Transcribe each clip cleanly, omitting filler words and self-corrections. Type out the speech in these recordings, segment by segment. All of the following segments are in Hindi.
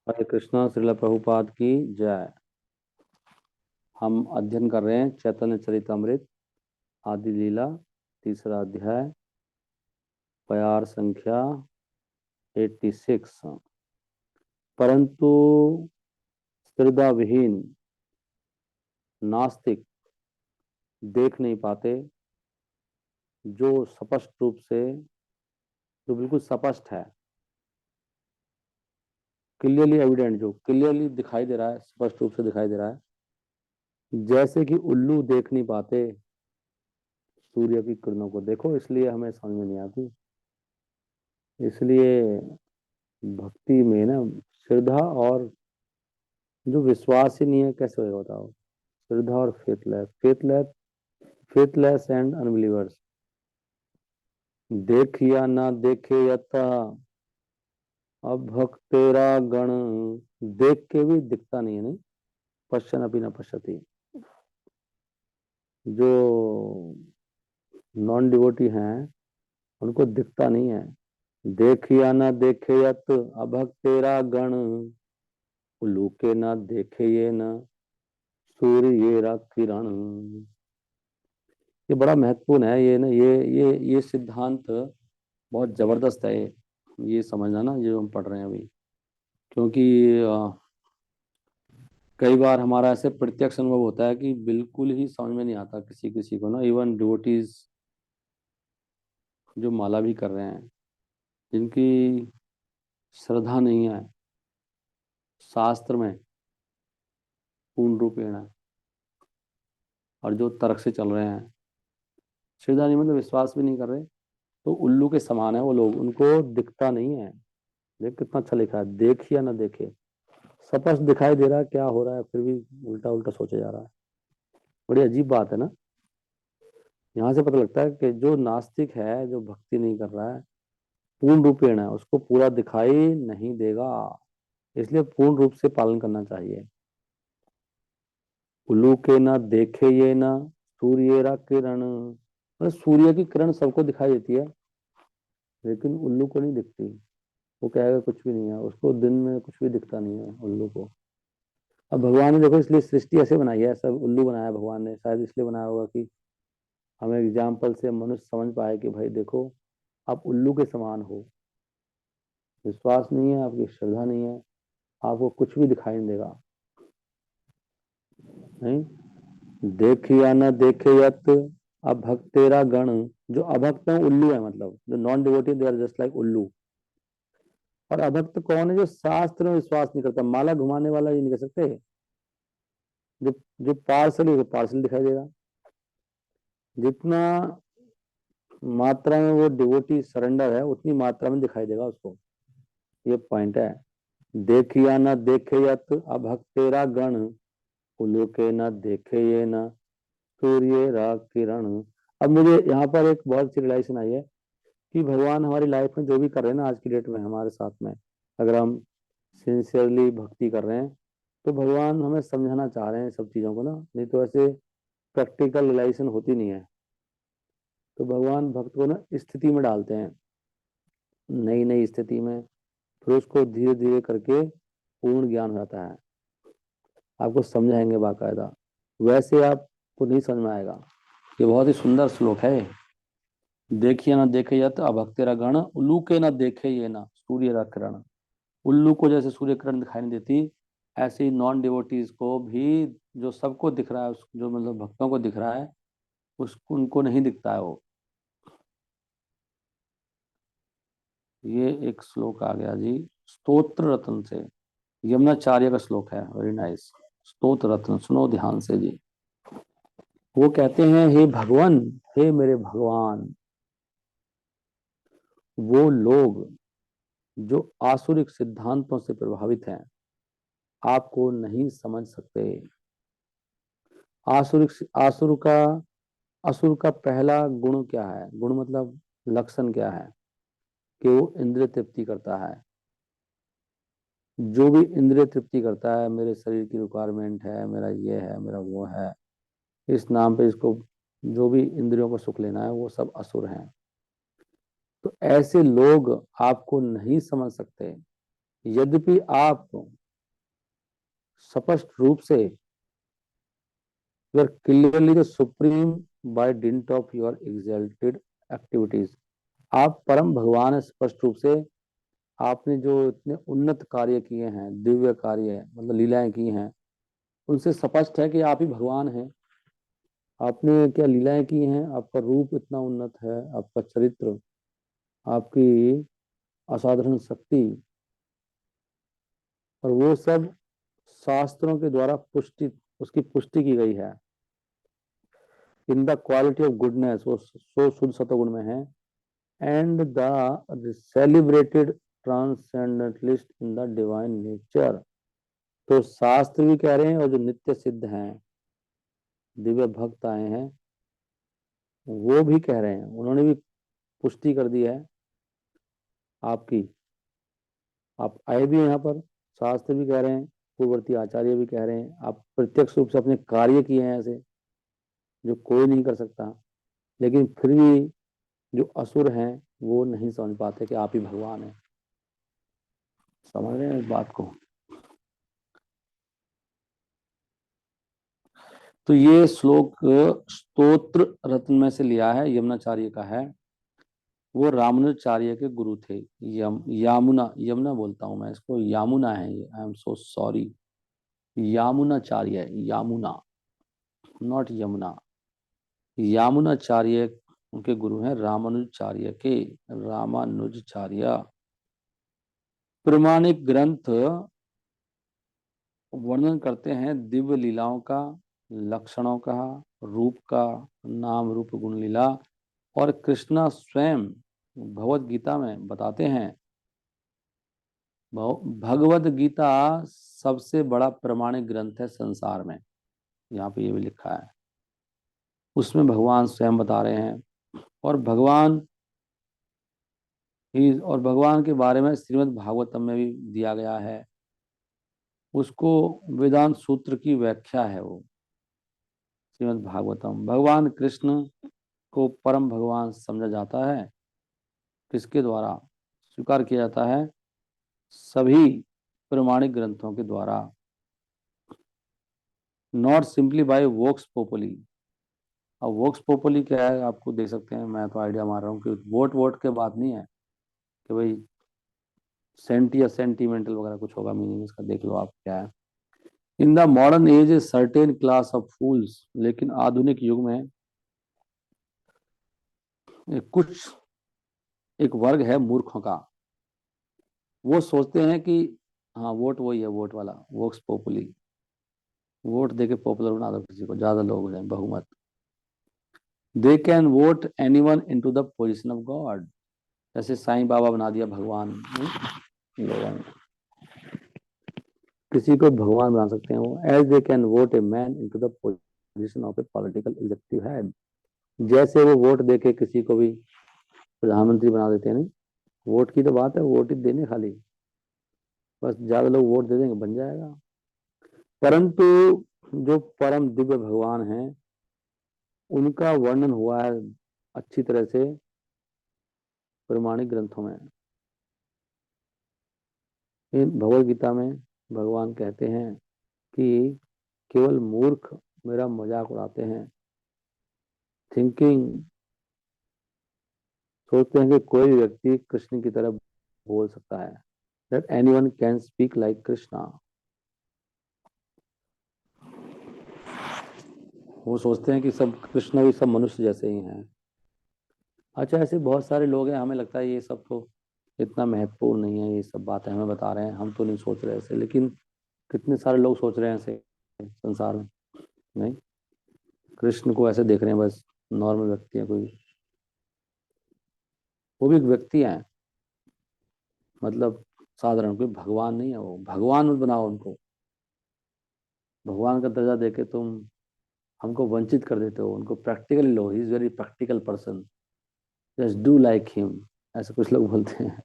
हरे कृष्णा। श्रील प्रभुपाद की जय। हम अध्ययन कर रहे हैं चैतन्य चरितमृत आदि लीला, तीसरा अध्याय, प्यार संख्या 86। परंतु श्रद्धा विहीन नास्तिक देख नहीं पाते, जो स्पष्ट रूप से, जो बिल्कुल स्पष्ट है, क्लियरली एविडेंट, जो क्लियरली दिखाई दे रहा है, स्पष्ट रूप से दिखाई दे रहा है, जैसे कि उल्लू देख नहीं पाते सूर्य की किरणों को। देखो, इसलिए हमें समझ में नहीं आती। इसलिए भक्ति में ना श्रद्धा और जो विश्वास ही नहीं है, कैसे होगा बताओ। श्रद्धा और फेथलेस एंड अनबिलीवर्स। देख या ना देखे यथा अभक्त तेरा गण। देख के भी दिखता नहीं है, नहीं। पश्चन अपनी न पश्यति। जो नॉन डिवोटी हैं उनको दिखता नहीं है। देख या ना देखे यत अभक्त तेरा गण, उल्लू ना देखे ये न सूर्य ये रा किरण। ये बड़ा महत्वपूर्ण है। ये ना ये सिद्धांत बहुत जबरदस्त है। ये समझना ना, जो हम पढ़ रहे हैं अभी। क्योंकि कई बार हमारा ऐसे प्रत्यक्ष अनुभव होता है कि बिल्कुल ही समझ में नहीं आता किसी किसी को ना। इवन डिवोटीज जो माला भी कर रहे हैं, जिनकी श्रद्धा नहीं है शास्त्र में पूर्ण रूपेण है, और जो तर्क से चल रहे हैं, श्रद्धा नहीं मतलब विश्वास भी नहीं कर रहे, तो उल्लू के समान है वो लोग। उनको दिखता नहीं है। देख कितना अच्छा लिखा है, देख या ना देखे, स्पष्ट दिखाई दे रहा है क्या हो रहा है, फिर भी उल्टा उल्टा सोचा जा रहा है। बड़ी अजीब बात है ना। यहाँ से पता लगता है कि जो नास्तिक है, जो भक्ति नहीं कर रहा है पूर्ण रूपेण है, उसको पूरा दिखाई नहीं देगा। इसलिए पूर्ण रूप से पालन करना चाहिए। उल्लू के ना देखे ये ना सूर्य रा किरण। मतलब सूर्य की किरण सबको दिखाई देती है, लेकिन उल्लू को नहीं दिखती। वो कहेगा कुछ भी नहीं है, उसको दिन में कुछ भी दिखता नहीं है उल्लू को। अब भगवान ने देखो इसलिए सृष्टि ऐसे बनाई है, सब उल्लू बनाया भगवान ने, शायद इसलिए बनाया होगा कि हमें एग्जाम्पल से मनुष्य समझ पाए कि भाई देखो, आप उल्लू के समान हो। विश्वास नहीं है, आपकी श्रद्धा नहीं है, आपको कुछ भी दिखाई नहीं देगा। नहीं। देख या न देखे यत अभक्त तेरा गण। जो अभक्त है उल्लू है, मतलब जो non devotee they are just like उल्लू। और अभक्त कौन है? जो शास्त्र में विश्वास नहीं करता, माला घुमाने वाला। ये नहीं कर सकते। जो जो पार्सल पार्सल दिखाई देगा। जितना मात्रा में वो डिवोटी सरेंडर है, उतनी मात्रा में दिखाई देगा उसको। ये पॉइंट है। देख या न देखे यत अभक्त तेरा गण, उल्लू के न देखे ये न सूर्य रा किरण। अब मुझे यहाँ पर एक बहुत सी रियलाइजेशन आई है कि भगवान हमारी लाइफ में जो भी कर रहे हैं ना, आज की डेट में हमारे साथ में, अगर हम सिंसियरली भक्ति कर रहे हैं, तो भगवान हमें समझाना चाह रहे हैं सब चीज़ों को ना। नहीं तो ऐसे प्रैक्टिकल रियलाइजेशन होती नहीं है। तो भगवान भक्त को ना स्थिति में डालते हैं, नई नई स्थिति में, फिर उसको धीरे धीरे करके पूर्ण ज्ञान हो जाता है। आपको समझाएंगे बाकायदा, वैसे आपको नहीं समझ में आएगा। ये बहुत ही सुंदर श्लोक है। देखिए ना देखे यत अभक्तेरा गण, उल्लू के ना देखे ये ना सूर्य रा किरण। उल्लू को जैसे सूर्य किरण दिखाई नहीं देती, ऐसे ही नॉन डिवोटीज को भी जो सबको दिख रहा है, जो मतलब भक्तों को दिख रहा है, उसको उनको नहीं दिखता है वो। ये एक श्लोक आ गया जी, स्तोत्र रत्न से। यमुनाचार्य का श्लोक है, वेरी नाइस। स्तोत्र रत्न सुनो ध्यान से जी। वो कहते हैं, हे भगवान, हे मेरे भगवान, वो लोग जो आसुरिक सिद्धांतों से प्रभावित हैं आपको नहीं समझ सकते। आसुरिक आसुर का असुर का पहला गुण क्या है? गुण मतलब लक्षण क्या है? कि वो इंद्रिय तृप्ति करता है। जो भी इंद्रिय तृप्ति करता है, मेरे शरीर की रिक्वायरमेंट है, मेरा ये है, मेरा वो है, इस नाम पे इसको जो भी इंद्रियों को सुख लेना है, वो सब असुर हैं। तो ऐसे लोग आपको नहीं समझ सकते यद्यपि आप स्पष्ट रूप से you are clearly the supreme by dint of your exalted activities, आप परम भगवान है स्पष्ट रूप से। आपने जो इतने उन्नत कार्य किए हैं, दिव्य कार्य मतलब लीलाएं की हैं, उनसे स्पष्ट है कि आप ही भगवान हैं। आपने क्या लीलाएं की हैं, आपका रूप इतना उन्नत है, आपका चरित्र, आपकी असाधारण शक्ति, और वो सब शास्त्रों के द्वारा पुष्टि, उसकी पुष्टि की गई है। In the quality of goodness, वो सो शुद्ध सतोगुण में है। And the celebrated transcendentalist in the divine nature, तो शास्त्र भी कह रहे हैं और जो नित्य सिद्ध हैं, दिव्य भक्त आए हैं, वो भी कह रहे हैं, उन्होंने भी पुष्टि कर दी है आपकी। आप आए भी हैं यहाँ पर, शास्त्र भी कह रहे हैं, पूर्ववर्ती आचार्य भी कह रहे हैं, आप प्रत्यक्ष रूप से अपने कार्य किए हैं ऐसे जो कोई नहीं कर सकता, लेकिन फिर भी जो असुर हैं वो नहीं समझ पाते कि आप ही भगवान हैं। समझ रहे हैं इस बात को? तो ये श्लोक स्तोत्र रत्न में से लिया है, यमुनाचार्य का है। वो रामानुजाचार्य के गुरु थे। यामुना, यमुना बोलता हूं मैं इसको, यामुना है ये, I am so sorry. Yamunacharya है, यामुना, नॉट यमुना। यामुनाचार्य उनके गुरु हैं, रामानुजाचार्य के, रामानुजाचार्य। प्रमाणिक ग्रंथ वर्णन करते हैं दिव्य लीलाओं का, लक्षणों का, रूप का, नाम रूप गुण लीला, और कृष्णा स्वयं भगवत गीता में बताते हैं। भगवत गीता सबसे बड़ा प्रमाणिक ग्रंथ है संसार में, यहाँ पे ये भी लिखा है। उसमें भगवान स्वयं बता रहे हैं, और भगवान के बारे में श्रीमद् भागवतम में भी दिया गया है। उसको वेदांत सूत्र की व्याख्या है वो श्रीमद् भागवतम। भगवान कृष्ण को परम भगवान समझा जाता है, किसके द्वारा स्वीकार किया जाता है? सभी प्रमाणिक ग्रंथों के द्वारा, नॉट सिंपली बाय वोक्स पोपुली। अब वोक्स पोपुली क्या है आपको देख सकते हैं, मैं तो आइडिया मार रहा हूँ कि वोट वोट के बात नहीं है कि भाई सेंटी या सेंटीमेंटल वगैरह कुछ होगा मीनिंग इसका, देख लो आप क्या है। In the modern age a certain class of fools, लेकिन आधुनिक युग में कुछ एक वर्ग है मूर्खों का, वो सोचते हैं कि हाँ वोट वही है, वोट वाला वोक्स पोपुली, वोट देके पॉपुलर बना दो किसी को, ज्यादा लोग हो जाए बहुमत। दे can vote anyone into the position of God, जैसे साईं बाबा बना दिया भगवान। लोगों ने किसी को भगवान बना सकते हैं वो, as they can vote a man into the position of a political executive head, जैसे वो वोट देके किसी को भी प्रधानमंत्री बना देते हैं। नहीं, वोट की तो बात है, वोट ही देने खाली, बस ज्यादा लोग वोट दे देंगे बन जाएगा। परंतु जो परम दिव्य भगवान हैं, उनका वर्णन हुआ है अच्छी तरह से प्रमाणिक ग्रंथों में। इन भगवद गीता में भगवान कहते हैं कि केवल मूर्ख मेरा मजाक उड़ाते हैं, थिंकिंग, सोचते हैं कि कोई व्यक्ति कृष्ण की तरह बोल सकता है, that anyone can speak like Krishna. वो सोचते हैं कि सब कृष्ण भी सब मनुष्य जैसे ही हैं। अच्छा, ऐसे बहुत सारे लोग हैं, हमें लगता है ये सब तो इतना महत्वपूर्ण नहीं है, ये सब बातें हमें बता रहे हैं, हम तो नहीं सोच रहे ऐसे, लेकिन कितने सारे लोग सोच रहे हैं ऐसे संसार में। नहीं, कृष्ण को ऐसे देख रहे हैं बस, नॉर्मल व्यक्ति है कोई, वो भी एक व्यक्ति है, मतलब साधारण, कोई भगवान नहीं है। वो भगवान मत बनाओ उनको, भगवान का दर्जा देके तुम हमको वंचित कर देते हो। उनको practically low, he is very practical person, just do like him, ऐसे कुछ लोग बोलते हैं।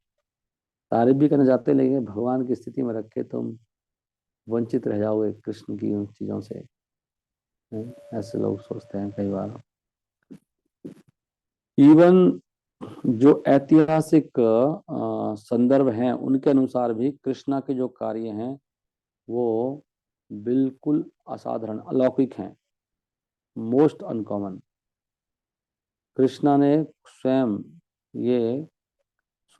तारीफ भी करना चाहते हैं, लेकिन भगवान की स्थिति में रखे तुम वंचित रह जाओगे कृष्ण की उन चीजों से। ऐसे लोग सोचते हैं कई बार। इवन जो ऐतिहासिक संदर्भ हैं उनके अनुसार भी कृष्णा के जो कार्य हैं वो बिल्कुल असाधारण अलौकिक हैं, मोस्ट अनकॉमन। कृष्णा ने स्वयं ये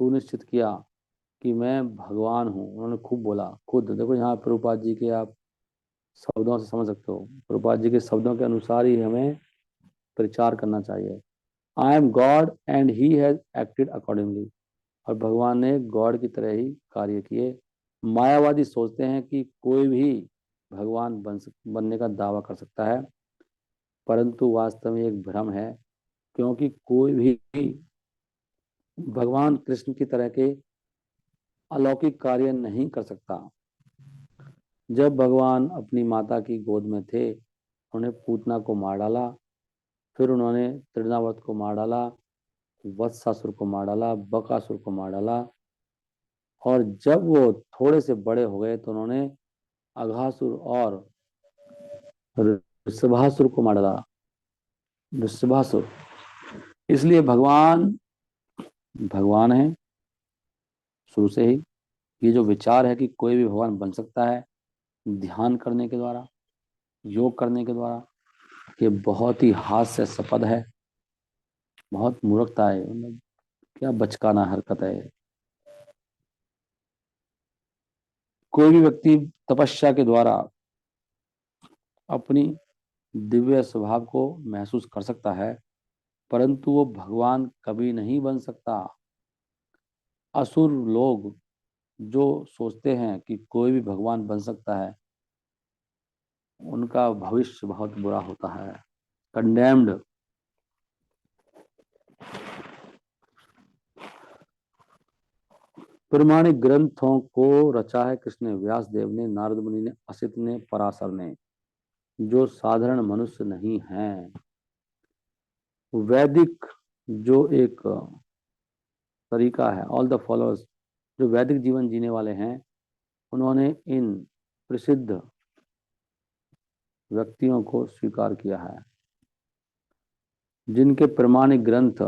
सुनिश्चित किया कि मैं भगवान हूँ। उन्होंने खूब बोला, खुद देखो यहाँ प्रभुपाद जी के आप शब्दों से समझ सकते हो, प्रभुपाद जी के शब्दों के अनुसार ही हमें प्रचार करना चाहिए। I am God and he has acted accordingly. और भगवान ने गॉड की तरह ही कार्य किए। मायावादी सोचते हैं कि कोई भी भगवान बनने का दावा कर सकता है, परंतु वास्तव में एक भ्रम है, क्योंकि कोई भी भगवान कृष्ण की तरह के अलौकिक कार्य नहीं कर सकता। जब भगवान अपनी माता की गोद में थे, उन्हें पूतना को मार डाला, फिर उन्होंने तृणावर्त को मार डाला, वत्सासुर को मार डाला, बकासुर को मार डाला, और जब वो थोड़े से बड़े हो गए तो उन्होंने अघासुर और ऋषभासुर को मार डाला। ऋषभासुर, इसलिए भगवान भगवान है शुरू से ही। ये जो विचार है कि कोई भी भगवान बन सकता है ध्यान करने के द्वारा, योग करने के द्वारा, ये बहुत ही हास्यास्पद है, बहुत मूर्खता है, मतलब क्या बचकाना हरकत है। कोई भी व्यक्ति तपस्या के द्वारा अपनी दिव्य स्वभाव को महसूस कर सकता है, परंतु वो भगवान कभी नहीं बन सकता। असुर लोग जो सोचते हैं कि कोई भी भगवान बन सकता है, उनका भविष्य बहुत बुरा होता है, कंडेम्ड। प्रमाणिक ग्रंथों को रचा है किसने? व्यास देव ने, नारद मुनि ने, असित ने, पराशर ने, जो साधारण मनुष्य नहीं हैं। वैदिक जो एक तरीका है, ऑल द फॉलोअर्स जो वैदिक जीवन जीने वाले हैं, उन्होंने इन प्रसिद्ध व्यक्तियों को स्वीकार किया है, जिनके प्रमाणिक ग्रंथ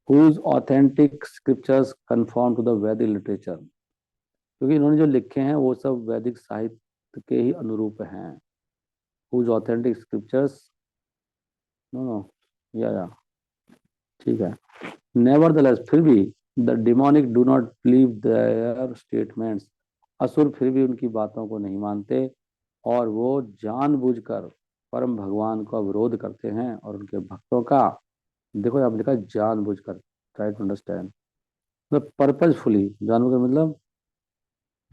whose authentic scriptures conform to the Vedic literature, क्योंकि इन्होंने जो लिखे हैं वो सब वैदिक साहित्य के ही अनुरूप हैं। whose authentic scriptures, no no, या ठीक है। नेवरदलेस, फिर भी the demonic do not believe their statements, असुर फिर भी उनकी बातों को नहीं मानते, और वो जानबूझकर परम भगवान का विरोध करते हैं और उनके भक्तों का, देखो आप लिखा जानबूझकर, ट्राई टू अंडरस्टैंड, मतलब पर्पजफुली, जानबूझकर मतलब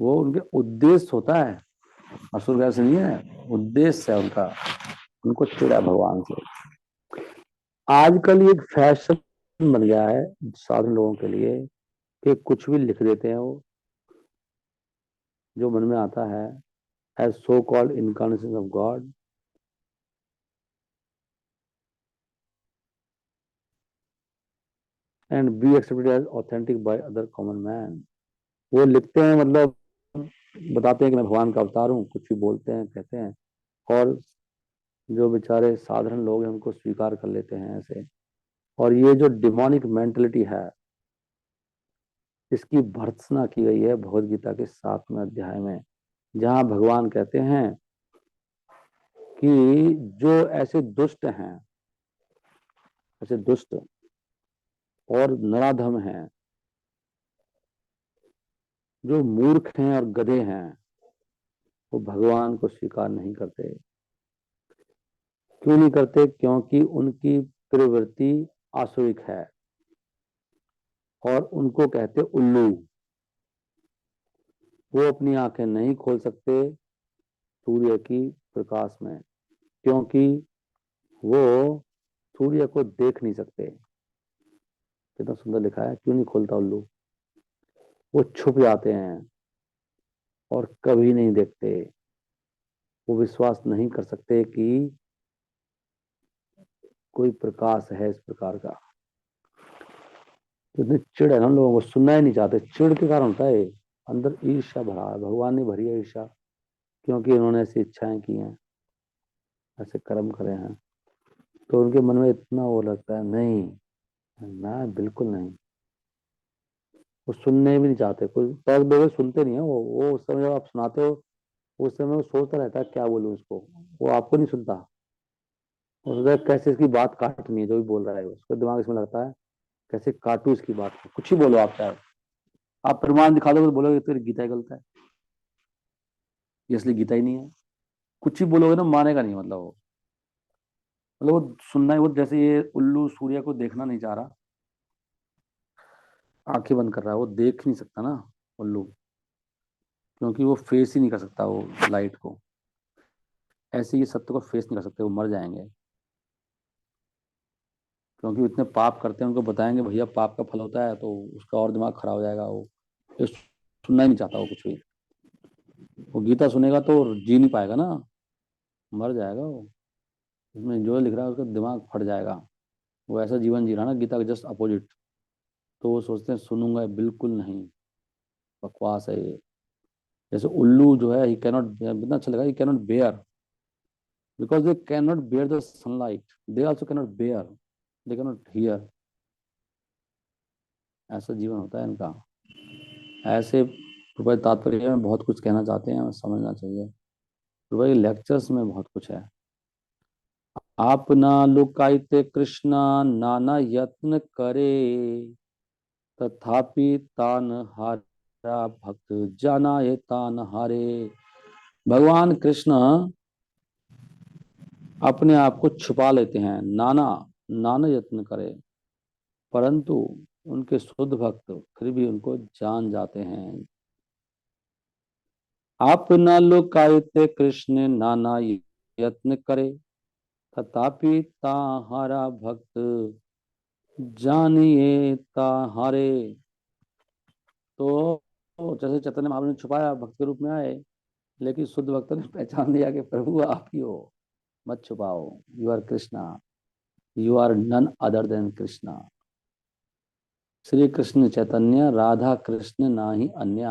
वो उनके उद्देश्य होता है। असुर वैसे नहीं है, उद्देश्य है उनका, उनको चिड़ा भगवान से। आजकल ये एक फैशन बन गया है साधारण लोगों के लिए कि कुछ भी लिख देते हैं वो, जो मन में आता है, as so called incarnation of God. And be accepted as authentic by other common man. वो लिखते हैं, मतलब बताते हैं कि मैं भगवान का अवतार हूँ, कुछ भी बोलते हैं, कहते हैं, और जो बेचारे साधारण लोग हैं उनको स्वीकार कर लेते हैं ऐसे। और ये जो डिमोनिक मेंटलिटी है, इसकी भर्त्सना की गई है भगवद गीता के 7वें अध्याय में, जहां भगवान कहते हैं कि जो ऐसे दुष्ट हैं, ऐसे दुष्ट और नराधम हैं, जो मूर्ख हैं और गधे हैं, वो भगवान को स्वीकार नहीं करते। क्यों नहीं करते? क्योंकि उनकी प्रवृत्ति आसुरिक है, और उनको कहते उल्लू। वो अपनी आंखें नहीं खोल सकते सूर्य की प्रकाश में, क्योंकि वो सूर्य को देख नहीं सकते। कितना सुंदर लिखा है, क्यों नहीं खोलता उल्लू? वो छुप जाते हैं और कभी नहीं देखते। वो विश्वास नहीं कर सकते कि कोई प्रकाश है इस प्रकार का। तो इतनी चिढ़ है ना लोगों को, सुनना ही नहीं चाहते। चिढ़ के कारण होता है, अंदर ईर्ष्या भरा है, भगवान ने भरी है ईर्ष्या, क्योंकि इन्होंने ऐसी इच्छाएं की हैं, ऐसे कर्म करे हैं। तो उनके मन में इतना वो लगता है, नहीं, ना, बिल्कुल नहीं। वो सुनने भी नहीं चाहते, कोई टॉक दोगे सुनते नहीं है वो उस समय जब आप सुनाते हो उस समय वो सोचता रहता है क्या बोलूं उसको। वो आपको नहीं सुनता। वो सोचता है कैसे इसकी बात काटनी है, जो भी बोल रहा है उसका दिमाग इसमें लगता है कैसे काटू इसकी बात को। कुछ ही बोलो आप, चाहे आप प्रमाण दिखा दोगे तो बोलोगे तो गीता ही गलत है, ये असली गीता ही नहीं है। कुछ ही बोलोगे ना, मानेगा नहीं। मतलब वो, मतलब वो सुनना ही, वो जैसे ये उल्लू सूर्य को देखना नहीं चाह रहा, आंखें बंद कर रहा है, वो देख नहीं सकता ना उल्लू, क्योंकि वो फेस ही नहीं कर सकता वो लाइट को। ऐसे ये सत्य को फेस नहीं कर सकते, वो मर जाएंगे। क्योंकि वो इतने पाप करते हैं, उनको बताएंगे भैया पाप का फल होता है तो उसका और दिमाग खराब हो जाएगा। वो ये सुनना ही नहीं चाहता वो कुछ भी। वो गीता सुनेगा तो जी नहीं पाएगा ना, मर जाएगा वो। उसमें जो लिख रहा है उसका दिमाग फट जाएगा। वो ऐसा जीवन जी रहा है ना, गीता का जस्ट अपोजिट। तो वो सोचते हैं सुनूंगा, बिल्कुल नहीं, बकवास है ये। जैसे उल्लू जो है, ही कैनॉट, कितना अच्छा लगा, he cannot bear, because they cannot bear the sunlight, they also cannot bear, they cannot hear. ऐसा जीवन होता है इनका। ऐसे रुपए तात्पर्य में बहुत कुछ कहना चाहते हैं, हमें समझना चाहिए। रुपए लेक्चर्स में बहुत कुछ है। आप ना लुकाइते कृष्णा, नाना यत्न करे, तथापि तान हारा भक्त जाना ये तान हारे। भगवान कृष्ण अपने आप को छुपा लेते हैं, नाना नाना यत्न करे, परंतु उनके शुद्ध भक्त फिर भी उनको जान जाते हैं। आप न लुकाइते कृष्ण, नाना यत्न करे, तथापि ताहारा भक्त जानिए ताहारे। तो जैसे चैतन्य महाप्रभु ने छुपाया, भक्त के रूप में आए, लेकिन शुद्ध भक्त ने पहचान लिया कि प्रभु आप ही हो, मत छुपाओ, you are Krishna, you are none other than Krishna. Shri Krishna Chaitanya Radha Krishna ना ही अन्य।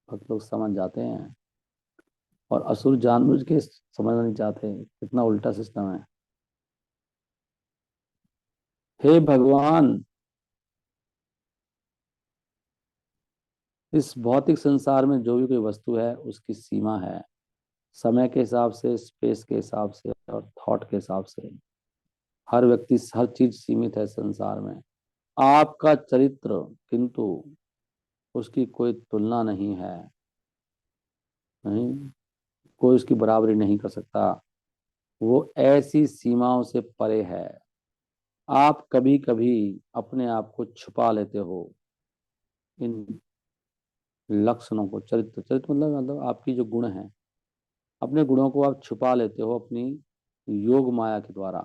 भक्त लोग समझ जाते हैं, और असुर जानबूझ के समझना नहीं चाहते। कितना उल्टा सिस्टम है। हे भगवान, इस भौतिक संसार में जो भी कोई वस्तु है उसकी सीमा है, समय के हिसाब से, स्पेस के हिसाब से, और थॉट के हिसाब से। हर व्यक्ति, हर चीज सीमित है संसार में। आपका चरित्र किंतु उसकी कोई तुलना नहीं है। नहीं, कोई उसकी बराबरी नहीं कर सकता। वो ऐसी सीमाओं से परे है। आप कभी कभी अपने आप को छुपा लेते हो इन लक्षणों को। चरित्र, चरित्र मतलब आपकी जो गुण है, अपने गुणों को आप छुपा लेते हो अपनी योग माया के द्वारा।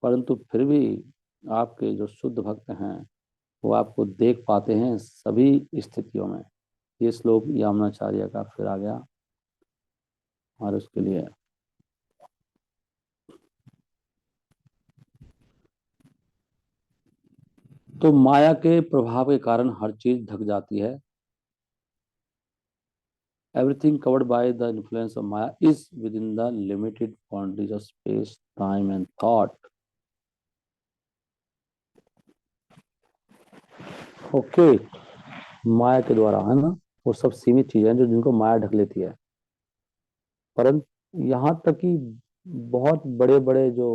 परंतु फिर भी आपके जो शुद्ध भक्त हैं वो आपको देख पाते हैं सभी स्थितियों में। ये श्लोक यामुनाचार्य का फिर आ गया और उसके लिए। तो माया के प्रभाव के कारण हर चीज ढक जाती है। Everything covered by the influence of maya is within the limited boundaries of space, time and thought. Okay, माया के द्वारा है ना, वो सब सीमित चीजें जो जिनको माया ढक लेती है। परंतु यहाँ तक कि बहुत बड़े बड़े जो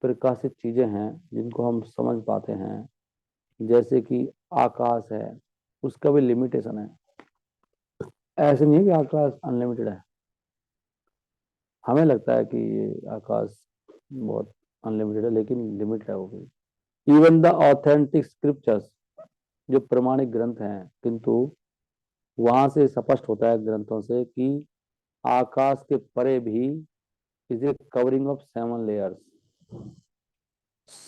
प्रकाशित चीजें हैं जिनको हम समझ पाते हैं, जैसे कि आकाश है, उसका भी लिमिटेशन है। ऐसे नहीं है कि आकाश अनलिमिटेड है। हमें लगता है कि ये आकाश बहुत अनलिमिटेड है, लेकिन लिमिटेड है वो भी। इवन द ऑथेंटिक स्क्रिप्चर्स, जो प्रमाणिक ग्रंथ हैं, किंतु वहां से स्पष्ट होता है ग्रंथों से कि आकाश के परे भी is a covering of 7 layers.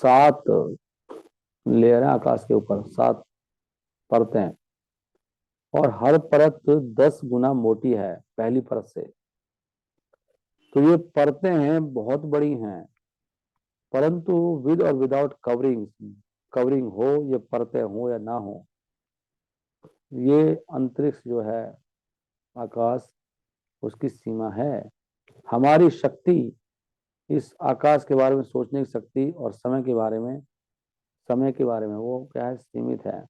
7 layer है आकाश के ऊपर, 7 परतें। और हर परत 10 गुना मोटी है पहली परत से। तो ये परतें हैं, बहुत बड़ी हैं। परंतु विद और विदाउट कवरिंग, कवरिंग हो, ये परतें हो या ना हो, ये अंतरिक्ष जो है, आकाश, उसकी सीमा है। हमारी शक्ति इस आकाश के बारे में सोचने की शक्ति और समय के बारे में वो क्या है, सीमित है।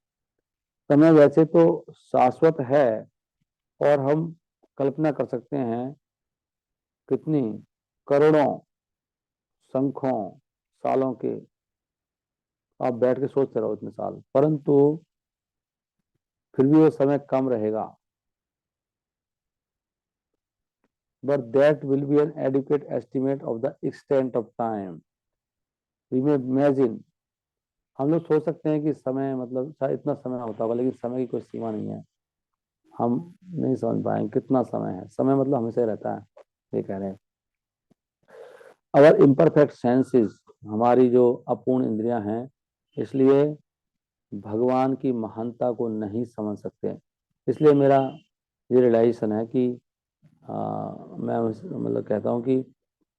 समय वैसे तो शाश्वत है, और हम कल्पना कर सकते हैं कितनी करोड़ों संख्यों सालों के, आप बैठ के सोचते रहो इतने साल, परंतु फिर भी वो समय कम रहेगा। But that will be an adequate estimate of the extent of time. We may imagine, हम लोग सोच सकते हैं कि समय मतलब शायद इतना समय होता होगा, लेकिन समय की कोई सीमा नहीं है। हम नहीं समझ पाएंगे कितना समय है। समय मतलब हमेशा ही रहता है, ये कह रहे हैं। अवर इम्परफेक्ट सेंसेस, हमारी जो अपूर्ण इंद्रियां हैं, इसलिए भगवान की महानता को नहीं समझ सकते। इसलिए मेरा ये रियलाइजेशन है कि मैं मतलब कहता हूँ कि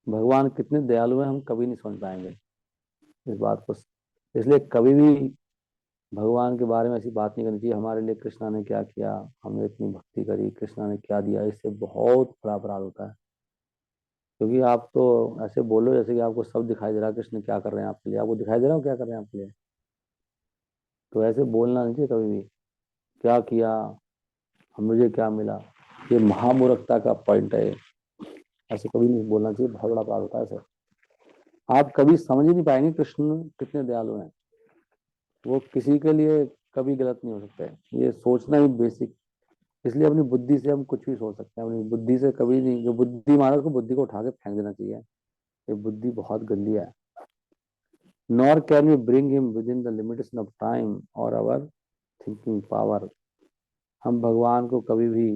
भगवान कितने दयालु हैं, हम कभी नहीं समझ पाएंगे इस बात को। इसलिए कभी भी भगवान के बारे में ऐसी बात नहीं करनी चाहिए, हमारे लिए कृष्णा ने क्या किया, हमने इतनी भक्ति करी, कृष्णा ने क्या दिया। इससे बहुत बड़ा अपराध होता है। क्योंकि आप तो ऐसे बोलो जैसे कि आपको सब दिखाई दे रहा है कृष्ण क्या कर रहे हैं आपके लिए। आपको दिखाई दे रहा हो क्या कर रहे हैं आपके लिए? तो ऐसे बोलना नहीं चाहिए कभी भी, क्या किया, मुझे क्या मिला। ये महामूर्खता का पॉइंट है। ऐसे कभी नहीं बोलना चाहिए, बहुत बड़ा अपराध होता है ऐसे। आप कभी समझ ही नहीं पाएंगे कृष्ण कितने दयालु हैं। वो किसी के लिए कभी गलत नहीं हो सकते, ये सोचना ही बेसिक। इसलिए अपनी बुद्धि से हम कुछ भी सोच सकते हैं, अपनी बुद्धि से कभी नहीं। जो बुद्धि मारा उसको बुद्धि को उठा के फेंक देना चाहिए। ये बुद्धि बहुत गंदी है। Nor can we bring him within the limitation of time और आवर थिंकिंग पावर। हम भगवान को कभी भी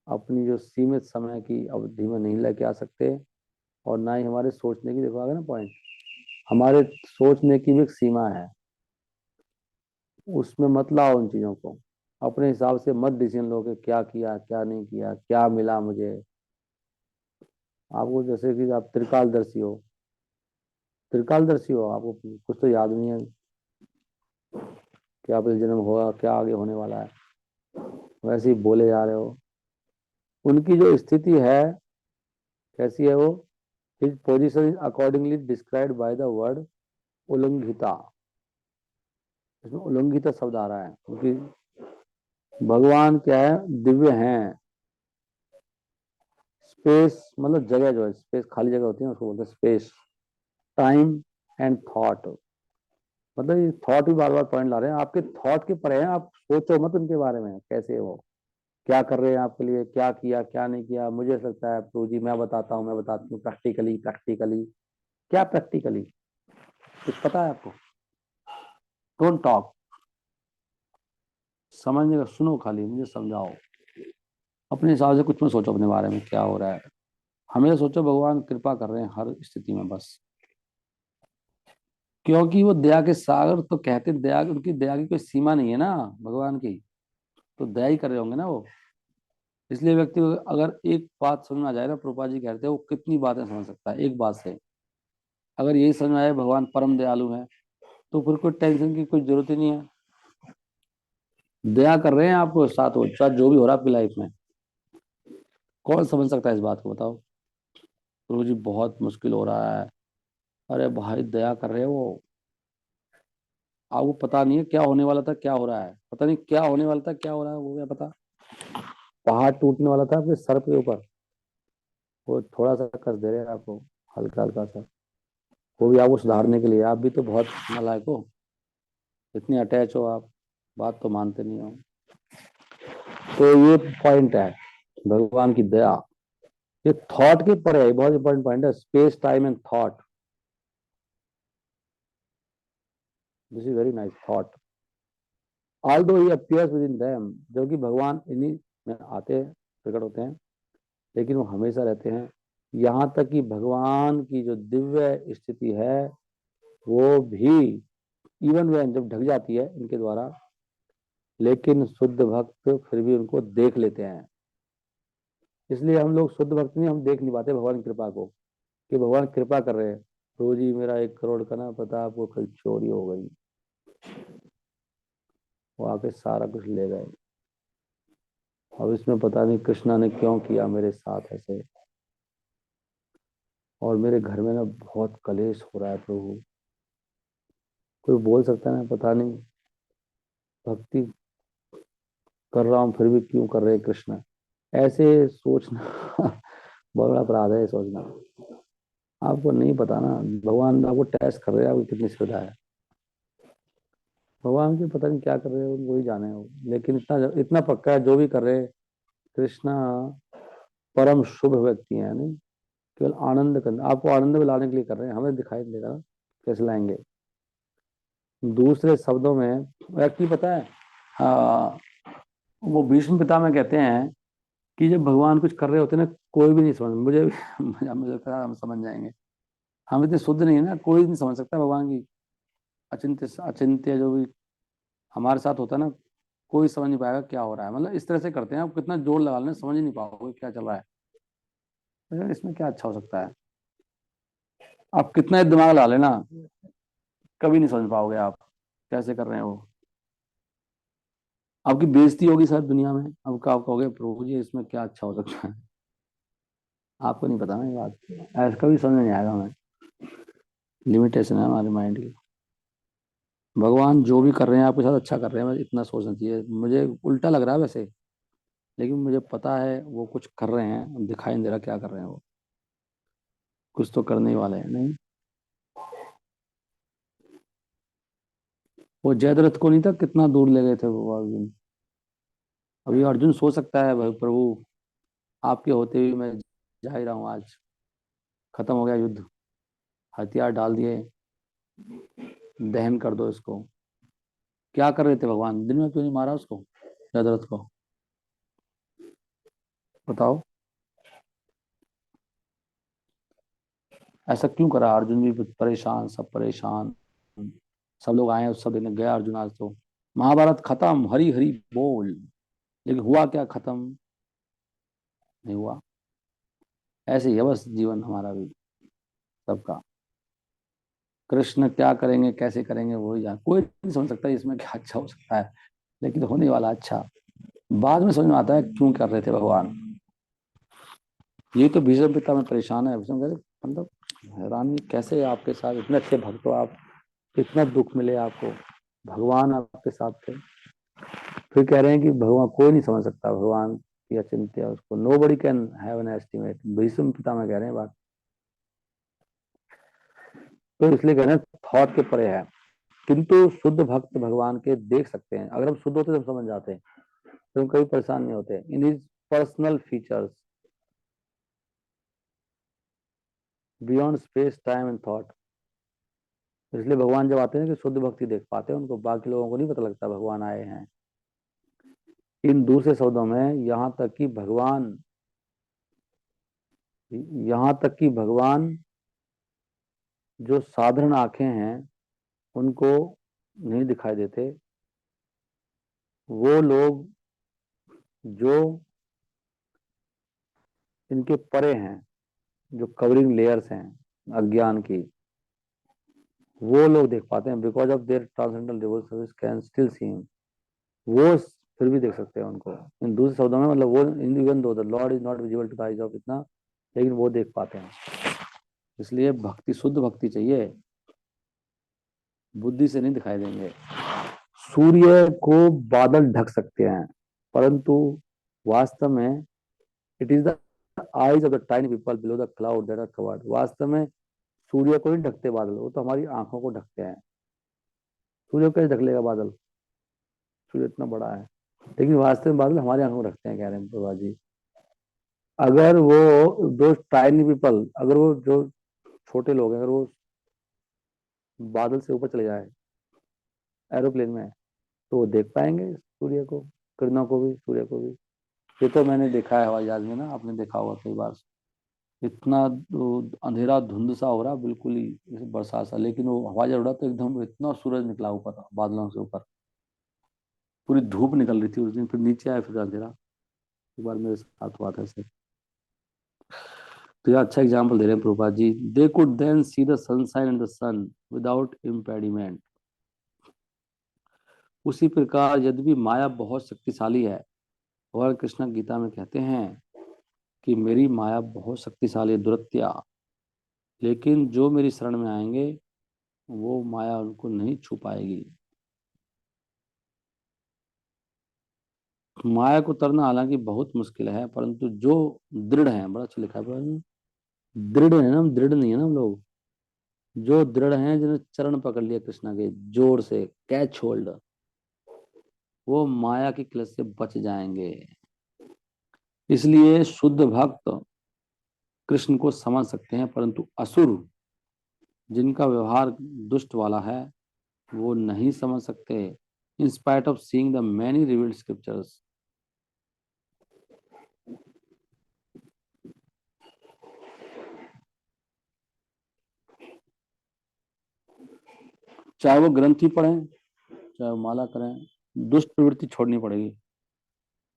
अपनी जो सीमित समय की अवधि में नहीं लेके आ सकते, और ना ही हमारे सोचने की, देखो आगे ना पॉइंट, हमारे सोचने की भी एक सीमा है। उसमें मत लाओ उन चीजों को, अपने हिसाब से मत डिसीजन लो कि क्या किया क्या नहीं किया, क्या मिला मुझे। आपको जैसे कि आप त्रिकालदर्शी हो, आपको कुछ तो याद नहीं है क्या अगले जन्म होगा, क्या आगे होने वाला है, वैसे ही बोले जा रहे हो। उनकी जो स्थिति है कैसी है वो, his position is accordingly described by the word ullanghita. इसमें उल्लंघिता शब्द आ रहा है क्योंकि भगवान क्या है, दिव्य हैं। स्पेस मतलब जगह, जो है स्पेस खाली जगह होती है उसको बोलते हैं स्पेस। टाइम एंड थॉट, मतलब ये थॉट भी बार बार पॉइंट ला रहे हैं, आपके थॉट के परे हैं। आप सोचो मत उनके बारे में, कैसे है वो, क्या कर रहे हैं आपके लिए, क्या किया क्या नहीं किया। मुझे ऐसा लगता है प्रभु जी, मैं बताती हूँ प्रैक्टिकली। प्रैक्टिकली क्या, प्रैक्टिकली कुछ पता है आपको? डोंट टॉक, समझने का सुनो, खाली मुझे समझाओ। अपने हिसाब से कुछ मत सोचो अपने बारे में क्या हो रहा है। हमें सोचो भगवान कृपा कर रहे हैं हर स्थिति में बस। क्योंकि वो दया के सागर, तो कहते हैं दया, उनकी दया की कोई सीमा नहीं है ना भगवान की। तो दया ही कर रहे होंगे ना वो। इसलिए व्यक्ति को अगर एक बात समझ में आ जाए ना, प्रभुपाद जी कहते हैं, वो कितनी बातें समझ सकता है एक बात से। अगर यही समझ में आए भगवान परम दयालु है, तो फिर कोई टेंशन की कोई जरूरत ही नहीं है। दया कर रहे हैं आपको साथ, वो साथ जो भी हो रहा है आपकी लाइफ में। कौन समझ सकता है इस बात को, बताओ? प्रभु जी बहुत मुश्किल हो रहा है, अरे भाई दया कर रहे हैं वो। आपको पता नहीं है क्या होने वाला था, क्या हो रहा है, पता नहीं क्या होने वाला था, क्या हो रहा है, वो क्या पता। पहाड़ टूटने वाला था आपके सर के ऊपर, वो थोड़ा सा कर दे रहे हैं आपको, हल्का हल्का सा। वो भी आपको सुधारने के लिए। आप भी तो बहुत नालायक हो, इतने अटैच हो आप, बात तो मानते नहीं हो। तो ये पॉइंट है भगवान की दया। ये थॉट के परे है, बहुत इंपॉर्टेंट पॉइंट है, space time and thought. This is very nice thought. Although he appears with in them, जो कि भगवान इन्हीं में आते हैं, प्रकट होते हैं, लेकिन वो हमेशा रहते हैं। यहाँ तक कि भगवान की जो दिव्य स्थिति है, वो भी इवन वह जब ढक जाती है इनके द्वारा, लेकिन शुद्ध भक्त फिर भी उनको देख लेते हैं। इसलिए हम लोग शुद्ध भक्त नहीं, हम देख नहीं पाते भगवान की कृपा को, कि भगवान कृपा कर रहे हैं। तो जी मेरा 1 करोड़ का ना पता आपको कल चोरी हो गई, वो आके सारा कुछ ले गए। अब इसमें पता नहीं कृष्णा ने क्यों किया मेरे साथ ऐसे। और मेरे घर में ना बहुत कलेश हो रहा है प्रभु। कोई बोल सकता है ना, पता नहीं भक्ति कर रहा हूँ फिर भी क्यों कर रहे हैं कृष्ण, ऐसे सोचना बहुत बड़ा अपराध है ये सोचना। आपको नहीं पता ना, भगवान आपको टेस्ट कर रहे हैं आपकी कितनी श्रद्धा है। भगवान की पता नहीं क्या कर रहे हो, वही जाने हो। लेकिन इतना इतना पक्का है जो भी कर रहे हैं, कृष्णा परम शुभ व्यक्ति है, नहीं केवल आनंद करना, आपको आनंद में लाने के लिए कर रहे हैं, हमें दिखाई नहीं देगा ना कैसे लाएंगे। दूसरे शब्दों में एक्चुअली पता है, हाँ, वो भीष्म पितामह कहते हैं कि जब भगवान कुछ कर रहे होते हैं ना, कोई भी नहीं समझ, मुझे मुझे मुझे लगता है हम समझ जाएंगे। हम इतने शुद्ध नहीं है ना, कोई नहीं समझ सकता भगवान की अचिंत्य अचिंत्य जो भी हमारे साथ होता है ना, कोई समझ नहीं पाएगा क्या हो रहा है। मतलब इस तरह से करते हैं, आप कितना जोर लगा लें समझ ही नहीं पाओगे क्या चल रहा है। लेकिन इसमें क्या अच्छा हो सकता है, आप कितना ही दिमाग लगा लेना, कभी नहीं समझ पाओगे आप कैसे कर रहे हैं वो। आपकी बेइज्जती होगी शायद दुनिया में, अब क्या आप कहोगे प्रभु जी इसमें क्या अच्छा हो सकता है। आपको नहीं पता ना ये बात, ऐसा कभी समझ नहीं आएगा हमें। लिमिटेशन है हमारे माइंड की। भगवान जो भी कर रहे हैं आपके साथ अच्छा कर रहे हैं, बस इतना सोचना चाहिए। मुझे उल्टा लग रहा है वैसे, लेकिन मुझे पता है वो कुछ कर रहे हैं, दिखाई नहीं दे रहा क्या कर रहे हैं वो, कुछ तो करने ही वाले हैं नहीं। वो जयद्रथ को नहीं था कितना दूर ले गए थे वो अर्जुन। अभी अर्जुन सोच सकता है भाई प्रभु आपके होते हुए मैं जा ही रहा हूँ आज, खत्म हो गया युद्ध, हथियार डाल दिए, दहन कर दो इसको। क्या कर रहे थे भगवान, दिन में क्यों नहीं मारा उसको, जयद्रथ को, बताओ। ऐसा क्यों करा, अर्जुन भी परेशान, सब परेशान, सब लोग आए उस सब देखने गया अर्जुन आज तो। महाभारत खत्म, हरी हरी बोल, लेकिन हुआ क्या, खत्म नहीं हुआ। ऐसे ही है बस जीवन हमारा भी, सबका। कृष्ण क्या करेंगे कैसे करेंगे वही जान, कोई नहीं समझ सकता इसमें क्या अच्छा हो सकता है, लेकिन होने वाला अच्छा बाद में समझ में आता है क्यों कर रहे थे भगवान। ये तो भीष्म पिता में परेशान है, भीष्म कहते मतलब हैरान कैसे आपके साथ इतने अच्छे भक्त हो आप, इतना दुख मिले आपको, भगवान आपके साथ थे। फिर कह रहे हैं कि भगवान कोई नहीं समझ सकता भगवान की अचिंत्य उसको, nobody can have an estimate, भीष्म पिता में कह रहे हैं बात। तो इसलिए कह रहे हैं थॉट के परे है। किंतु शुद्ध भक्त भगवान के देख सकते हैं, अगर हम शुद्ध होते तो हम समझ जाते हैं, तो हम कभी परेशान नहीं होते। In his personal features beyond space time and thought. इसलिए भगवान जब आते हैं कि शुद्ध भक्ति देख पाते हैं उनको, बाकी लोगों को नहीं पता लगता भगवान आए हैं। इन दूसरे शब्दों में यहाँ तक कि भगवान जो साधारण आंखें हैं उनको नहीं दिखाई देते, वो लोग जो इनके परे हैं, जो कवरिंग लेयर्स हैं अज्ञान की, वो लोग देख पाते हैं। Because of their transcendental devotional service can still see him, वो फिर भी देख सकते हैं उनको। इन दूसरे शब्दों में मतलब वो, even though the Lord is not visible to the eyes of इतना, लेकिन वो देख पाते हैं। इसलिए भक्ति, शुद्ध भक्ति चाहिए, बुद्धि से नहीं दिखाई देंगे। सूर्य को बादल ढक सकते हैं, परंतु वास्तव में it is the eyes of the tiny people below the cloud that are covered. वास्तव में सूर्य को नहीं ढकते बादल, वो तो हमारी आंखों को ढकते हैं। सूर्य को कैसे ढक लेगा बादल, सूर्य इतना बड़ा है, लेकिन वास्तव में बादल हमारी आंखों को ढकते हैं, कह रहे हैं प्रभा जी। अगर वो दो टाइनी पीपल, अगर वो जो छोटे लोग हैं, अगर वो बादल से ऊपर चले जाए एरोप्लेन में, तो वो देख पाएंगे सूर्य को, किरणों को भी, सूर्य को भी। ये तो मैंने देखा है हवाई जहाज में ना, आपने देखा होगा कई बार, इतना अंधेरा धुंध सा हो रहा बिल्कुल ही जैसे बरसात सा, लेकिन वो हवाई जहाज उड़ा तो एकदम इतना सूरज निकला ऊपर बादलों से ऊपर, पूरी धूप निकल रही थी उस दिन। फिर नीचे आया फिर अंधेरा, एक बार मेरे साथ हुआ था ऐसे। तो ये अच्छा एग्जाम्पल दे रहे हैं Prabhupada ji, they could then see the sunshine and the sun without impediment. उसी प्रकार यद्यपि माया बहुत शक्तिशाली है, भगवान कृष्ण गीता में कहते हैं कि मेरी माया बहुत शक्तिशाली है, दुरत्या, लेकिन जो मेरी शरण में आएंगे वो माया उनको नहीं छू पाएगी। माया को तरना हालांकि बहुत मुश्किल है, परंतु जो दृढ़ है, बड़ा अच्छा लिखा है पर दृढ़ है ना, हम दृढ़ नहीं है ना हम लोग, जो दृढ़ हैं जिन्होंने चरण पकड़ लिया कृष्णा के जोर से, कैच होल्ड, वो माया की क्लच से बच जाएंगे। इसलिए शुद्ध भक्त कृष्ण को समझ सकते हैं, परंतु असुर जिनका व्यवहार दुष्ट वाला है वो नहीं समझ सकते, in spite of seeing the many revealed scriptures. चाहे वो ग्रंथि पढ़ें, चाहे वो माला करें, दुष्ट प्रवृत्ति छोड़नी पड़ेगी।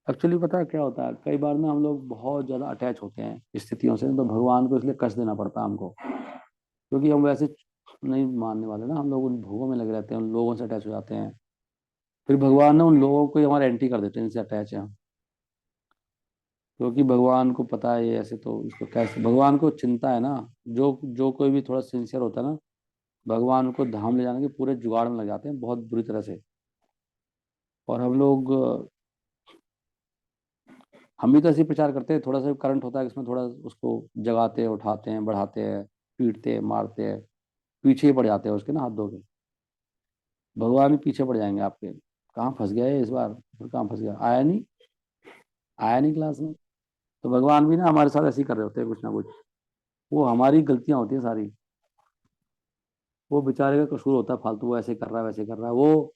एक्चुअली पता है क्या होता है, कई बार ना हम लोग बहुत ज्यादा अटैच होते हैं स्थितियों से, तो भगवान को इसलिए कष्ट देना पड़ता है हमको, क्योंकि हम वैसे नहीं मानने वाले ना, हम लोग उन भोगों में लगे रहते हैं, उन लोगों से अटैच हो जाते हैं, फिर भगवान ना उन लोगों को ही हमारे एंटी कर देते हैं, इनसे अटैच है हम। क्योंकि भगवान को पता है ये ऐसे, तो इसको कैसे, भगवान को चिंता है ना, जो जो कोई भी थोड़ा सिंसियर होता है ना, भगवान को धाम ले जाने के पूरे जुगाड़ में लग जाते हैं बहुत बुरी तरह से। और हम भी तो ऐसे ही प्रचार करते हैं, थोड़ा सा करंट होता है इसमें, थोड़ा उसको जगाते हैं, उठाते हैं, बढ़ाते हैं, पीटते हैं, मारते हैं, पीछे ही पड़ जाते हैं उसके ना, हाथ धो के। भगवान भी पीछे पड़ जाएंगे आपके, कहाँ फंस गया है इस बार, फिर कहाँ फंस गया, आया नहीं, आया नहीं क्लास में। तो भगवान भी ना हमारे साथ ऐसे ही कर रहे होते हैं कुछ ना कुछ, वो हमारी गलतियां होती हैं सारी, वो बेचारे का कसूर होता है फालतू, वो ऐसे कर रहा है, वैसे कर रहा है, वो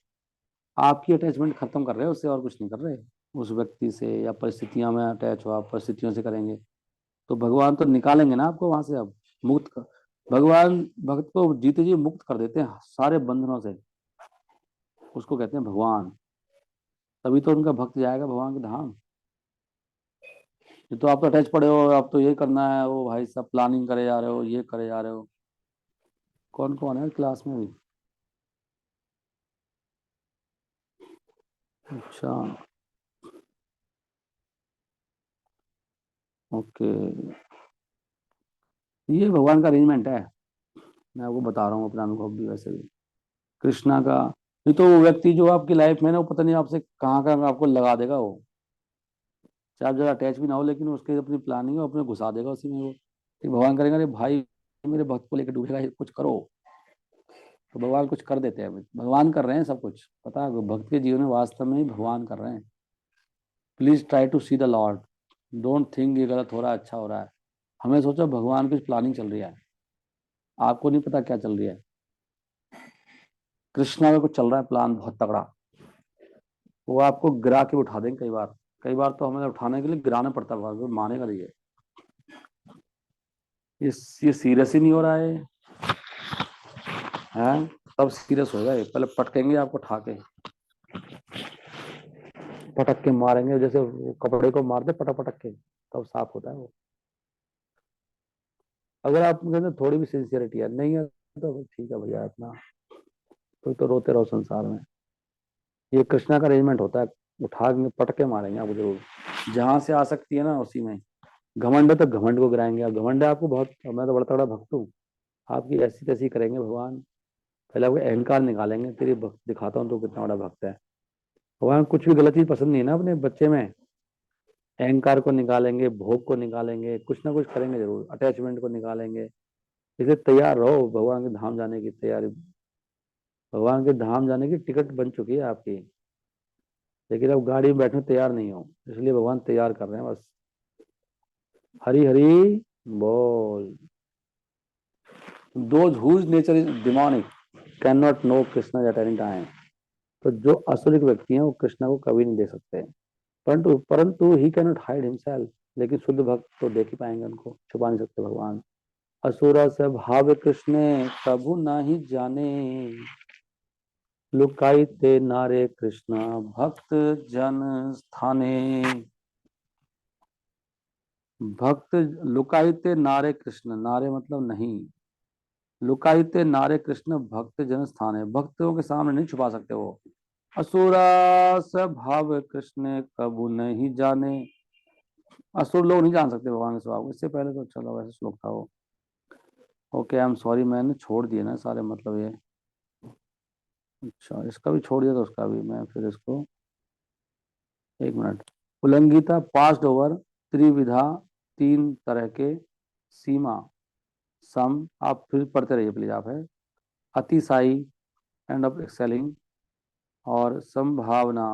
आपकी अटैचमेंट खत्म कर रहे हैं उससे, और कुछ नहीं कर रहे, उस व्यक्ति से, या परिस्थितियों में अटैच हो आप, परिस्थितियों से करेंगे तो भगवान तो निकालेंगे ना आपको वहां से अब, मुक्त कर, भगवान भक्त को जीते जी मुक्त कर देते हैं सारे बंधनों से, उसको कहते हैं भगवान। तभी तो उनका भक्त जाएगा भगवान के धाम। ये तो आप तो अटैच पड़े हो, आप तो ये करना है, वो भाई सब प्लानिंग करे जा रहे हो, ये करे जा रहे हो। कौन कौन है क्लास में भी? अच्छा, ओके, ये भगवान का अरेंजमेंट है, मैं आपको बता रहा हूँ अपना अनुभव भी वैसे भी, कृष्णा का। ये तो वो व्यक्ति जो आपकी लाइफ में ना, वो पता नहीं आपसे कहाँ कहाँ आपको लगा देगा वो, चाहे आप ज़्यादा अटैच भी ना हो, लेकिन उसके अपनी प्लानिंग है, अपने घुसा देगा उसी में वो, कि भगवान करेगा अरे भाई मेरे भक्त को लेकर डूबेगा, ये कुछ करो, तो भगवान कुछ कर देते हैं। भगवान कर रहे हैं सब कुछ, पता है, भक्त के जीवन में वास्तव में ही भगवान कर रहे हैं। Please try to see the Lord, don't think ये गलत हो रहा है, अच्छा हो रहा है। हमें सोचो भगवान की प्लानिंग चल रही है, आपको नहीं पता क्या चल रही है। कृष्णा का कुछ चल रहा है प्लान बहुत तगड़ा, वो आपको गिरा के उठा देंगे कई बार, कई बार तो हमें उठाने के लिए गिराना पड़ता है, भगवान को मानेगा नहीं ये सीरियस ही नहीं हो रहा है, हैं, तब सीरियस होगा ये, पहले पटकेंगे आपको उठा के, पटक के मारेंगे, जैसे वो कपड़े को मारते पटक पटक के, तब साफ होता है वो। अगर आप कहते थोड़ी भी सिंसियरिटी है नहीं है, तो ठीक है भैया अपना, तो रोते रहो संसार में। ये कृष्णा का अरेंजमेंट होता है, उठा के पटके मारेंगे आपको जरूर, जहां से आ सकती है ना उसी में। घमंड है तो घमंड को गिराएंगे, आप घमंड है आपको बहुत, मैं तो बड़ा तगड़ा भक्त हूँ, आपकी ऐसी तैसी करेंगे भगवान, पहले आपको अहंकार निकालेंगे, तेरी भक्त दिखाता हूँ तो कितना बड़ा भक्त है। भगवान कुछ भी गलत चीज पसंद नहीं है ना अपने बच्चे में, अहंकार को निकालेंगे, भोग को निकालेंगे, कुछ ना कुछ करेंगे जरूर, अटैचमेंट को निकालेंगे। इसलिए तैयार रहो भगवान के धाम जाने की तैयारी, भगवान के धाम जाने की टिकट बन चुकी है आपकी, लेकिन अब गाड़ी में बैठने तैयार नहीं हो, इसलिए भगवान तैयार कर रहे हैं बस। हरी हरी बोल। Those whose nature is demonic can not know Krishna at any time. तो जो असुरिक व्यक्ति हैं वो कृष्णा को कभी नहीं दे सकते, परंतु परंतु he can not hide himself, लेकिन शुद्ध भक्त तो देख ही पाएंगे, उनको छुपा नहीं सकते भगवान। असुरा स्वभाव कृष्ण प्रभु नहीं जाने, लुकाई ते नारे कृष्ण भक्त जन स्थाने। भक्त लुकाईते नारे कृष्ण, नारे मतलब नहीं, लुकाईते नारे कृष्ण भक्त जन स्थान है, भक्तों के सामने नहीं छुपा सकते वो। असुरा स्वभाव कृष्ण कबू नहीं जाने, असुर लोग नहीं जान सकते भगवान के स्वभाव को। इससे पहले तो चलो वैसे श्लोक था वो। ओके, आई एम सॉरी, मैंने छोड़ दिए ना सारे, मतलब ये। अच्छा, इसका भी छोड़ दिया तो उसका भी मैं फिर इसको, एक मिनट। उल्लंघिता, passed over. त्रिविधा, तीन तरह के। सीमा, सम, आप फिर पढ़ते रहिए प्लीज आप, है। अतिशाई, एंड ऑफ एक्सेलिंग। और संभावना,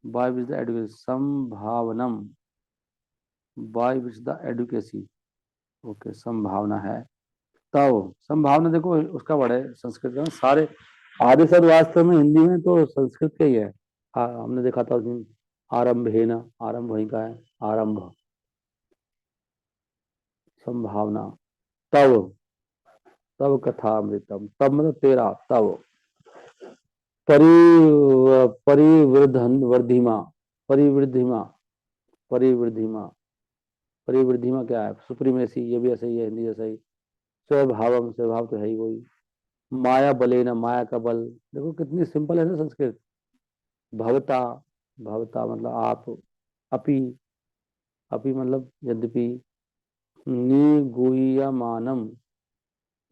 बाय विच द एडुकेशन, संभावनम, by which the adequacy. Okay, संभावना है। तब संभावना देखो उसका वर्ड है संस्कृत का सारे, आधे शब्द वास्तव में हिंदी में तो संस्कृत का ही है। हमने देखा था उस दिन, आरंभ है ना, आरंभ वहीं का है। आरंभ, संभावना। तब, तब कथा अमृतम, तब मतलब तेरा, तब। परि परिवृद्धन वर्धिमा, परिवृद्धिमा, परिवृद्धिमा। परिवृद्धिमा क्या है? सुप्रीमेसी, ये भी ऐसा ही है, हिंदी जैसा ही। स्वभावम, स्वभाव तो है ही वही। माया बले ना, माया का बल। देखो कितनी सिंपल है ना संस्कृत। भवता, भवता मतलब आप। अपि, अपि मतलब यद्यपि। निगूह्यमानम,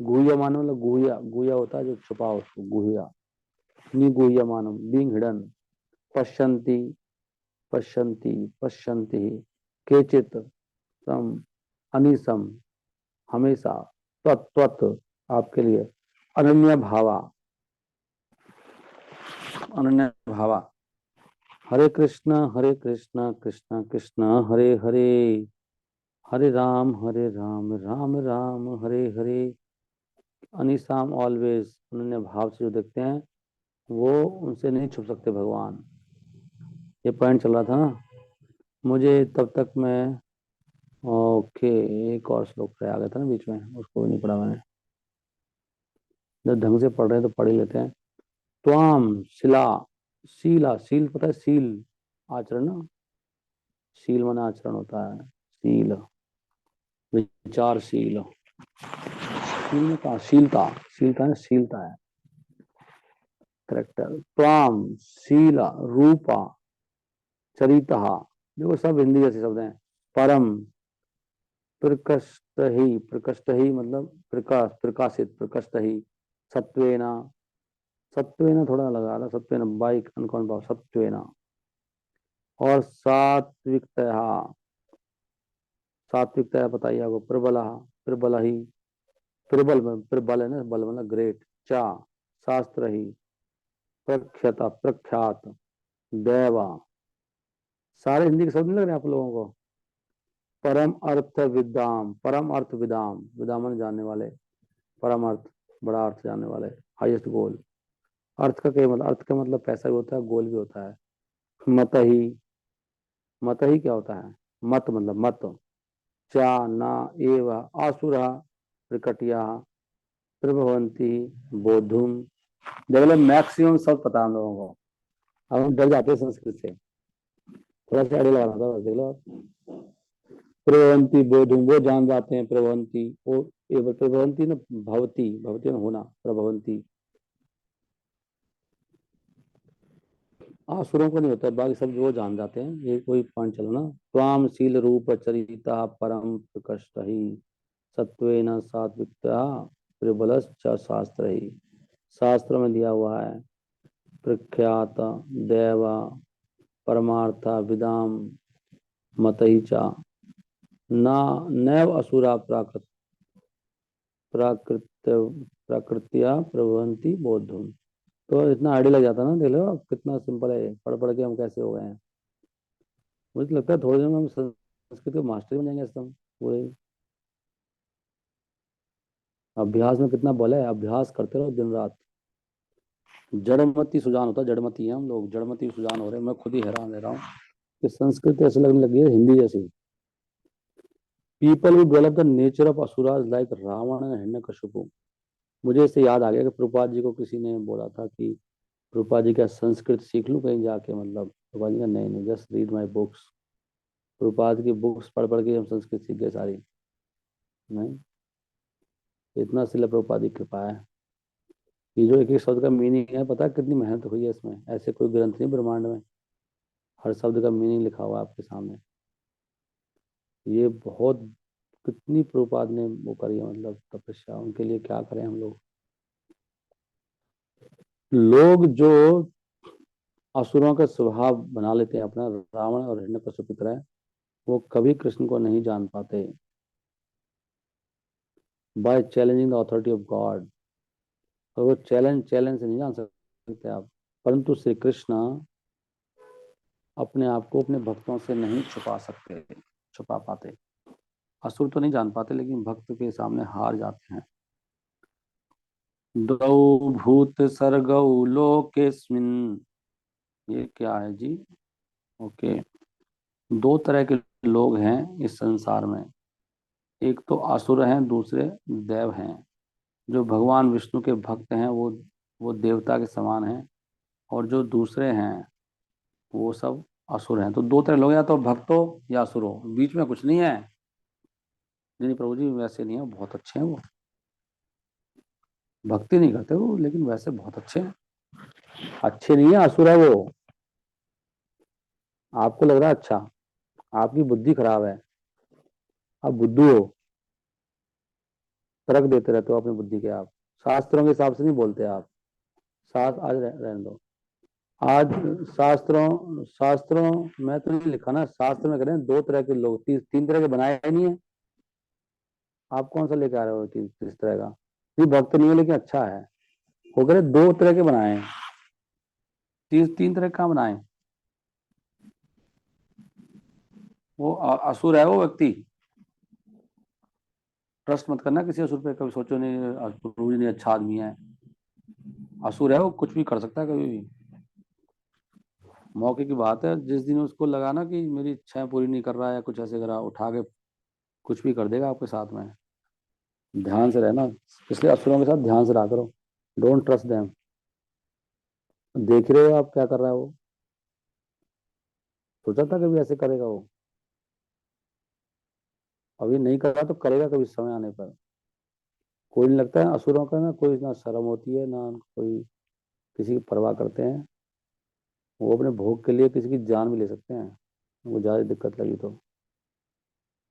गुह्यमानम मतलब गुह्या, गुह्या होता है जो छुपा हो उसको, गुह्या। निगूह्यमानम, बीइंग हिडन। पश्यन्ति, पश्यन्ति, पश्यन्ति। केचित, सम, अनिसम, हमेशा। तत्वत, आपके लिए। अनन्य भावा, अनन्य भावा। हरे कृष्ण कृष्ण कृष्ण हरे हरे, हरे राम राम राम हरे हरे। अनिसाम, ऑलवेज, अनन्य भाव से जो देखते हैं वो, उनसे नहीं छुप सकते भगवान। ये पॉइंट चल रहा था ना मुझे तब तक मैं। ओके, एक और श्लोक आ गया था ना बीच में, उसको भी नहीं पढ़ा मैंने। जब ढंग से पढ़ रहे हैं तो पढ़ ही लेते हैं। त्वाम शिला, शीला, शील पता है? शील, आचरण ना। शील माना आचरण होता है। शील, विचारशील। शील में कहा शीलता, शीलता है, शीलता है। करेक्टर। त्वाम, शीला, रूपा, चरिता। देखो सब हिंदी जैसे शब्द हैं। परम, प्रकष्ट ही, प्रकष्ट ही मतलब प्रकाश, प्रकाशित, प्रकष्ट ही। सत्वेना, सत्वेना थोड़ा लगा रहा, सत्वेना बाइक अनकॉन भाव, सत्वेना। और सात्विकतया, सात्विकतया पता ही आपको। प्रबला, प्रबल ही, प्रबल में प्रबल है ना, बल मतलब ग्रेट। चा, शास्त्र ही। प्रख्याता, प्रख्यात। दैवा, सारे हिंदी के शब्द नहीं लग रहे आप लोगों को? परम अर्थ विदाम, परम अर्थ विदाम, विदामन जानने वाले। परम अर्थ, बड़ा अर्थ जानने वाले। Highest goal. अर्थ का क्या मतलब? अर्थ का मतलब पैसा भी होता है, गोल भी होता है। मत ही, मत ही क्या होता है? मत मतलब मत। चा, ना, एव, आसुरा, प्रकटिया, प्रभवंती, बोधुम। देख लो मैक्सिमम सब पता है हम लोगों को। अब हम डर जाते हैं संस्कृत से, थोड़ा सा आइडिया लगाना था बस, देख लो। प्रभवंती बोधुम, वो जान जाते हैं। प्रभवंती वो, ये प्रभवंती ना, भवती, भवती में होना, प्रभवंती। आसुरों को नहीं होता है, बाकी सब वो जान जाते हैं, ये कोई पॉइंट चलो ना। त्वाम शील रूप चरिता परम प्रकृष्ट ही, सत्वेन सात्विकता, प्रबलश्च शास्त्र ही। शास्त्र में दिया हुआ है। प्रख्यात, देव, परमार्थ विदाम, मतई च। ना, नैव असुरा प्राकृत, प्राकृत, प्रकृतिया प्रभवंती बोधुम। तो इतना आइडिया लग जाता ना, देख लो अब कितना सिंपल है ये। पढ़ पढ़ के हम कैसे हो गए हैं। मुझे तो लगता है थोड़े दिन में हम संस्कृत के मास्टर बन जाएंगे ऐसे हम पूरे। अभ्यास में कितना बल है, अभ्यास करते रहो दिन रात। जड़मती सुजान होता है, जड़मती है हम लोग, जड़मती सुजान हो रहे हैं। मैं खुद ही हैरान रह रहा हूँ कि संस्कृत ऐसे लगने लगी है हिंदी जैसी। People who develop the nature of asuras like Ravana and Hiranyakashipu. मुझे इससे याद आ गया कि प्रभुपाद जी को किसी ने बोला था कि प्रभुपाद जी क्या संस्कृत सीख लूं कहीं जाके, मतलब प्रभुपाद जी का नहीं नहीं, just read my books. Prabhupada की बुक्स पढ़ पढ़ के हम संस्कृत सीख गए सारी। नहीं, इतना सिला प्रभुपाद की कृपा है। ये जो एक एक शब्द का मीनिंग है, पता है कितनी मेहनत हुई है इसमें? ऐसे कोई ग्रंथ नहीं ब्रह्मांड में, हर शब्द का मीनिंग लिखा हुआ है आपके सामने। ये बहुत कितनी प्रभुपाद ने वो करी है, मतलब तपस्या, उनके लिए क्या करें हम लोग। लोग जो असुरों का स्वभाव बना लेते हैं अपना, रावण और हिरण्यकश्यप की तरह, वो कभी कृष्ण को नहीं जान पाते। By challenging the authority of God. और वो चैलेंज चैलेंज से नहीं जान सकते आप। परंतु श्री कृष्ण अपने आप को अपने भक्तों से नहीं छुपा सकते, छुपा पाते। असुर तो नहीं जान पाते, लेकिन भक्त के सामने हार जाते हैं। द्वौ भूत सर्गौ लोकेस्मिन्, ये क्या है जी? ओके। दो तरह के लोग हैं इस संसार में। एक तो असुर हैं, दूसरे देव हैं। जो भगवान विष्णु के भक्त हैं वो देवता के समान हैं। और जो दूसरे हैं वो सब असुर हैं। तो दो तरह लोग, या तो भक्त हो या असुर हो, बीच में कुछ नहीं है। नहीं नहीं प्रभु जी, वैसे नहीं है, बहुत अच्छे हैं वो। भक्ति नहीं करते वो, लेकिन वैसे बहुत अच्छे हैं। अच्छे नहीं है, असुर है वो। आपको लग रहा है अच्छा, आपकी बुद्धि खराब है। आप बुद्धू हो, तर्क देते रहते हो अपनी बुद्धि के। आप शास्त्रों के हिसाब से नहीं बोलते आप। आज रहने दो। आज शास्त्रों शास्त्रों में तो नहीं लिखा ना, शास्त्र में करें दो तरह के लोग, तीन तरह के बनाए ही नहीं है। आप कौन सा लेके आ रहे हो तीस तरह का? ये भक्त नहीं है लेकिन अच्छा है। वो करे दो तरह के बनाए हैं, तीन तरह का बनाए। वो असुर है वो व्यक्ति। ट्रस्ट मत करना किसी असुर पे, कभी सोचो नहीं असुर नहीं अच्छा आदमी है। असुर है वो, कुछ भी कर सकता है कभी भी। मौके की बात है, जिस दिन उसको लगा ना कि मेरी इच्छाएं पूरी नहीं कर रहा है, कुछ ऐसे करा, उठा के कुछ भी कर देगा आपके साथ में। ध्यान से रहना। इसलिए असुरों के साथ ध्यान से रहा करो। Don't trust them. देख रहे हो आप क्या कर रहा है वो? सोचा था कभी ऐसे करेगा वो? अभी नहीं करा तो करेगा कभी समय आने पर। कोई नहीं लगता है असुरों का, ना कोई ना शर्म होती है, ना कोई किसी की परवाह करते हैं। वो अपने भोग के लिए किसी की जान भी ले सकते हैं, उनको ज्यादा दिक्कत लगी तो।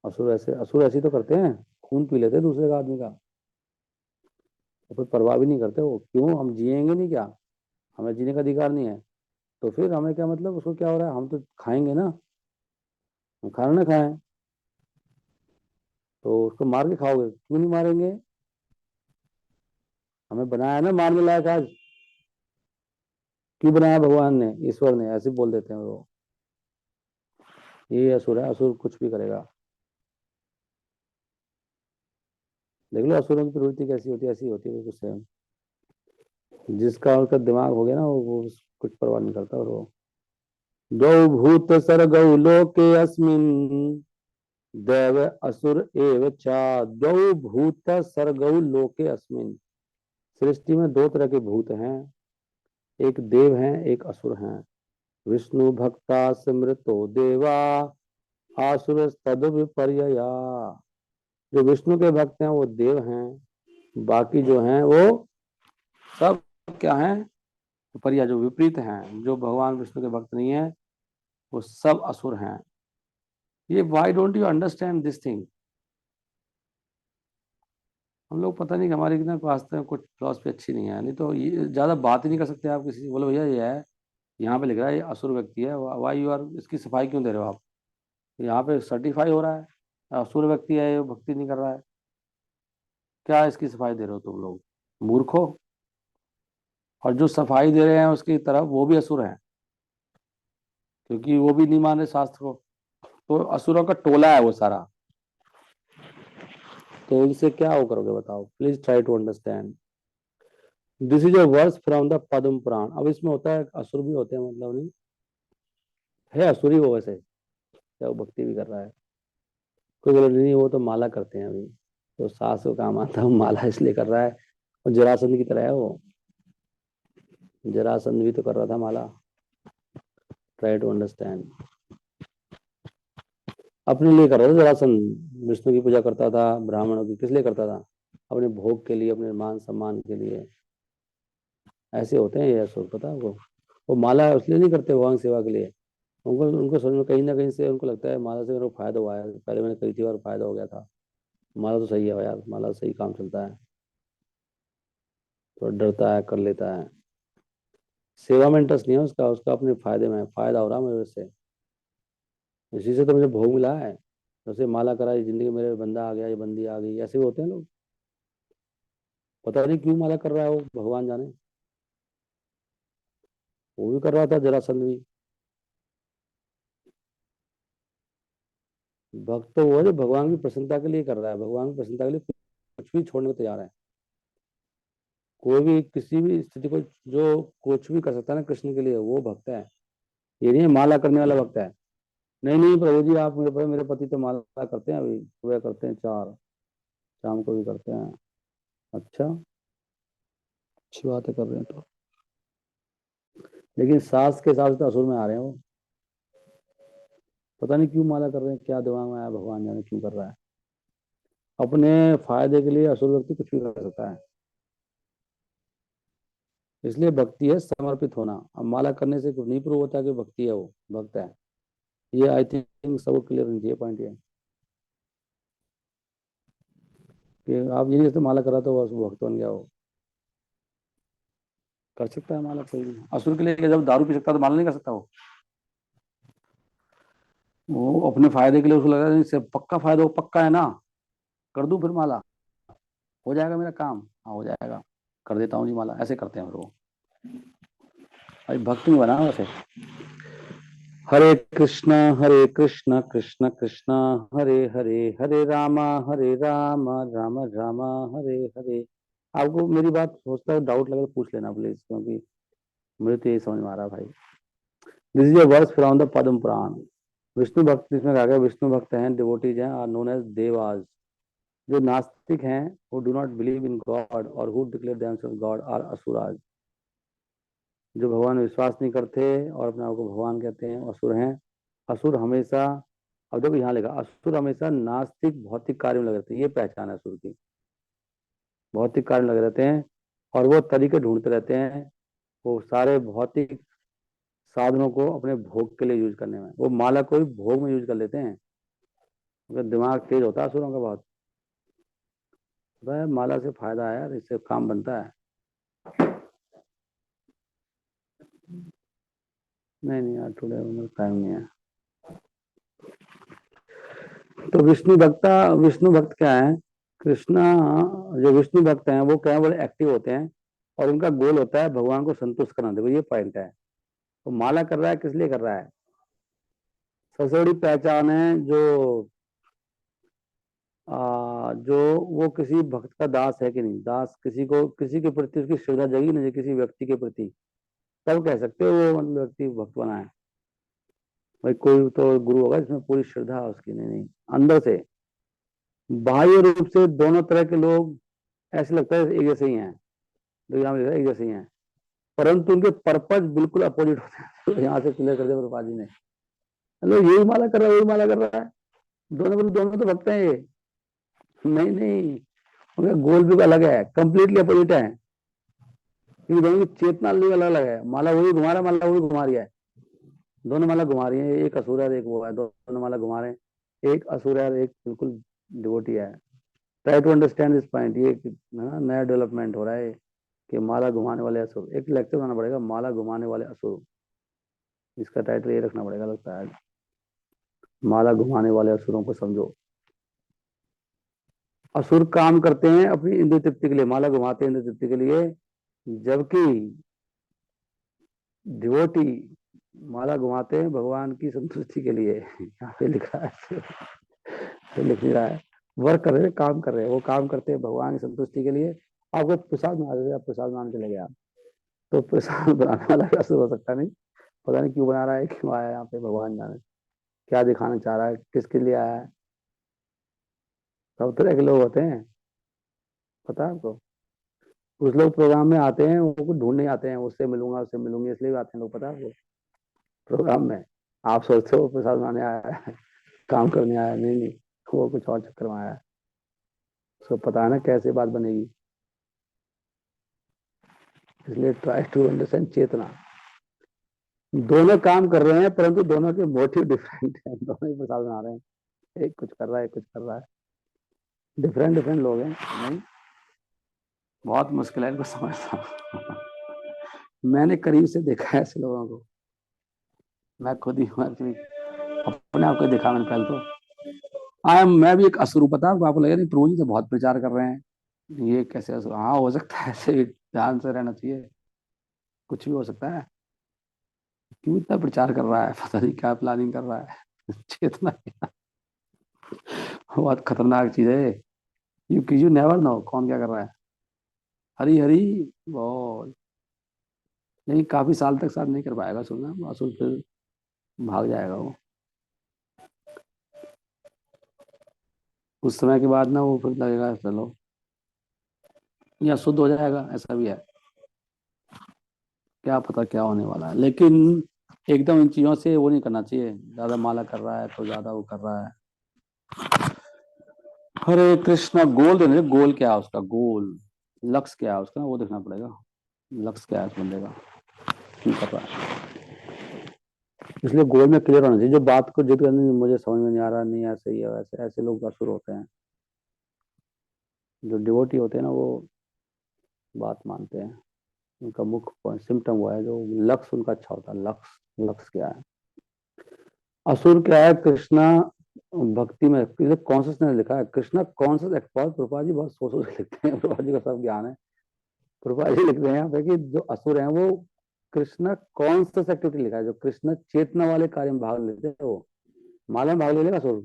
असुर ऐसे ही तो करते हैं, खून पी लेते हैं दूसरे का, आदमी का। वो कोई परवाह भी नहीं करते। वो क्यों? हम जिएंगे नहीं क्या? हमें जीने का अधिकार नहीं है? तो फिर हमें क्या मतलब, उसको क्या हो रहा है? हम तो खाएंगे ना। हम खाना ना खाएं तो उसको मार के खाओगे? क्यों नहीं मारेंगे? हमें बनाया ना मारने लायक आज। क्यों बनाया भगवान ने, ईश्वर ने? ऐसे बोल देते हैं वो। ये असुर है, असुर कुछ भी करेगा। देख लो असुरों की प्रवृत्ति कैसी होती है, ऐसी होती है बिल्कुल सेम। जिसका उसका दिमाग हो गया ना, वो कुछ परवाह नहीं करता। और वो द्वौ भूत सर्गौ लोके अस्मिन् दैव असुर एव चा। द्वौ भूत सर्गौ लोके अस्मिन्। सृष्टि में दो तरह के भूत हैं, एक देव हैं, एक असुर हैं। विष्णु भक्ता स्मृतो देवा आसुर तद विपर्यया। जो विष्णु के भक्त हैं वो देव हैं, बाकी जो हैं वो सब क्या हैं? विपर्या, जो विपरीत हैं, जो भगवान विष्णु के भक्त नहीं है, वो सब असुर हैं। ये why don't you understand this thing? हम लोग पता नहीं कि हमारी ना वास्तव में कुछ फिलोसफी अच्छी नहीं है। नहीं तो ये ज्यादा बात ही नहीं कर सकते आप किसी से। बोले भैया ये है, यहाँ पे लिख रहा है ये असुर व्यक्ति है, वाई यू आर इसकी सफाई क्यों दे रहे हो आप? यहाँ पे सर्टिफाई हो रहा है असुर व्यक्ति है, ये भक्ति नहीं कर रहा है। क्या इसकी सफाई दे रहे हो तुम लोग? मूर्खो। और जो सफाई दे रहे हैं उसकी तरफ वो भी असुर है, क्योंकि वो भी नहीं मान रहे शास्त्र को। तो असुरों का टोला है वो सारा। तो इनसे क्या वो करोगे बताओ? Please try to understand. This is a verse from the Padma Purana. अब इसमें होता है असुर भी होते हैं, मतलब नहीं है असुरी वो वैसे, क्या वो भक्ति भी कर रहा है? कोई बोले नहीं वो तो माला करते हैं अभी, तो सास को काम आता है, वो माला इसलिए कर रहा है। और जरासंध की तरह है वो। जरासंध भी तो कर रहा था माला। Try to understand. अपने लिए कर रहा था जरासंध, विष्णु की पूजा करता था, ब्राह्मणों की किस लिए करता था? अपने भोग के लिए, अपने मान सम्मान के लिए। ऐसे होते हैं ये असुर, पता है वो। वो माला इसलिए नहीं करते भगवान सेवा के लिए। उनको उनको समझ में कहीं ना कहीं से उनको लगता है माला से मेरे को फायदा हुआ है, पहले मैंने करी थी और फायदा हो गया था। माला तो सही है यार, माला सही काम चलता है। तो डरता है, कर लेता है। सेवा में इंटरेस्ट नहीं है उसका, उसका अपने फायदे में है, फायदा हो रहा है मेरे से, इसी से तो मुझे भोग मिला है। जैसे माला कराई, जिंदगी में मेरे बंदा आ गया, ये बंदी आ गई, ऐसे भी होते हैं लोग। पता नहीं क्यों माला कर रहा है वो, भगवान जाने। वो भी कर रहा था, जरासंध भी। भक्त तो वो है जो भगवान की प्रसन्नता के लिए कर रहा है, भगवान की प्रसन्नता के लिए कुछ भी छोड़ने को तैयार है। कोई भी किसी भी स्थिति को, जो कुछ भी कर सकता है ना कृष्ण के लिए, वो भक्त है। ये नहीं है माला करने वाला भक्त है। नहीं नहीं प्रभु जी, आप मेरे पति तो माला करते हैं, अभी सुबह करते हैं 4, शाम को भी करते हैं। अच्छा, अच्छी बात है, कर रहे हैं तो। लेकिन सास के हिसाब से तो असुर में आ रहे हैं वो। पता नहीं क्यों माला कर रहे हैं, क्या दिमाग में आया, भगवान जाने क्यों कर रहा है। अपने फायदे के लिए असुर व्यक्ति कुछ भी कर सकता है। इसलिए भक्ति है समर्पित होना। अब माला करने से कुछ नहीं प्रूव होता कि भक्ति है, वो भक्त है। ये आई थिंक सब क्लियर होनी चाहिए पॉइंट ये, कि आप ये नहीं कहते माला करा तो बस वो भक्त बन गया वो। कर सकता है माला कोई भी। असुर के लिए जब दारू पी सकता है तो माला नहीं कर सकता वो अपने फायदे के लिए उसको लगा इससे पक्का फायदा, वो पक्का है ना, कर दूं फिर माला, हो जाएगा मेरा काम। हाँ हो जाएगा, कर देता हूँ जी माला, ऐसे करते हैं फिर वो। भाई भक्त नहीं बना वैसे। हरे कृष्ण कृष्ण कृष्ण हरे हरे, हरे रामा राम राम हरे हरे। आपको मेरी बात सोचता है डाउट लगे तो पूछ लेना प्लीज, क्योंकि मुझे तो यही समझ में आ रहा है भाई। This is a verse from the Padma Purana. Vishnu भक्त, इसमें कहा गया विष्णु भक्त हैं, डिवोटीज हैं, आर नोन एज देवास। जो नास्तिक हैं, who do not believe in God और who declare themselves God are asuras. जो भगवान में विश्वास नहीं करते और अपने आप को भगवान कहते हैं, असुर हैं। असुर हमेशा, अब देखो यहाँ लिखा, असुर हमेशा नास्तिक भौतिक कार्य में लगे रहते हैं, ये पहचान है असुर की। भौतिक कार्य में लगे रहते हैं और वो तरीके ढूंढते रहते हैं, वो सारे भौतिक साधनों को अपने भोग के लिए यूज करने में, वो माला को भी भोग में यूज कर लेते हैं। उनका दिमाग तेज होता है असुरों का बहुत। वह माला से फायदा है यार, इससे काम बनता है। नहीं नहीं यार, टुडे टाइम नहीं है। तो विष्णु भक्त क्या है? कृष्णा, जो विष्णु भक्त हैं वो क्या है, बड़े एक्टिव होते हैं और उनका गोल होता है भगवान को संतुष्ट करना। देखो ये पॉइंट है। तो माला कर रहा है किस लिए कर रहा है? सबसे बड़ी पहचान है जो जो वो किसी भक्त का दास है कि नहीं, दास किसी को, किसी के प्रति उसकी श्रद्धा जगी नहीं, किसी व्यक्ति के प्रति, तब कह सकते हो वो मतलब व्यक्ति भक्त बना है। भाई कोई तो गुरु होगा जिसमें पूरी श्रद्धा है उसकी, नहीं नहीं, अंदर से। बाह्य रूप से दोनों तरह के लोग ऐसे लगता है एक जैसे ही हैं, जो यहाँ लिखा है एक जैसे ही हैं, परंतु उनके पर्पज बिल्कुल अपोजिट होते हैं। तो यहाँ से क्लियर कर दिया प्रभुपाद जी ने। मतलब यही माला कर रहा है, वही माला कर रहा है, दोनों बोले दोनों तो भक्त हैं ये। नहीं नहीं, उनका गोल भी अलग है, कंप्लीटली अपोजिट है। क्योंकि दोनों की चेतना अलग अलग है। माला वही घुमा रहा है, माला वही घुमा रही है। दोनों माला घुमा रही है, एक असुर है एक वो है, दोनों माला घुमा रहे हैं। एक असुर है और एक बिल्कुल डिवोटी है। Try to understand this point, ये नया डेवलपमेंट हो रहा है कि माला घुमाने वाले असुर। एक लेक्चर बनाना पड़ेगा, माला घुमाने वाले असुर, इसका टाइटल ये रखना पड़ेगा लगता है। माला घुमाने वाले असुरों को समझो। असुर काम करते हैं अपनी इंद्रिय तृप्ति के लिए, माला घुमाते हैं इंद्रिय तृप्ति के लिए, जबकि डिवोटी माला घुमाते हैं भगवान की संतुष्टि के लिए। यहाँ पे लिखा है, तो लिख नहीं रहा है। वर्क कर रहे हैं, काम कर रहे हैं, वो काम करते हैं भगवान की संतुष्टि के लिए। आपको प्रसाद बना देते, आप प्रसाद बनाने चले गए आप, तो प्रसाद बनाने वाला असुर हो सकता नहीं। पता नहीं क्यों बना रहा है, क्यों आया है यहाँ पे, भगवान जाने क्या दिखाना चाह रहा है, किसके लिए आया है। सब तरह के लोग होते हैं, पता है आपको। कुछ लोग प्रोग्राम में आते हैं, वो कुछ ढूंढने आते हैं, उससे मिलूंगा उससे मिलूंगी, इसलिए भी आते हैं लोग, पता है आपको। प्रोग्राम में आप सोचते हो प्रसाद बनाने आया है, काम करने आया है, नहीं नहीं, वो कुछ और चक्कर में आया है। उसको पता है ना कैसे बात बनेगी। इसलिए ट्राई टू अंडरस्टैंड चेतना। दोनों काम कर रहे हैं परंतु दोनों के मोटिव डिफरेंट है, दोनों ही प्रसाद बना रहे हैं, एक कुछ कर रहा है एक कुछ कर रहा है। डिफरेंट डिफरेंट लोग हैं नहीं, बहुत मुश्किल है इनको समझना। मैंने करीब से देखा है ऐसे लोगों को, मैं खुद ही हूँ actually, अपने आप को देखा मैंने पहले तो। मैं भी एक असुर हूं, पता है आपको? आपको लगेगा नहीं प्रभु जी तो बहुत प्रचार कर रहे हैं, ये कैसे असुर? हाँ हो सकता है, ऐसे भी ध्यान से रहना चाहिए, कुछ भी हो सकता है। क्यों इतना प्रचार कर रहा है, पता नहीं क्या प्लानिंग कर रहा है। चेतना बहुत खतरनाक चीज है। यू नेवर नो कौन क्या कर रहा है। हरी हरी बोल। नहीं, काफी साल तक साथ नहीं कर पाएगा सुनना, असुर फिर भाग जाएगा वो। उस समय के बाद ना वो फिर लगेगा चलो, या शुद्ध हो जाएगा, ऐसा भी है। क्या पता क्या होने वाला है, लेकिन एकदम इन चीजों से वो नहीं करना चाहिए, ज्यादा माला कर रहा है तो ज्यादा वो कर रहा है। हरे कृष्णा। गोल देने, गोल क्या है उसका, गोल लक्ष्य क्या है उसका, वो देखना पड़ेगा। लक्ष्य क्या है उस बंदे का, क्यों कर रहा है। इसलिए गोल में क्लियर होना चाहिए, जो बात को जिद करनी मुझे समझ में नहीं आ रहा, नहीं ऐसे ही है वैसे, ऐसे लोग असुर होते हैं। जो डिवोटी होते हैं ना वो बात मानते हैं, उनका मुख्य सिम्टम वो है, जो लक्ष्य उनका अच्छा होता है। लक्ष्य, लक्ष्य क्या है। असुर क्या है, कृष्णा भक्ति में, कॉन्शियसनेस लिखा है, कृष्णा कॉन्शियस एक्सपर्ट। प्रभुपाद जी बहुत सोच सोच के लिखते हैं, प्रभुपाद जी का सब ज्ञान है। प्रभुपाद जी लिखते हैं यहाँ पे कि जो असुर हैं वो कृष्णा कॉन्शियस एक्टिविटी लिखा है, जो कृष्ण चेतना वाले कार्य में भाग लेते हैं वो माला में भाग ले लेगा असुर,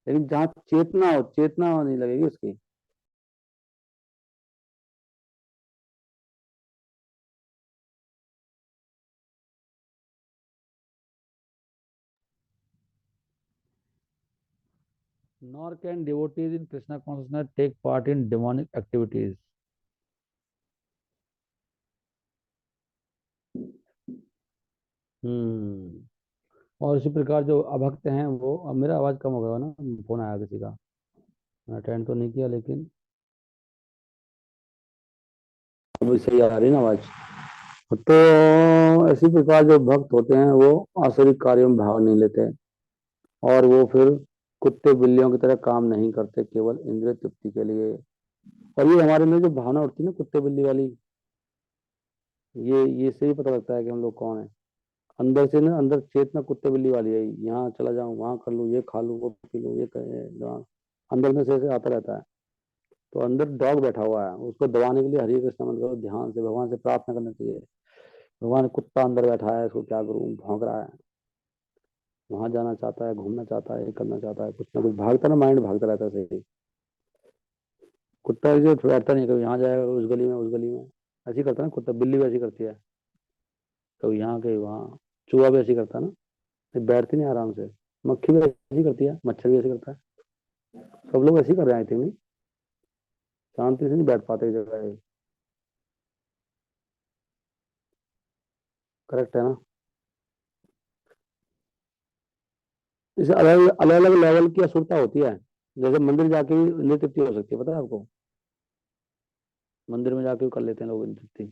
लेकिन जहाँ चेतना हो, चेतना नहीं लगेगी उसकी। Nor can devotees in Krishna consciousness take part in demonic activities. और इसी प्रकार जो अभक्त हैं वो, अब मेरा आवाज कम हो गया ना, फोन आया किसी का, मैंने अटेंड तो नहीं किया, लेकिन अभी सही आ रही ना आवाज। तो इसी प्रकार जो भक्त होते हैं वो आसुरिक कार्यों में भाग नहीं लेते, और वो फिर कुत्ते बिल्लियों की तरह काम नहीं करते केवल इंद्रिय तृप्ति के लिए। और ये हमारे में जो भावना उठती है ना कुत्ते बिल्ली वाली, ये से ही पता लगता है कि हम लोग कौन है। अंदर से ना, अंदर चेतना कुत्ते बिल्ली वाली है, यहाँ चला जाऊं, वहां कर लूं, ये खा लूं, वो पी लूं, ये करे जवान, अंदर में से आता रहता है। तो अंदर डॉग बैठा हुआ है, उसको दबाने के लिए हरे कृष्ण मंत्र करो, ध्यान से भगवान से प्रार्थना करना चाहिए। भगवान कुत्ता अंदर बैठा है, इसको क्या करूं, भौंक रहा है, वहां जाना चाहता है, घूमना चाहता है, ये करना चाहता है, कुछ ना कुछ भागता ना, माइंड भागता रहता है सही। कुत्ता जो बैठता नहीं, कभी यहाँ जाएगा, उस गली में, उस गली में, ऐसी करता है ना कुत्ता। बिल्ली भी ऐसी करती है, कभी यहाँ कभी वहाँ। चूहा भी ऐसी करता है ना, ये बैठती नहीं आराम से। मक्खी भी ऐसी करती है, मच्छर भी ऐसी करता है। सब लोग ऐसे ही कर रहे हैं आई थिंक, नहीं शांति से नहीं बैठ पाते एक जगह। करेक्ट है ना। इसे अलग अलग अलग लेवल की असुरता होती है। जैसे मंदिर जाके भी नृत्य हो सकती है, पता है आपको? मंदिर में जाके भी कर लेते हैं लोग नृत्य।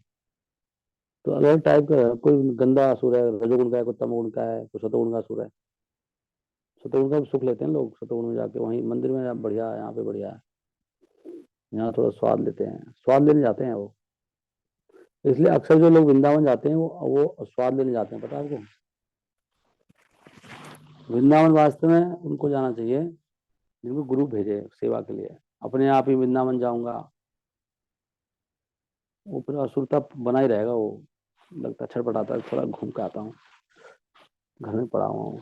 तो अलग टाइप का है, कोई गंदा असुर है, रजोगुण का है, कोई तमोगुण का है, कोई सतोगुण का असुर है। सतोगुण का भी सुख लेते हैं लोग, सतोगुण में जाके वहीं मंदिर में बढ़िया है, यहाँ पे बढ़िया है, यहाँ थोड़ा स्वाद लेते हैं, स्वाद लेने जाते हैं वो। इसलिए अक्सर जो लोग वृंदावन जाते हैं वो स्वाद लेने जाते हैं, पता है आपको? वृंदावन वास्तव में उनको जाना चाहिए जिनको गुरु भेजे सेवा के लिए। अपने आप ही वृंदावन जाऊंगा, वो फिर असुरता बना ही रहेगा वो। लगता है छटपटाता है, थोड़ा घूम के आता हूँ, घर में पड़ा हुआ हूँ,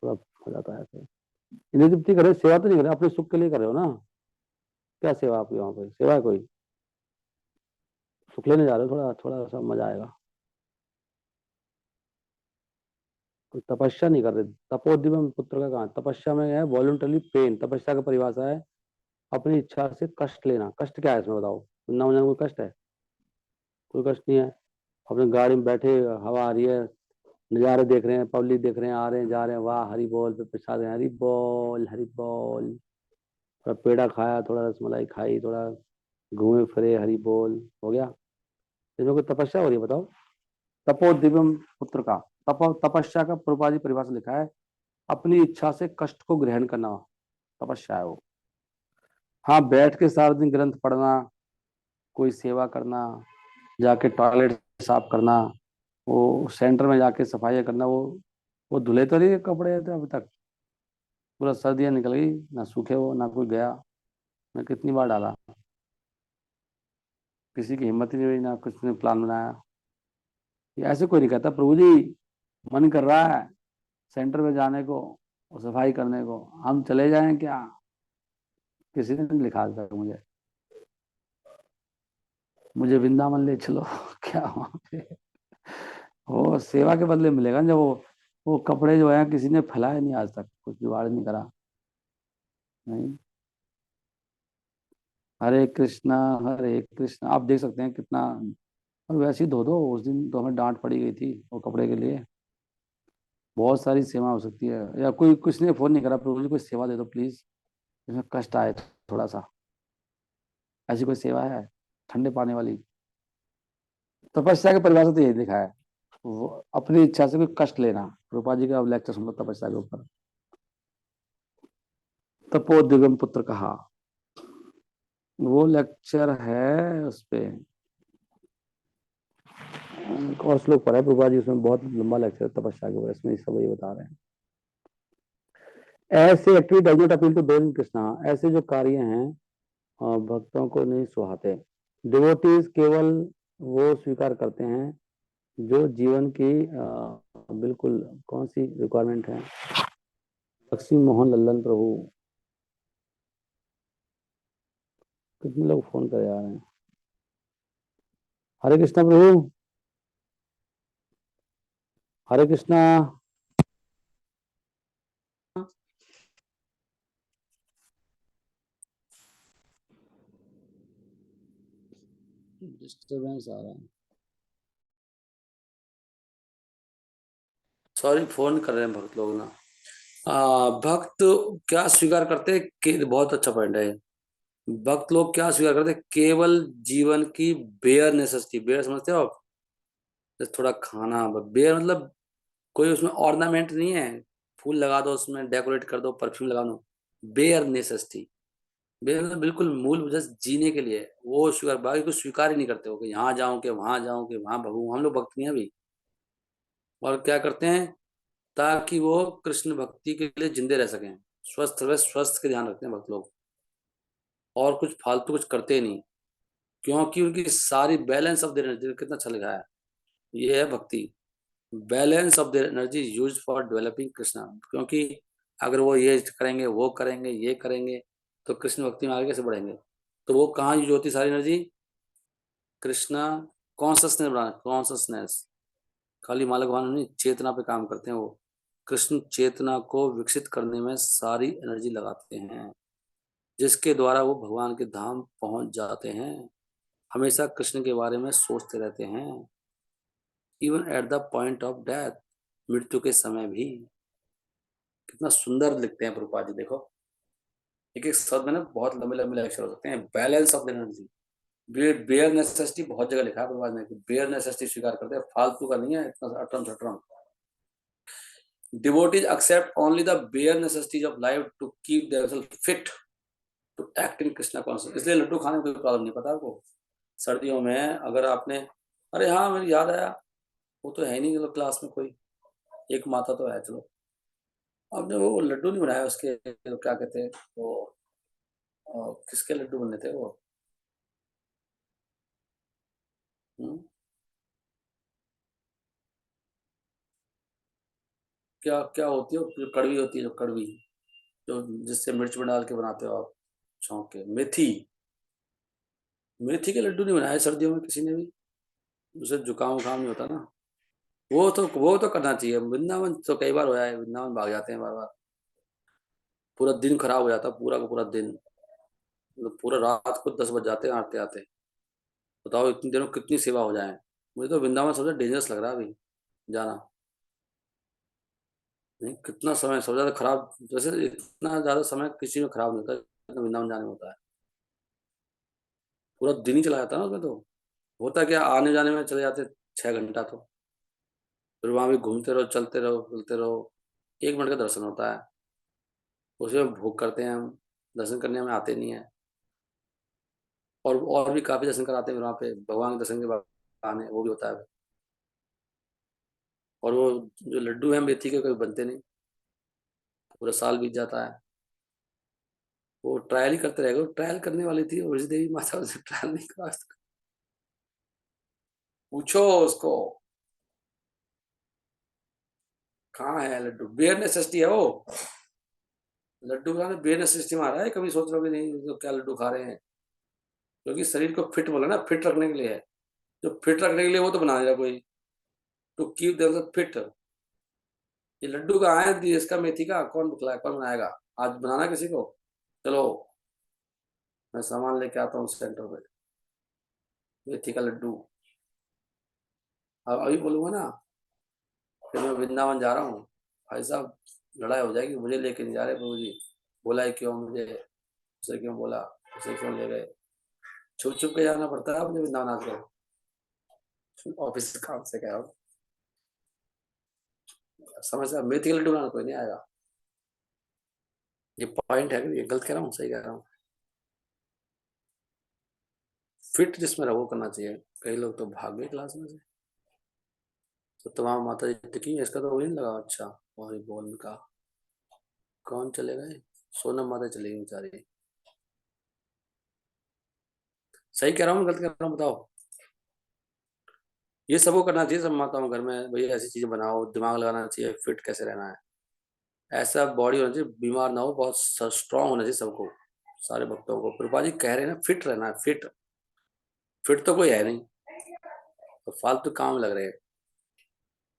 थोड़ा हो जाता है ऐसे। इन्हें तृप्ति करे, सेवा तो नहीं करे, अपने सुख के लिए कर रहे हो ना। क्या सेवा आपकी वहां पे, सेवा है कोई? सुख लेने जा रहे हो, थोड़ा थोड़ा सा मजा आएगा। कोई तपस्या नहीं कर रहे। तपोदिव्य पुत्र का कहा, तपस्या में है वॉलंटरी पेन, तपस्या का परिभाषा है अपनी इच्छा से कष्ट लेना। कष्ट क्या है इसमें बताओ? वृंदावन जाने में कोई कष्ट है? कोई कष्ट नहीं है। अपने गाड़ी में बैठे, हवा आ रही है, नज़ारे देख रहे हैं, पब्लिक देख रहे हैं, आ रहे हैं जा रहे हैं, वाह हरी बोल पे प्रसाद है, हरी बोल हरी बोल। थोड़ा पेड़ा खाया, थोड़ा रसमलाई खाई, थोड़ा घूमे फिरे, हरी बोल हो गया। इसमें कोई तपस्या हो रही है बताओ? तपो दिव्यम पुत्र का, तपस्या का प्रभुपाद परिभाषा लिखा है, अपनी इच्छा से कष्ट को ग्रहण करना तपस्या है वो। हाँ, बैठ के सारा दिन ग्रंथ पढ़ना, कोई सेवा करना, जाके टॉयलेट साफ करना, वो सेंटर में जाके सफाई करना, वो धुले तो नहीं कपड़े थे अभी तक। पूरा सर्दियाँ निकल गई, ना सूखे वो ना कोई गया। मैं कितनी बार डाला, किसी की हिम्मत ही नहीं हुई, ना कुछ ने प्लान बनाया। ये ऐसे कोई नहीं कहता प्रभु जी मन कर रहा है सेंटर में जाने को और सफाई करने को, हम चले जाएं क्या। किसी ने नहीं लिखा आज तक मुझे, मुझे वृंदावन ले चलो क्या वहाँ पे वो सेवा के बदले मिलेगा ना, जब वो कपड़े जो है किसी ने फैलाए नहीं आज तक, कुछ जुगाड़ नहीं करा। नहीं। हरे कृष्णा हरे कृष्णा, आप देख सकते हैं कितना। और वैसे ही धो दो, उस दिन तो हमें डांट पड़ी गई थी वो कपड़े के लिए। बहुत सारी सेवा हो सकती है, या कोई कुछ ने फोन नहीं करा प्रभु जी कोई सेवा दे दो प्लीज, इसमें कष्ट आए थोड़ा सा। ऐसी कोई सेवा है ठंडे पानी वाली। तपस्या के परिभाषा तो यही लिखा है, वो अपनी इच्छा से कोई कष्ट लेना। रूपा जी का लेक्चर सुन लो तपस्या के ऊपर, तपोद्युगम पुत्र कहा, वो लेक्चर है उस पे। और श्लोक पढ़ा है रूपा जी, उसमें बहुत लंबा लेक्चर है तपस्या के ऊपर, इसमें सब वही बता रहे हैं। ऐसे activity does not appeal to those in Krishna, ऐसे जो कार्य हैं भक्तों को नहीं सुहाते। डिवोटीज केवल वो स्वीकार करते हैं जो जीवन की बिल्कुल कौन सी रिक्वायरमेंट है। लक्ष्मी मोहन लल्लन प्रभु, कितने लोग फोन कर जा रहे हैं। हरे कृष्णा प्रभु, हरे कृष्णा। डिस्टर्बेंस आ रहा है, सॉरी फोन कर रहे हैं भक्त लोग ना। भक्त क्या स्वीकार करते हैं कि बहुत अच्छा पॉइंट है। भक्त लोग क्या स्वीकार करते हैं, केवल जीवन की बेयर नेसेसिटी। बेयर समझते हो आप, जैसे थोड़ा खाना। बेयर मतलब कोई उसमें ऑर्नामेंट नहीं है, फूल लगा दो उसमें, डेकोरेट कर दो, परफ्यूम लगा दो। बेयर नेसेसिटी, बेयर मतलब बिल्कुल मूल जस्ट जीने के लिए वो स्वीकार। बाकी कुछ स्वीकार ही नहीं करते हो कि यहाँ जाऊं कि वहां जाऊं कि वहां भगूं। हम लोग भक्त नहीं हैं अभी। और क्या करते हैं, ताकि वो कृष्ण भक्ति के लिए जिंदे रह सकें, स्वस्थ रहे, स्वस्थ के ध्यान रखते हैं भक्त लोग। और कुछ फालतू कुछ करते ही नहीं, क्योंकि उनकी सारी बैलेंस ऑफ देयर एनर्जी, कितना अच्छा लिखा है, ये है भक्ति। Balance of their energy use for developing Krishna. क्योंकि अगर वो ये करेंगे वो करेंगे ये करेंगे तो कृष्ण भक्ति में आगे कैसे बढ़ेंगे। तो वो कहाँ यूज होती सारी एनर्जी, कृष्णा कॉन्शसनेस बढ़ाना, कॉन्शसनेस। खाली मालक भगवान नहीं, चेतना पे काम करते हैं वो। कृष्ण चेतना को विकसित करने में सारी एनर्जी लगाते हैं, जिसके द्वारा वो भगवान के धाम पहुंच जाते हैं। हमेशा कृष्ण के बारे में सोचते रहते हैं, even at the point of death, मृत्यु के समय भी। कितना सुंदर लिखते हैं प्रभुपाद जी, देखो एक एक शब्द में ना बहुत लंबे लंबे अक्षर हो सकते हैं। Balance of the energy, bare necessity बहुत जगह लिखा है प्रभुपाद ने कि बेयर नेसेसिटी स्वीकार करते हैं, फालतू का नहीं है इतना अटरम सटरम। Devotees accept only the bare necessities of life to keep theirself fit to act in Krishna conscious. इसलिए लड्डू खाने में कोई प्रॉब्लम नहीं, पता आपको। सर्दियों में अगर आपने, अरे हाँ मुझे याद आया, वो तो है नहीं चलो क्लास में कोई, एक माता तो है चलो। आपने वो लड्डू नहीं बनाया उसके, क्या कहते हैं वो, किसके लड्डू बने थे वो। हम्म? क्या क्या होती है वो, जो कड़वी होती है, जो कड़वी, जो जिससे मिर्च में डाल के बनाते हो आप, छौंक के। मेथी, मेथी के लड्डू नहीं बनाए सर्दियों में किसी ने भी, उसे जुकाम उकाम नहीं होता ना। वो तो करना चाहिए। वृंदावन तो कई बार होया है, वृंदावन भाग जाते हैं बार बार। पूरा दिन खराब हो जाता, पूरा का पूरा दिन, मतलब पूरा रात को 10 बज जाते हैं आते आते। बताओ इतनी देर में कितनी सेवा हो जाए। मुझे तो वृंदावन सबसे डेंजरस लग रहा है अभी जाना। नहीं, कितना समय सबसे ज्यादा खराब, वैसे इतना ज्यादा समय किसी में खराब नहीं होता जितना वृंदावन जाने में होता है। पूरा दिन ही चला जाता है ना उसमें तो। होता क्या, आने जाने में चले जाते 6 घंटा तो, फिर वहां भी घूमते रहो, चलते रहो, चलते रहो। 1 मिनट का दर्शन होता है, उसमें भोग करते हैं हम, दर्शन करने में आते नहीं है। और भी काफी दर्शन कराते हैं वहाँ पे, भगवान के दर्शन के बहाने वो भी होता है। और वो जो लड्डू है मेथी के, कभी बनते नहीं, पूरा साल बीत जाता है। वो ट्रायल ही करते रहेगा, ट्रायल करने वाली थी वैष्णो देवी माता, से ट्रायल नहीं करा आज तक। पूछो उसको, कहाँ है लड्डू, बेयर नेसेसिटी है वो। लड्डू खाने बेयर नेसेसिटी में आ रहा है, कभी सोच रहे नहीं तो क्या लड्डू खा रहे हैं, क्योंकि शरीर को फिट बोला ना, फिट रखने के लिए है। जो फिट रखने के लिए वो तो बना देगा कोई, टू कीप देमसेल्फ फिट। ये लड्डू कहाँ है देश का, मेथी का कौन बुखलाया, कौन बनाएगा, आज बनाना किसी को। चलो मैं सामान लेके आता हूँ सेंटर पे, मेथी का लड्डू। अब अभी बोलूंगा ना, फिर मैं वृंदावन जा रहा हूँ, भाई साहब लड़ाई हो जाएगी, मुझे लेके नहीं जा रहे प्रभु जी। बोला है क्यों मुझे, उसे क्यों बोला, उसे क्यों ले गए। छुप छुप के जाना पड़ता है मुझे वृंदावन आजकल, ऑफिस काम से क्या हो। समझ रहा, मेथी का लड्डू बनाना कोई नहीं आएगा। ये पॉइंट है कि ये गलत कह रहा हूँ, सही कह रहा हूँ। फिट जिसमें रहो करना चाहिए। कई लोग तो भाग गए क्लास में से। तो तमाम माता जी टिकी है, इसका तो वही नहीं लगा। अच्छा, वही बोल का कौन चले गए, सोनम माता चली गई बेचारी। सही कह रहा हूँ गलत कह रहा हूँ बताओ। ये सबको करना चाहिए, सब माताओं घर में भैया ऐसी चीजें बनाओ, दिमाग लगाना चाहिए, फिट कैसे रहना है, ऐसा बॉडी होना चाहिए, बीमार ना हो, बहुत स्ट्रांग होना चाहिए सबको, सारे भक्तों को। प्रभुपाद जी कह रहे हैं ना फिट रहना है, फिट। फिट तो कोई है नहीं, तो फालतू काम लग रहे हैं,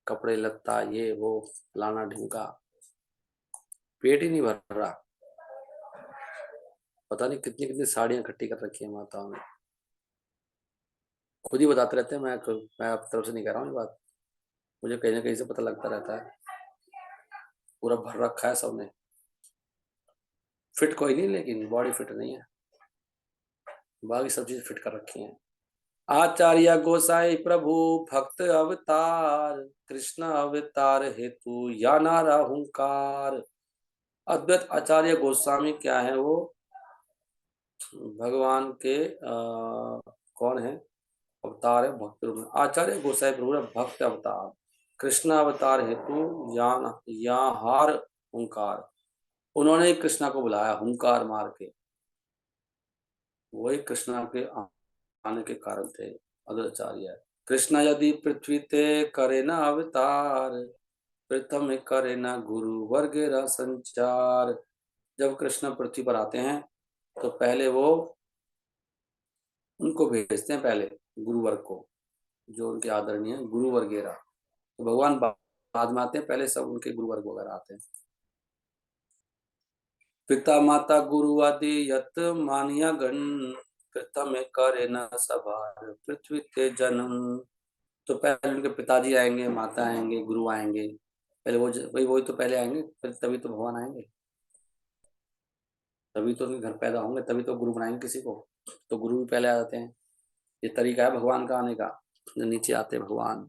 कपड़े लत्ता ये वो फलाना ढिमका, पेट ही नहीं भर रहा। पता नहीं कितनी कितनी साड़ियां इकट्ठी कर रखी है माताओं ने, खुद ही बताते रहते हैं। मैं अपनी तरफ से नहीं कह रहा हूँ ये बात, मुझे कहीं ना कहीं से पता लगता रहता है। पूरा भर रखा है सबने। फिट कोई नहीं, लेकिन बॉडी फिट नहीं है, बाकी सब चीज फिट कर रखी है। आचार्य गोसाई प्रभु भक्त अवतार, कृष्ण अवतार हेतु या नारा हुंकार। अद्वैत आचार्य गोस्वामी क्या है वो, भगवान के कौन है, अवतार है भक्त रूप में। आचार्य गोसाई प्रभु है भक्त अवतार, कृष्ण अवतार हेतु यान हार हुंकार। उन्होंने कृष्णा को बुलाया हुंकार मार के, वही कृष्णा के आने के कारण थे अद्वैताचार्य। कृष्ण यदि पृथ्वी ते करे न अवतार, प्रथम करे न गुरु वर्गेरा संचार। जब कृष्ण पृथ्वी पर आते हैं तो पहले वो उनको भेजते हैं, पहले गुरु वर्ग को, जो उनके आदरणीय गुरु वर्गेरा। तो भगवान बाद में आते हैं, पहले सब उनके गुरु वर्ग वगैरह आते हैं। पिता माता गुरु आदि यत मानिया गण, प्रथम करे न सभार पृथ्वी ते जन्म। तो पहले उनके पिताजी आएंगे, माता आएंगे, गुरु आएंगे, पहले वो वही तो पहले आएंगे, फिर तभी तो भगवान आएंगे, तभी तो उनके घर पैदा होंगे, तभी तो गुरु बनाएंगे किसी को। तो गुरु भी पहले आ जाते हैं, ये तरीका है भगवान का आने का, जो नीचे आते हैं भगवान।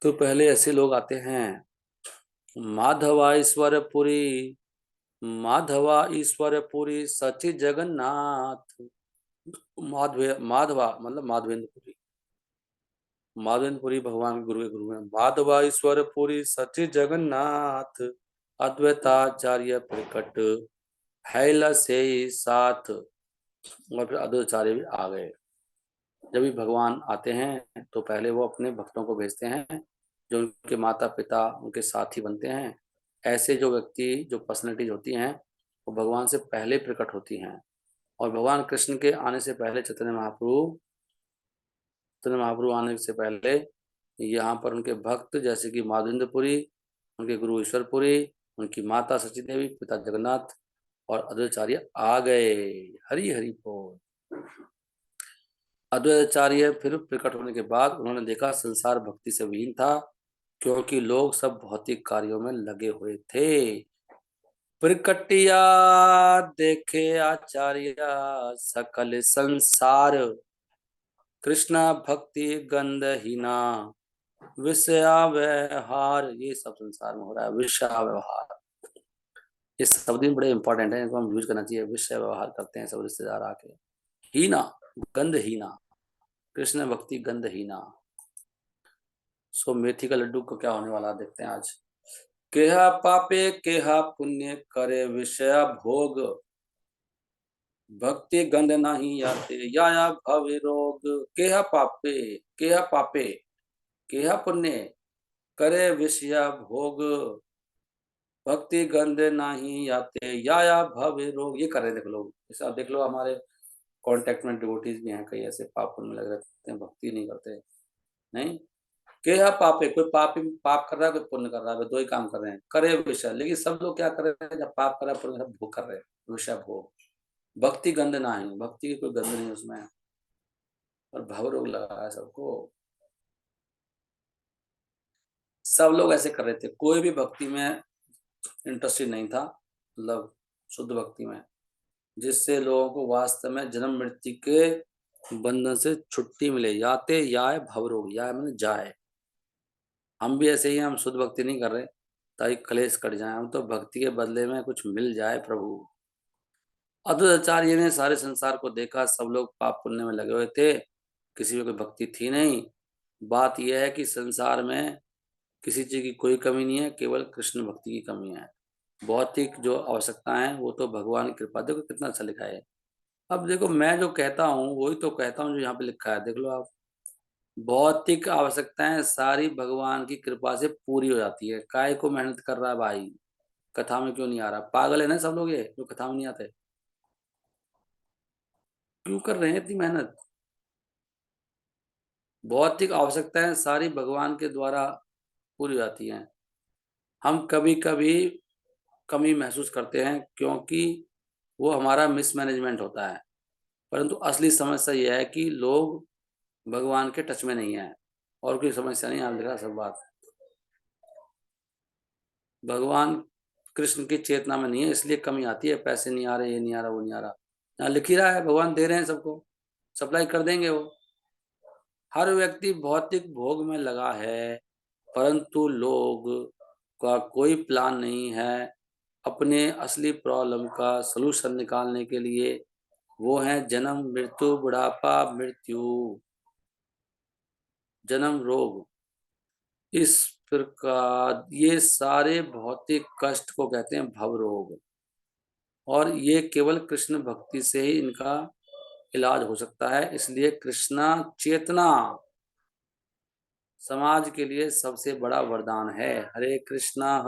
तो पहले ऐसे लोग आते हैं। माधवा ईश्वरपुरी, माधवा ईश्वरपुरी सची जगन्नाथ। माधवा मतलब माधवेंद्रपुरी, माधवेंद्रपुरी भगवान के गुरु के गुरु हैं। माधवा ईश्वरपुरी सची जगन्नाथ, अद्वैताचार्य प्रकट हैला से साथ। और फिर अद्वैताचार्य भी आ गए। जब भी भगवान आते हैं तो पहले वो अपने भक्तों को भेजते हैं, जो उनके माता पिता उनके साथी बनते हैं। ऐसे जो व्यक्ति, जो पर्सनैलिटीज होती हैं, वो भगवान से पहले प्रकट होती हैं। और भगवान कृष्ण के आने से पहले चैतन्य महाप्रभु आने से पहले यहाँ पर उनके भक्त जैसे कि माधवेंद्रपुरी, उनके गुरु ईश्वरपुरी, उनकी माता सची देवी, पिता जगन्नाथ और अद्वैताचार्य आ गए। हरि हरि बोल। अद्वैताचार्य फिर प्रकट होने के बाद उन्होंने देखा संसार भक्ति से विहीन था, क्योंकि लोग सब भौतिक कार्यों में लगे हुए थे। प्रकटिया देखे आचार्य सकल संसार, कृष्णा भक्ति गंधहीना विषया व्यवहार। ये सब संसार में हो रहा है, विषया व्यवहार। ये शब्द भी बड़े इंपॉर्टेंट है, इनको हम यूज करना चाहिए। विषय व्यवहार करते हैं सब रिश्तेदार आके। हीना, गंधहीना, कृष्ण भक्ति गंधहीना। सो मेथी का लड्डू को क्या होने वाला देखते हैं आज। केहा पापे केहा पुण्य करे विषय भोग, भक्ति गंध नहीं आते या भव रोग। केहा पापे, केहा पापे, केहा पुण्य करे विषय भोग, भक्ति गंध नहीं आते या भव रोग। ये कर रहे देख लो, जैसे आप देख लो हमारे कांटेक्ट में डिवोटीज भी हैं कई ऐसे पाप पुण्य में लग रहते हैं, भक्ति नहीं करते। नहीं, केहा पापे, कोई पाप कर रहा है, कोई पुण्य कर रहा है, दो ही काम कर रहे हैं। करे विषय, लेकिन सब लोग क्या कर रहे हैं, जब पाप कर रहा है पुण्य सब भोग कर रहे हैं, विषय भोग। भक्ति गंध ना है, भक्ति की कोई गंध नहीं उसमें, और भव रोग लगा है सबको। सब लोग ऐसे कर रहे थे, कोई भी भक्ति में इंटरेस्टेड नहीं था, मतलब शुद्ध भक्ति में, जिससे लोगों को वास्तव में जन्म मृत्यु के बंधन से छुट्टी मिले। याते याय भव रोग, याय मैंने जाए। हम भी ऐसे ही, हम शुद्ध भक्ति नहीं कर रहे ताकि कलेश कट जाए, हम तो भक्ति के बदले में कुछ मिल जाए प्रभु। अद्वैताचार्य ने सारे संसार को देखा, सब लोग पाप पुण्य में लगे हुए थे, किसी में कोई भक्ति थी नहीं। बात यह है कि संसार में किसी चीज की कोई कमी नहीं है, केवल कृष्ण भक्ति की कमी है। भौतिक जो आवश्यकताएं हैं वो तो भगवान की कृपा, देखो कितना अच्छा लिखा है। अब देखो मैं जो कहता हूँ वही तो कहता हूँ जो यहाँ पे लिखा है, देख लो आप। भौतिक आवश्यकताएं सारी भगवान की कृपा से पूरी हो जाती है। काय को मेहनत कर रहा है भाई, कथा में क्यों नहीं आ रहा? पागल है ना सब लोग ये जो कथा में नहीं आते, क्यों कर रहे हैं इतनी मेहनत? भौतिक आवश्यकताएं सारी भगवान के द्वारा पूरी हो जाती हैं। हम कभी कभी कमी महसूस करते हैं क्योंकि वो हमारा मिसमैनेजमेंट होता है, परंतु असली समस्या यह है कि लोग भगवान के टच में नहीं है, और कोई समस्या नहीं। आप लिखा सब बात, भगवान कृष्ण की चेतना में नहीं है, इसलिए कमी आती है। पैसे नहीं आ रहे, ये नहीं आ रहा, वो नहीं आ रहा। यहाँ लिख ही रहा है भगवान दे रहे हैं सबको, सप्लाई कर देंगे वो। हर व्यक्ति भौतिक भोग में लगा है, परंतु लोग का कोई प्लान नहीं है अपने असली प्रॉब्लम का सलूशन निकालने के लिए। वो है जन्म मृत्यु बुढ़ापा मृत्यु, जन्म रोग। इस प्रकार ये सारे भौतिक कष्ट को कहते हैं भव रोग, और ये केवल कृष्ण भक्ति से ही इनका इलाज हो सकता है। इसलिए कृष्णा चेतना समाज के लिए सबसे बड़ा वरदान है। हरे कृष्णा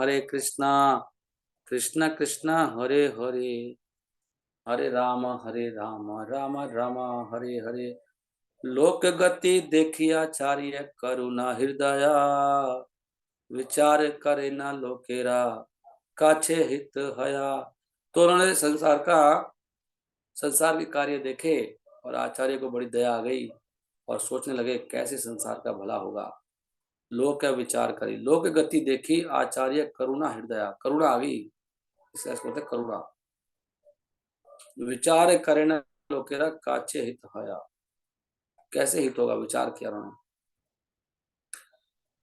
कृष्णा कृष्णा हरे हरे, हरे राम राम राम हरे हरे। लोक गति देखिया आचार्य करुणा हृदया, विचार करे न लोकेरा काछे हित हया। तो उन्होंने संसार के कार्य देखे, और आचार्य को बड़ी दया आ गई, और सोचने लगे कैसे संसार का भला होगा। लोक का विचार करी, लोक गति देखी आचार्य करुणा हृदया, करुणा आ गई, इसलिए इसको बोलते करुणा। विचार करे न लोकेरा काछे हित हया, कैसे हित होगा, विचार किया उन्होंने।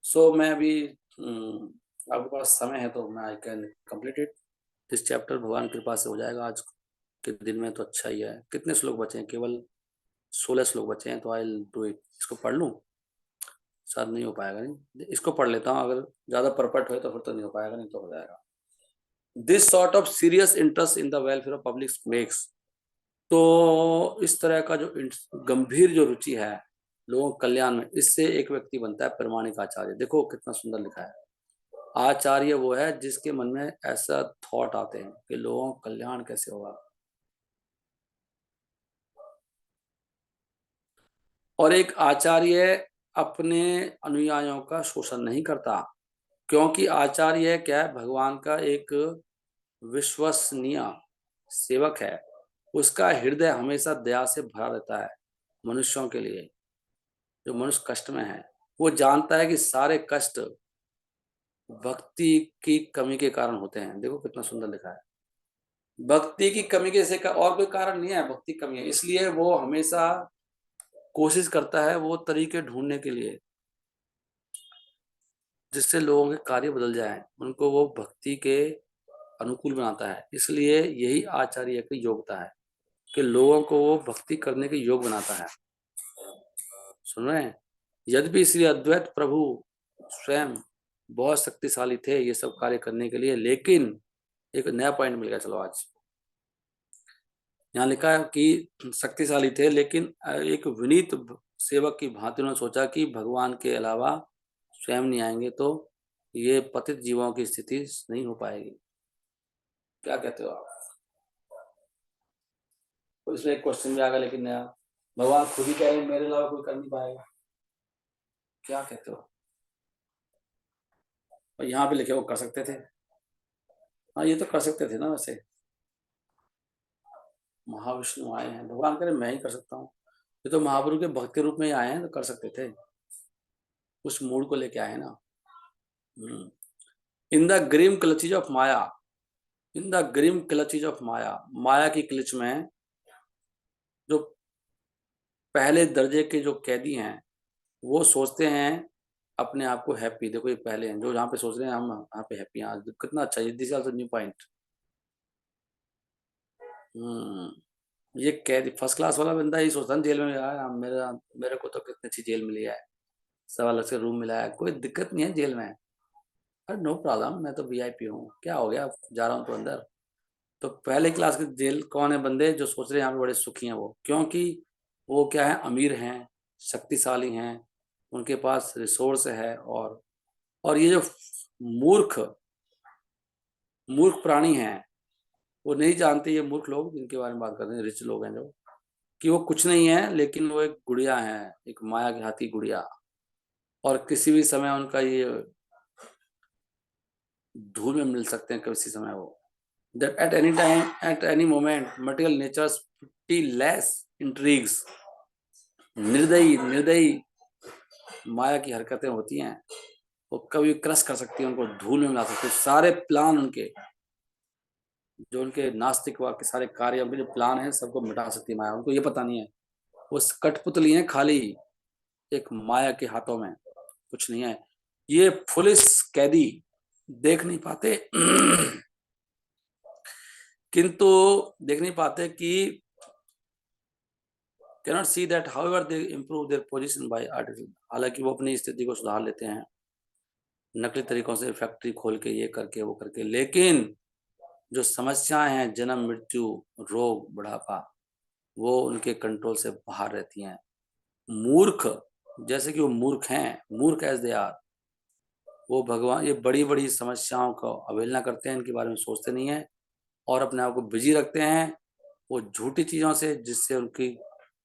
सो मैं अभी आपके पास समय है तो मैं I can complete it, this chapter. भगवान की कृपा से हो जाएगा आज के दिन में, तो अच्छा ही है। कितने श्लोक बचे हैं? केवल 16 श्लोक बचे हैं, तो आई डू इट। इसको पढ़ लूँ? शायद नहीं हो पाएगा, नहीं इसको पढ़ लेता हूँ, अगर ज्यादा परफेक्ट हो तो फिर तो नहीं हो पाएगा, नहीं तो हो जाएगा। This sort of serious interest in the welfare of public makes, तो इस तरह का जो गंभीर जो रुचि है लोगों के कल्याण में, इससे एक व्यक्ति बनता है प्रमाणिक आचार्य। देखो कितना सुंदर लिखा है। आचार्य वो है जिसके मन में ऐसा थॉट आते हैं कि लोगों का कल्याण कैसे होगा। और एक आचार्य अपने अनुयायियों का शोषण नहीं करता, क्योंकि आचार्य क्या है, भगवान का एक विश्वसनीय सेवक है। उसका हृदय हमेशा दया से भरा रहता है मनुष्यों के लिए, जो मनुष्य कष्ट में है। वो जानता है कि सारे कष्ट भक्ति की कमी के कारण होते हैं। देखो कितना सुंदर लिखा है, भक्ति की कमी के से और कोई कारण नहीं है, भक्ति की कमी है। इसलिए वो हमेशा कोशिश करता है वो तरीके ढूंढने के लिए जिससे लोगों के कार्य बदल जाएं, उनको वो भक्ति के अनुकूल बनाता है। इसलिए यही आचार्य की योग्यता है कि लोगों को वो भक्ति करने के योग बनाता है। सुन रहे हैं? यद्यपि श्री अद्वैत प्रभु स्वयं बहुत शक्तिशाली थे ये सब कार्य करने के लिए, लेकिन एक नया पॉइंट मिल गया। चलो आज यहाँ लिखा है कि शक्तिशाली थे, लेकिन एक विनीत सेवक की भांति उन्होंने सोचा कि भगवान के अलावा स्वयं नहीं आएंगे तो ये पतित जीवों की स्थिति नहीं हो पाएगी। क्या कहते हो आप? तो इसमें एक क्वेश्चन भी आ गया, लेकिन नया, भगवान खुद ही कह रहे मेरे अलावा कोई कर नहीं पाएगा। क्या कहते हो? और यहाँ पे लिखे वो कर सकते थे। हाँ, ये तो कर सकते थे ना। वैसे महाविष्णु आए हैं, भगवान कह रहे मैं ही कर सकता हूँ। ये तो महाप्रभु के भक्त के रूप में ही आए हैं, तो कर सकते थे। उस मूड को लेके आए ना। In the grim clutches of maya, in the grim clutches of maya, माया की क्लिच में जो पहले दर्जे के जो कैदी हैं वो सोचते हैं अपने आप को हैप्पी। देखो ये पहले हैं जो यहाँ पे सोच रहे हैं हम यहाँ पे हैप्पी हैं। आज कितना अच्छा है, दिस आल्सो न्यू पॉइंट। ये कैदी फर्स्ट क्लास वाला बंदा ही सोचता है जेल में यार मेरा मेरे को तो कितनी अच्छी जेल मिली है, सब अलग से रूम मिला है, कोई दिक्कत नहीं है जेल में। अरे नो प्रॉब्लम, मैं तो वीआईपी हूँ, क्या हो गया, जा रहा हूँ तो अंदर। तो पहले क्लास के जेल कौन है? बंदे जो सोच रहे हैं यहाँ पे बड़े सुखी हैं वो, क्योंकि वो क्या है, अमीर हैं, शक्तिशाली हैं, उनके पास रिसोर्स है। और ये जो मूर्ख मूर्ख प्राणी हैं वो नहीं जानते, ये मूर्ख लोग जिनके बारे में बात करते हैं, रिच लोग हैं जो, कि वो कुछ नहीं है, लेकिन वो एक गुड़िया है, एक माया के हाथी गुड़िया। और किसी भी समय उनका ये धूल में मिल सकते हैं, किसी समय वो, that at any time, at any moment, material nature's pitiless intrigues, निर्दयी निर्दयी माया की हरकतें होती हैं, वो कभी क्रश कर सकती है, उनको धूल में मिला सकती है। सारे प्लान उनके जो उनके नास्तिक के सारे कार्य जो प्लान है सबको मिटा सकती है माया। उनको ये पता नहीं है वो कठपुतली है खाली, एक माया के हाथों में, कुछ नहीं है। ये पुलिस कैदी देख नहीं पाते किंतु देख नहीं पाते कि cannot see that however they improve their position by artificial, हालांकि वो अपनी स्थिति को सुधार लेते हैं नकली तरीकों से, फैक्ट्री खोल के, ये करके वो करके, लेकिन जो समस्याएं हैं जन्म मृत्यु रोग बुढ़ापा वो उनके कंट्रोल से बाहर रहती हैं। मूर्ख जैसे कि वो मूर्ख हैं, मूर्ख एज दे आर, वो भगवान ये बड़ी बड़ी समस्याओं को अवहेलना करते हैं, इनके बारे में सोचते नहीं है और अपने आप को बिजी रखते हैं वो झूठी चीजों से, जिससे उनकी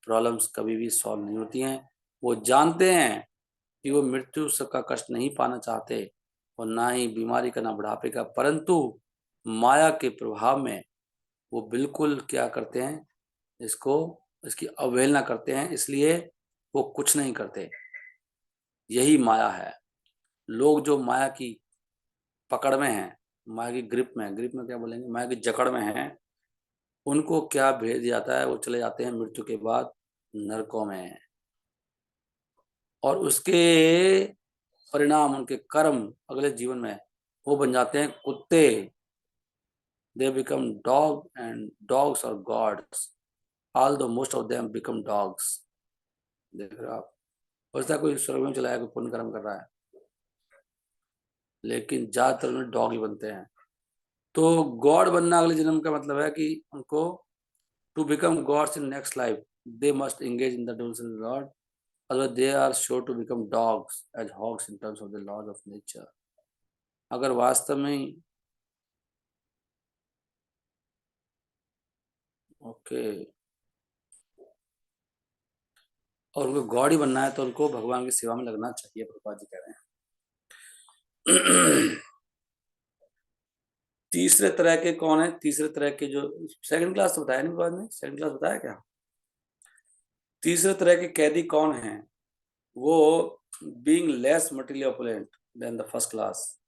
प्रॉब्लम्स कभी भी सॉल्व नहीं होती हैं। वो जानते हैं कि वो मृत्यु का कष्ट नहीं पाना चाहते और ना ही बीमारी का, ना बुढ़ापे का, परंतु माया के प्रभाव में वो बिल्कुल क्या करते हैं, इसको इसकी अवहेलना करते हैं, इसलिए वो कुछ नहीं करते। यही माया है। लोग जो माया की पकड़ में हैं, माया की ग्रिप में क्या बोलेंगे, माया की जकड़ में हैं, उनको क्या भेज जाता है, वो चले जाते हैं मृत्यु के बाद नरकों में। और उसके परिणाम, उनके कर्म अगले जीवन में वो बन जाते हैं कुत्ते। They become dog and dogs और God's, although most of them become dogs। देख रहे हो आप, हो सकता है कोई स्वर्ग में चला है, कोई पुण्य कर्म कर रहा है, लेकिन ज्यादातर में डॉग ही बनते हैं। तो गॉड बनना अगले जन्म का मतलब है कि उनको to become gods in next life they must engage in the devotion of God, otherwise they are sure to become dogs as hogs in terms of the laws of nature। अगर वास्तव में ओके और उनको गॉड ही बनना है तो उनको भगवान की सेवा में लगना चाहिए, प्रभुपाद जी कह रहे हैं। तीसरे तरह के कौन है? तीसरे तरह के जो सेकंड क्लास तो बताया नहीं बाद में, सेकंड क्लास बताया क्या? तीसरे तरह के कैदी कौन है? वो being less material opulent than the first class,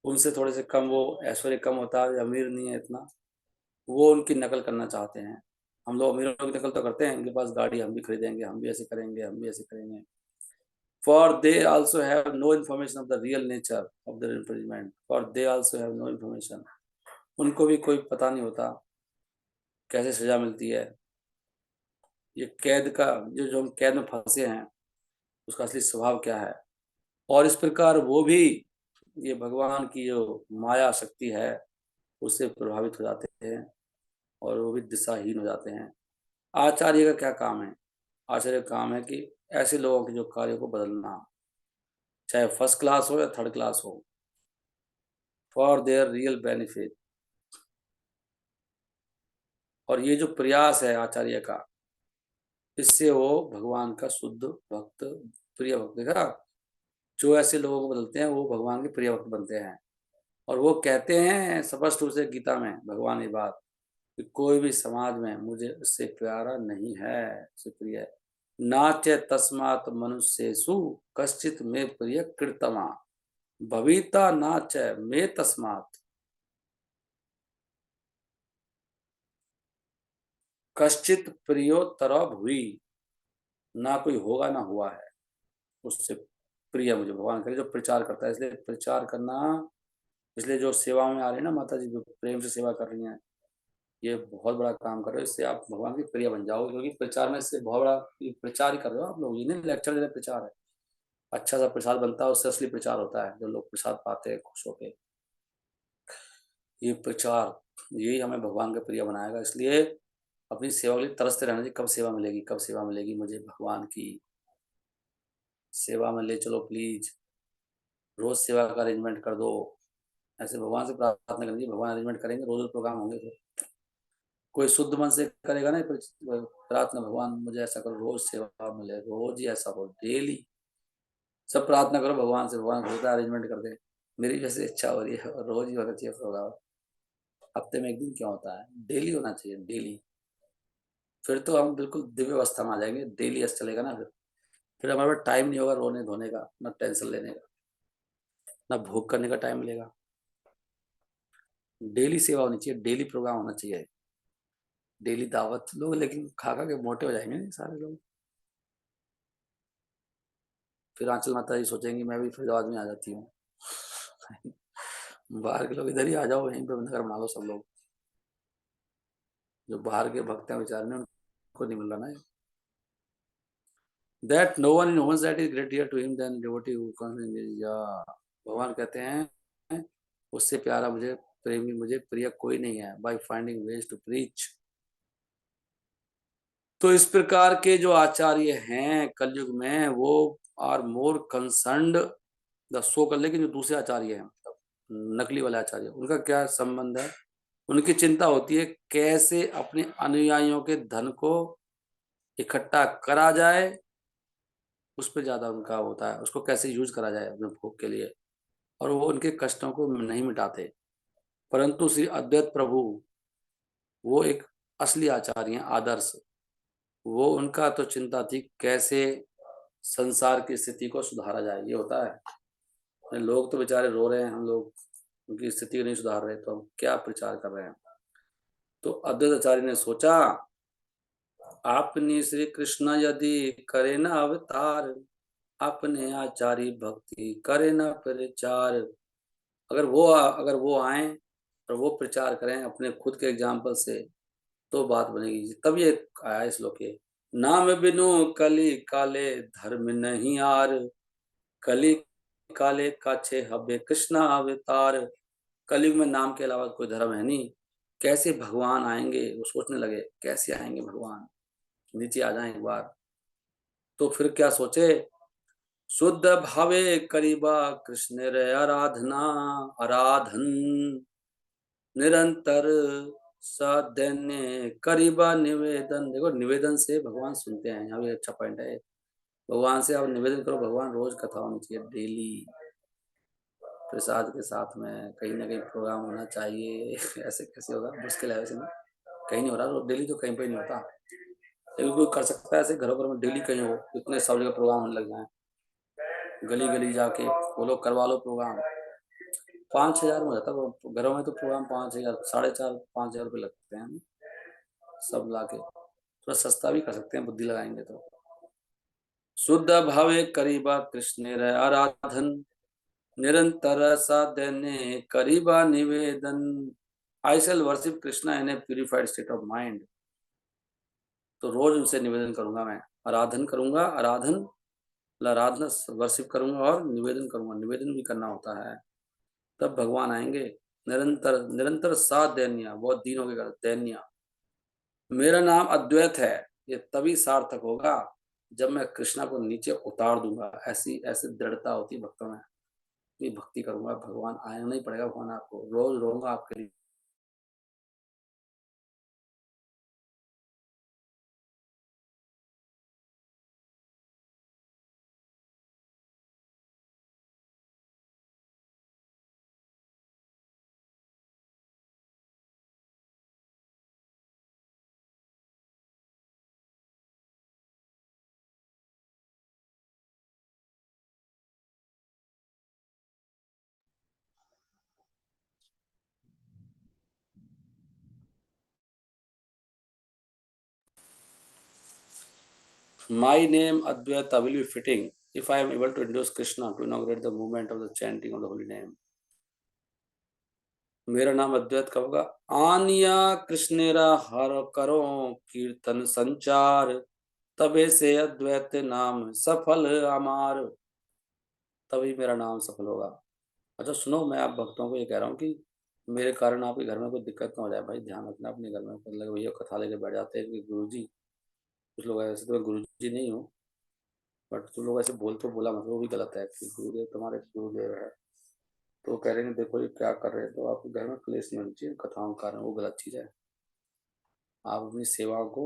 उनसे थोड़े से कम, वो ऐश्वर्य कम होता है, अमीर नहीं है इतना, वो उनकी नकल करना चाहते हैं। हम लोग अमीरों की नकल तो करते हैं, इनके पास गाड़ी हम भी खरीदेंगे, हम भी ऐसे करेंगे, हम भी ऐसे करेंगे। For they also have no information of the real nature of their imprisonment, for they also have no information। उनको भी कोई पता नहीं होता कैसे सजा मिलती है। ये कैद का जो हम कैद में फंसे हैं उसका असली स्वभाव क्या है। और इस प्रकार वो भी ये भगवान की जो माया शक्ति है उससे प्रभावित हो जाते हैं और वो भी दिशाहीन हो जाते हैं। आचार्य का क्या काम है? आचार्य का काम है कि ऐसे लोगों के जो कार्यों को बदलना, चाहे फर्स्ट क्लास हो या थर्ड क्लास हो, फॉर देयर रियल बेनिफिट। और ये जो प्रयास है आचार्य का, इससे वो भगवान का शुद्ध भक्त, प्रिय भक्त, देखा, जो ऐसे लोगों को बदलते हैं वो भगवान के प्रिय भक्त बनते हैं। और वो कहते हैं स्पष्ट रूप से गीता में भगवान ये बात कि कोई भी समाज में मुझे उससे प्यारा नहीं है, उससे प्रिय है। नाट्य तस्मात मनुष्येषु कश्चित में प्रिय कृतमा भविता नाच में तस्मात कश्चित प्रियोत्तर भुवि। ना कोई होगा ना हुआ है उससे प्रिय मुझे भगवान करे जो प्रचार करता है। इसलिए प्रचार करना, इसलिए जो सेवा में आ रही है ना माता जी, जो प्रेम से सेवा कर रही हैं, ये बहुत बड़ा काम कर रहे हो। इससे आप भगवान के प्रिय बन जाओगे, क्योंकि प्रचार में इससे बहुत बड़ा ये प्रचार ही कर रहे हो आप लोग। ये नहीं लेक्चर दे रहे, प्रचार है। अच्छा सा प्रसाद बनता है, उससे असली प्रचार होता है, जो लोग प्रसाद पाते हैं खुश होके। ये प्रचार, यही हमें भगवान का प्रिय बनाएगा। इसलिए अपनी सेवा के लिए तरसते रहना चाहिए, कब सेवा मिलेगी, कब सेवा मिलेगी, मुझे भगवान की सेवा में ले चलो प्लीज, रोज सेवा का अरेंजमेंट कर दो। ऐसे भगवान से प्रार्थना करनी चाहिए, भगवान अरेंजमेंट करेंगे, रोज रोज प्रोग्राम होंगे। तो कोई शुद्ध मन से करेगा ना प्रार्थना, भगवान मुझे ऐसा करो, रोज सेवा मिले, रोज ही ऐसा हो, डेली सब प्रार्थना करो भगवान से, भगवान होता अरेंजमेंट कर दे। मेरी वैसे इच्छा हो रही है और रोज ही होना चाहिए प्रोग्राम। हफ्ते में एक दिन क्या होता है, डेली होना चाहिए, डेली। फिर तो हम बिल्कुल दिव्य अवस्था में आ जाएंगे, डेली ऐसा चलेगा ना। फिर हमारे पास टाइम नहीं होगा रोने धोने का, ना टेंशन लेने का, ना भोग करने का टाइम मिलेगा। डेली सेवा होनी चाहिए, डेली प्रोग्राम होना चाहिए, डेली दावत। लोग लेकिन खा खा के मोटे हो जाएंगे नहीं सारे लोग। फिर आंचल माता जी सोचेंगी मैं भी फरीदाबाद में आ जाती हूँ। बाहर के लोग इधर ही आ जाओ, यहीं पे अपना घर बना लो सब लोग। जो बाहर के भक्त हैं बेचारे ने, उनको नहीं मिल रहा ना। That no one knows that is greater to him than devotee who comes in his, या भगवान कहते हैं उससे प्यारा मुझे, प्रेमी मुझे प्रिय कोई नहीं है, by finding ways to preach. तो इस प्रकार के जो आचार्य हैं कलयुग में, वो are more concerned the so कर, लेकिन जो दूसरे आचार्य हैं, मतलब नकली वाले आचार्य, उनका क्या संबंध है? उनकी चिंता होती है कैसे अपने अनुयायियों के धन को इकट्ठा करा जाए, उस पर ज्यादा उनका होता है, उसको कैसे यूज करा जाए अपने भोग के लिए। और वो उनके कष्टों को नहीं मिटाते। परंतु श्री अद्वैत प्रभु, वो एक असली आचार्य हैं, आदर्श। वो उनका तो चिंता थी कैसे संसार की स्थिति को सुधारा जाए, ये होता है। लोग तो बेचारे रो रहे हैं, हम लोग उनकी स्थिति को नहीं सुधार रहे, तो हम क्या प्रचार कर रहे हैं। तो अद्वैत आचार्य ने सोचा, आपने श्री कृष्ण यदि करे न अवतार, अपने आचार्य भक्ति करे न प्रचार। अगर वो आए और वो प्रचार करें अपने खुद के एग्जाम्पल से, तो बात बनेगी। तब ये आया इस श्लोक के, नाम बिनु कली काले धर्म नहीं आर, कली काले काछे हबे कृष्णा अवतार। कलयुग में नाम के अलावा कोई धर्म है नहीं। कैसे भगवान आएंगे, वो सोचने लगे कैसे आएंगे भगवान, नीचे आ जाए एक बार। तो फिर क्या सोचे, शुद्ध भावे करीबा कृष्ण रे आराधना, आराधन निरंतर साधन्य करीबा निवेदन। देखो निवेदन से भगवान सुनते हैं, यहाँ भी अच्छा पॉइंट है। भगवान से आप निवेदन करो, भगवान रोज कथा होनी चाहिए, डेली प्रसाद के साथ में, कहीं ना कहीं प्रोग्राम होना चाहिए। ऐसे कैसे होगा, मुश्किल है वैसे में, कहीं नहीं हो रहा डेली, तो कहीं पे नहीं होता। लेकिन कोई कर सकता है ऐसे घरों पर में डेली कहीं हो, इतने सब जगह प्रोग्राम होने लग जाए, गली गली जाके वो लोग करवा लो प्रोग्राम। 5-6 हजार में हो जाता है घरों में, तो प्रोग्राम 5-6 हजार, 4.5-5 हजार रुपये लगते हैं सब लाके। थोड़ा सस्ता भी कर सकते हैं बुद्धि लगाएंगे तो। शुद्ध भावे करीबा कृष्ण रे आराधन, निरंतर साधने करीबा निवेदन। I shall worship Krishna in a purified state of mind. तो रोज उनसे निवेदन करूंगा, मैं आराधन करूंगा, आराधना वर्शिप करूंगा और निवेदन करूंगा। निवेदन भी करना होता है, तब भगवान आएंगे। निरंतर निरंतर साथ दैन्य, बहुत दीन हो गए दैन्य। मेरा नाम अद्वैत है, ये तभी सार्थक होगा जब मैं कृष्णा को नीचे उतार दूंगा। ऐसी ऐसी दृढ़ता होती है भक्तों में कि भक्ति करूंगा, भगवान आना नहीं पड़ेगा, भगवान आपको रोज रोऊंगा आपके लिए। My name Advaita will be fitting if I am able to induce Krishna to inaugurate the movement of the chanting of the holy name. मेरा नाम अद्वैत का होगा। आनिया कृष्णेरा हर करो कीर्तन संचार, तबे से अद्वैत नाम सफल अमार। तभी मेरा नाम सफल होगा। अच्छा सुनो, मैं आप भक्तों को ये कह रहा हूँ कि मेरे कारण आपके घर में कोई दिक्कत ना हो जाए भाई, ध्यान रखना अपने घर में। मतलब भैया कथा लेके बैठ जाते हैं कि गुरु जी, कुछ लोग ऐसे, तो मैं गुरु जी नहीं हूँ, बट तुम लोग ऐसे बोल तो बोला मतलब वो भी गलत है कि गुरुदेव तुम्हारे गुरुदेव है। तो कह रहे हैं देखो ये क्या कर रहे हैं, तो आपके घर में क्लेश नहीं होनी चाहिए कथाओं के कारण, वो गलत चीज़ है। आप अपनी सेवा को,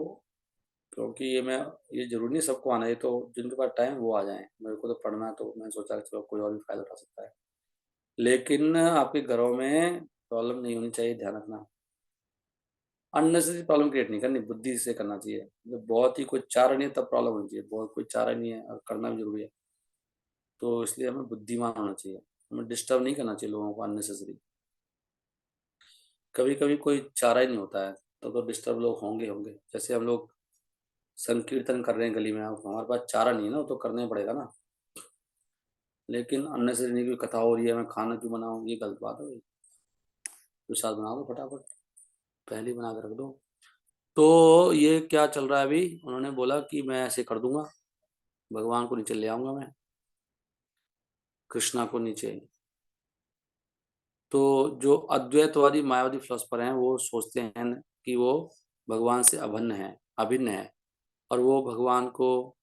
क्योंकि ये जरूरी नहीं सबको आना है, तो जिनके पास टाइम वो आ जाए। मेरे को तो पढ़ना है, तो मैंने सोचा कि चलो कोई और भी फायदा उठा सकता है, लेकिन आपके घरों में प्रॉब्लम नहीं होनी चाहिए, ध्यान रखना। अननेसेसरी प्रॉब्लम क्रिएट नहीं करनी, बुद्धि से करना चाहिए। जब बहुत ही कोई चारा नहीं है तब प्रॉब्लम होनी चाहिए, बहुत कोई चारा नहीं है और करना भी जरूरी है, तो इसलिए हमें बुद्धिमान होना चाहिए। हमें डिस्टर्ब नहीं करना चाहिए लोगों को अननेसेसरी। कभी कभी कोई चारा ही नहीं होता है तो डिस्टर्ब लोग होंगे होंगे। जैसे हम लोग संकीर्तन कर रहे हैं गली में, अब हमारे पास चारा नहीं है ना, वो तो करना ही पड़ेगा ना। लेकिन अननेसेसरी नहीं, कोई कथा हो रही है मैं खाना क्यों बनाऊँ, ये गलत बात है भाई। प्रसाद बना दो फटाफट, पहले ही बना के रख दो। तो ये क्या चल रहा है अभी, उन्होंने बोला कि मैं ऐसे कर दूंगा, भगवान को नीचे ले आऊंगा मैं, कृष्णा को नीचे। तो जो अद्वैतवादी मायावादी फिलोसफर हैं वो सोचते हैं कि वो भगवान से अभिन्न है, अभिन्न है, और वो भगवान को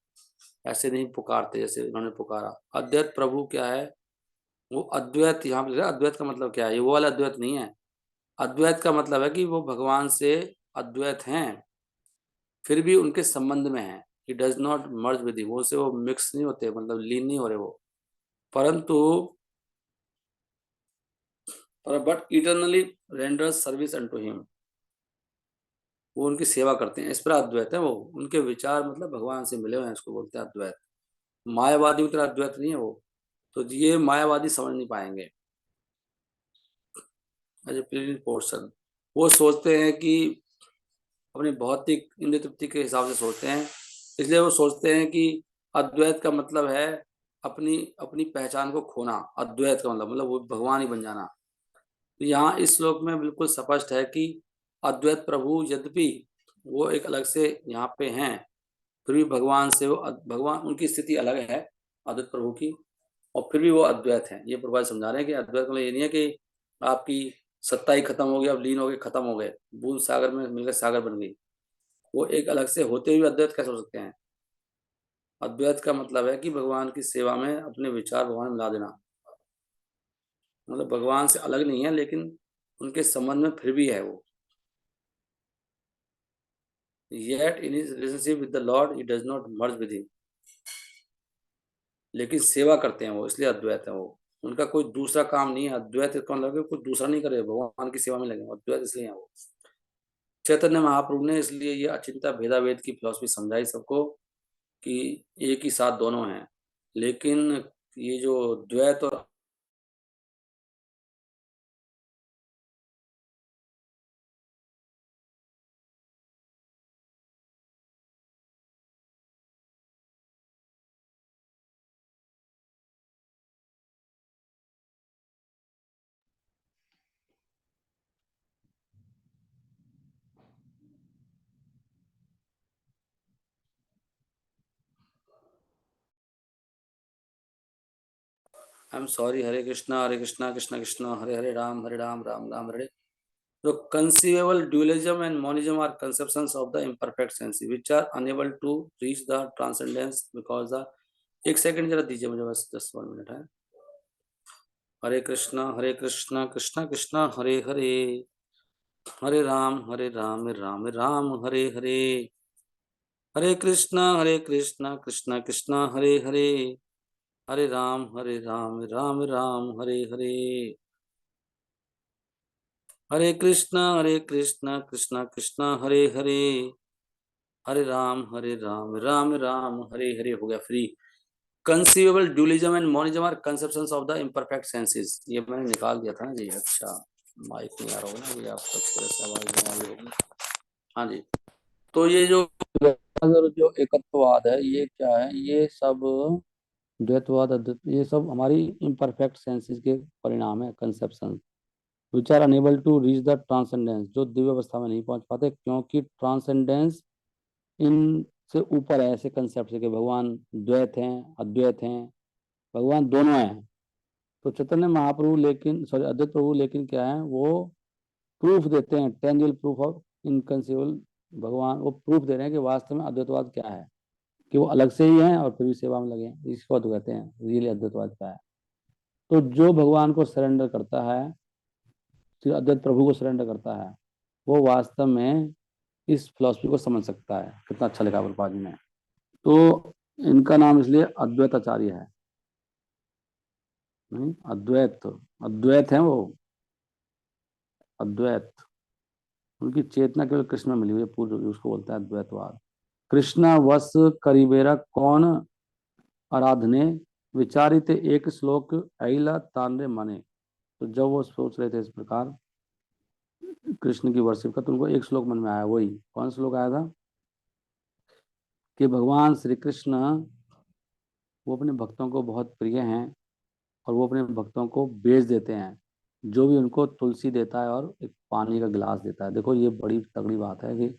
ऐसे नहीं पुकारते जैसे उन्होंने पुकारा। अद्वैत प्रभु क्या है, वो अद्वैत यहाँ पे लिखा है। अद्वैत का मतलब क्या है, ये वो वाला अद्वैत नहीं है। अद्वैत का मतलब है कि वो भगवान से अद्वैत हैं, फिर भी उनके संबंध में है। He does not merge with him, वो से वो मिक्स नहीं होते, मतलब लीन नहीं हो रहे वो, परंतु but eternally renders service unto him, वो उनकी सेवा करते हैं। इस पर अद्वैत है वो, उनके विचार मतलब भगवान से मिले हुए हैं, इसको बोलते हैं अद्वैत। मायावादी की तरह अद्वैत नहीं है वो, तो ये मायावादी समझ नहीं पाएंगे। एज ए पोर्शन, वो सोचते हैं कि अपनी भौतिक इंद्रिय तृप्ति के हिसाब से सोचते हैं, इसलिए वो सोचते हैं कि अद्वैत का मतलब है अपनी अपनी पहचान को खोना। अद्वैत का मतलब वो भगवान ही बन जाना। तो यहाँ इस श्लोक में बिल्कुल स्पष्ट है कि अद्वैत प्रभु यद्यपि वो एक अलग से यहाँ पे हैं, फिर भी भगवान से वो भगवान, उनकी स्थिति अलग है अद्वैत प्रभु की, और फिर भी वो अद्वैत है। ये प्रभु समझा रहे हैं कि अद्वैत मतलब ये नहीं है कि आपकी सत्ता ही खत्म हो गई, अब लीन हो गए, खत्म हो गए, बूंद सागर में मिलकर सागर बन गई। वो एक अलग से होते हुए अद्वैत कैसे हो सकते हैं। अद्वैत का मतलब है कि भगवान की सेवा में अपने विचार भगवान में मिला देना, मतलब भगवान से अलग नहीं है, लेकिन उनके संबंध में फिर भी है वो। Yet in his relationship with the Lord he does not merge with him, लेकिन सेवा करते हैं वो, इसलिए अद्वैत है वो। उनका कोई दूसरा काम नहीं है। अद्वैत का मतलब कि कुछ दूसरा नहीं करे, भगवान की सेवा में लगे, अद्वैत इसलिए है वो। चैतन्य महाप्रभु ने इसलिए ये अचिंता भेदाभेद की फिलॉसफी समझाई सबको कि एक ही साथ दोनों हैं। लेकिन ये जो द्वैत और आई एम सॉरी, हरे कृष्णा कृष्णा कृष्णा हरे हरे, राम राम राम हरे। तो conceivable dualism and monism are conceptions of the imperfect sense which are unable to reach the transcendence because the, एक सेकंड जरा दीजिए मुझे बस 10 मिनट है। हरे कृष्णा कृष्णा कृष्णा हरे हरे, हरे राम राम राम हरे हरे, हरे कृष्णा कृष्णा कृष्णा हरे हरे, हरे राम राम राम हरे हरे, हरे कृष्णा कृष्णा कृष्णा हरे हरे, हरे राम राम राम हरे हरे। हो गया free. Conceivable dualism and monism are conceptions of the imperfect senses, ये मैंने निकाल दिया था ना जी। अच्छा, माइक नहीं आ रहा होगा ना जी, आपको अच्छी तरह से आवाज होगी। हाँ जी, तो ये जो जो एकत्ववाद है ये क्या है, ये सब द्वैतवाद ये सब हमारी इम्परफेक्ट सेंसेस के परिणाम है, conception which are unable to reach the transcendence, जो दिव्य अवस्था में नहीं पहुंच पाते, क्योंकि ट्रांसेंडेंस इन से ऊपर है, ऐसे कंसेप्ट से कि भगवान द्वैत हैं, अद्वैत हैं, भगवान दोनों हैं। तो चैतन्य महाप्रभु लेकिन सॉरी अद्वैत प्रभु लेकिन क्या है, वो प्रूफ देते हैं, टेंजिबल प्रूफ ऑफ इनकंसीबल, भगवान वो प्रूफ दे रहे हैं कि वास्तव में अद्वैतवाद क्या है, कि वो अलग से ही हैं और फिर भी सेवा में लगे हैं। इसको तो कहते हैं रियली अद्वैतवाद क्या है। तो जो भगवान को सरेंडर करता है, श्री अद्वैत प्रभु को सरेंडर करता है, वो वास्तव में इस फिलॉसफी को समझ सकता है। कितना अच्छा लिखा प्रभुपाद जी ने। तो इनका नाम इसलिए अद्वैताचार्य है। नहीं, अद्वैत अद्वैत है वो, अद्वैत। उनकी चेतना केवल कृष्ण में मिली हुई है पूर्ण, उसको बोलता है अद्वैतवाद। कृष्णा वस करिबेरा कौन आराधने, विचारित एक श्लोक अला तांडे मने। तो जब वो सोच रहे थे इस प्रकार कृष्ण की वर्शिप का, तो उनको एक श्लोक मन में आया। वही कौन श्लोक आया था कि भगवान श्री कृष्ण वो अपने भक्तों को बहुत प्रिय हैं और वो अपने भक्तों को बेच देते हैं, जो भी उनको तुलसी देता है और एक पानी का गिलास देता है। देखो ये बड़ी तगड़ी बात है कि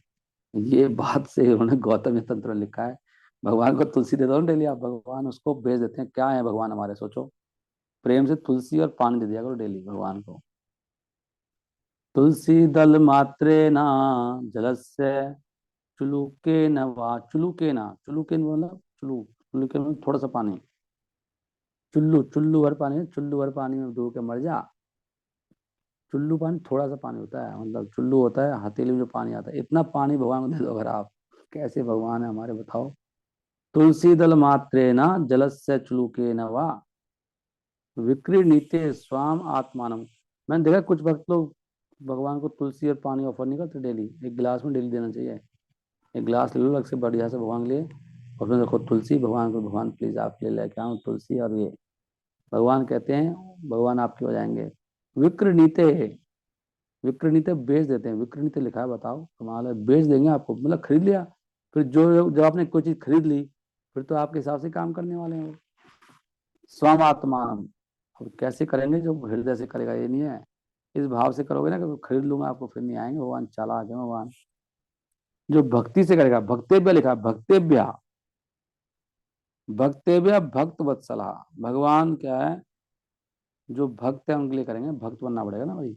ये बात से उन्होंने गौतम तंत्र में लिखा है। भगवान को तुलसी देता हूँ डेली, आप भगवान उसको बेच देते हैं। क्या है भगवान हमारे, सोचो, प्रेम से तुलसी और पानी दे दिया करो डेली भगवान को। तुलसी दल मात्रे ना जलस्य चुलुके न वा, चुलुके ना, चुलुके मतलब चुलुके में थोड़ा सा पानी, चुल्लू चुल्लू भर पानी, चुल्लू भर पानी में डूब के मर जा। चुल्लू पानी थोड़ा सा पानी होता है, मतलब चुल्लू होता है हथेली में जो पानी आता है, इतना पानी भगवान को दे दो अगर आप। कैसे भगवान है हमारे, बताओ। तुलसी दल मात्रे ना जलस्य चुलुके न वा, विक्रीणीते स्वाम आत्मानम। मैंने देखा कुछ भक्त लोग भगवान को तुलसी और पानी ऑफर नहीं करते डेली, एक गिलास में डेली देना चाहिए। एक गिलास ले लो अलग से बढ़िया से भगवान के लिए, और उसमें देखो तुलसी, भगवान को भगवान प्लीज आप ले लेके आओ तुलसी और ये। भगवान कहते हैं भगवान आपके हो जाएंगे। विक्रीणीते, विक्रीणीते बेच देते हैं, विक्रीणीते लिखा है, बताओ कमाल है, बेच देंगे आपको, मतलब खरीद लिया। फिर जो जब आपने कोई चीज खरीद ली, फिर तो आपके हिसाब से काम करने वाले हैं वो। स्वामात्मान, अब कैसे करेंगे, जो हृदय से करेगा ये नहीं है। इस भाव से करोगे ना कि खरीद लूंगा आपको, फिर नहीं आएंगे भगवान, चालाक है भगवान। जो भक्ति से करेगा, भक्तेभ्य लिखा, भक्तेभ्य, भक्तेभ्य भक्त वत्सला, भगवान क्या है, जो भक्त है उनके लिए करेंगे। भक्त बनना पड़ेगा ना भाई,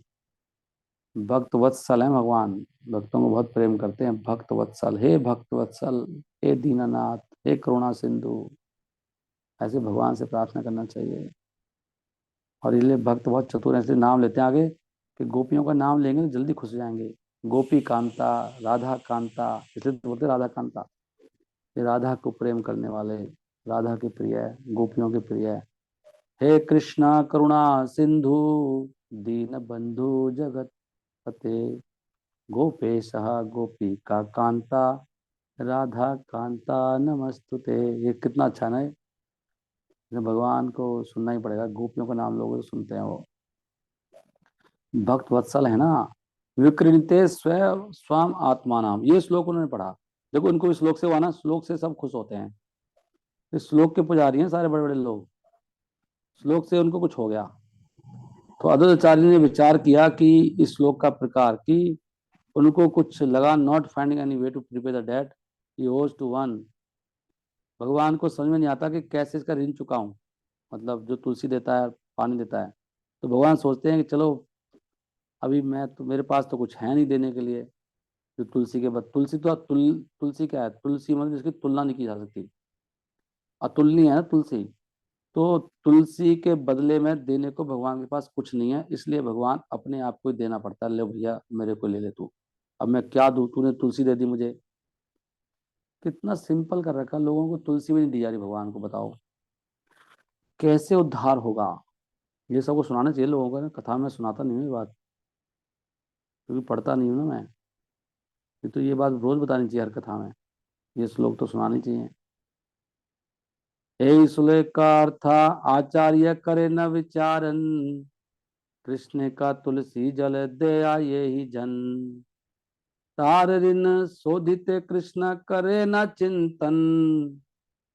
भक्त वत्सल है भगवान, भक्तों को बहुत प्रेम करते हैं। भक्त वत्सल, हे भक्त वत्सल, हे दीनानाथ, हे करुणा सिंधु, ऐसे भगवान से प्रार्थना करना चाहिए। और इसलिए भक्त बहुत चतुर हैं, इसलिए नाम लेते हैं आगे कि गोपियों का नाम लेंगे तो जल्दी खुश हो जाएंगे। गोपी कांता, राधा कांता, इसलिए तो बोलते राधा कांता, ये राधा को प्रेम करने वाले, राधा के प्रिय, गोपियों के प्रिय। हे कृष्णा करुणा सिंधु, दीन बंधु जगत पते, गोपेश गोपी का कांता, राधा कांता नमस्तुते। ये कितना अच्छा है ना, भगवान को सुनना ही पड़ेगा, गोपियों का नाम लोग तो सुनते हैं वो। भक्त वत्सल है ना। विकृणते स्व स्वाम आत्मा नाम, ये श्लोक उन्होंने पढ़ा। देखो इनको इस श्लोक से हुआ ना, श्लोक से सब खुश होते हैं। इस श्लोक के पुजारी हैं सारे बड़े बड़े लोग, श्लोक से उनको कुछ हो गया। तो अद्वैताचार्य ने विचार किया कि इस श्लोक का प्रकार कि उनको कुछ लगा, not finding any way to prepay the debt he owes to one. भगवान को समझ में नहीं आता कि कैसे इसका ऋण चुकाऊं। मतलब जो तुलसी देता है पानी देता है, तो भगवान सोचते हैं कि चलो अभी मैं तो, मेरे पास तो कुछ है नहीं देने के लिए, जो तुलसी के बाद तुलसी तो तुलसी क्या है, तुलसी मतलब जिसकी तुलना नहीं की जा सकती, अतुलनीय है ना तुलसी। तो तुलसी के बदले में देने को भगवान के पास कुछ नहीं है, इसलिए भगवान अपने आप को ही देना पड़ता है, ले भैया मेरे को ले ले तू, अब मैं क्या दूं, तूने तुलसी दे दी मुझे। कितना सिंपल कर रखा, लोगों को तुलसी भी नहीं दी जा रही भगवान को, बताओ कैसे उद्धार होगा। ये सबको सुनाना चाहिए लोगों को ना, कथा में सुनाता नहीं हूँ ये बात, क्योंकि पढ़ता नहीं हूँ ना मैं। ये तो ये बात रोज बतानी चाहिए हर कथा में, ये श्लोक तो सुनानी चाहिए। यही श्लोक का अर्थ था, आचार्य करे न विचारन, कृष्ण का तुलसी जल दया ये ही जन, तार ऋण शोधित कृष्ण करे न चिंतन,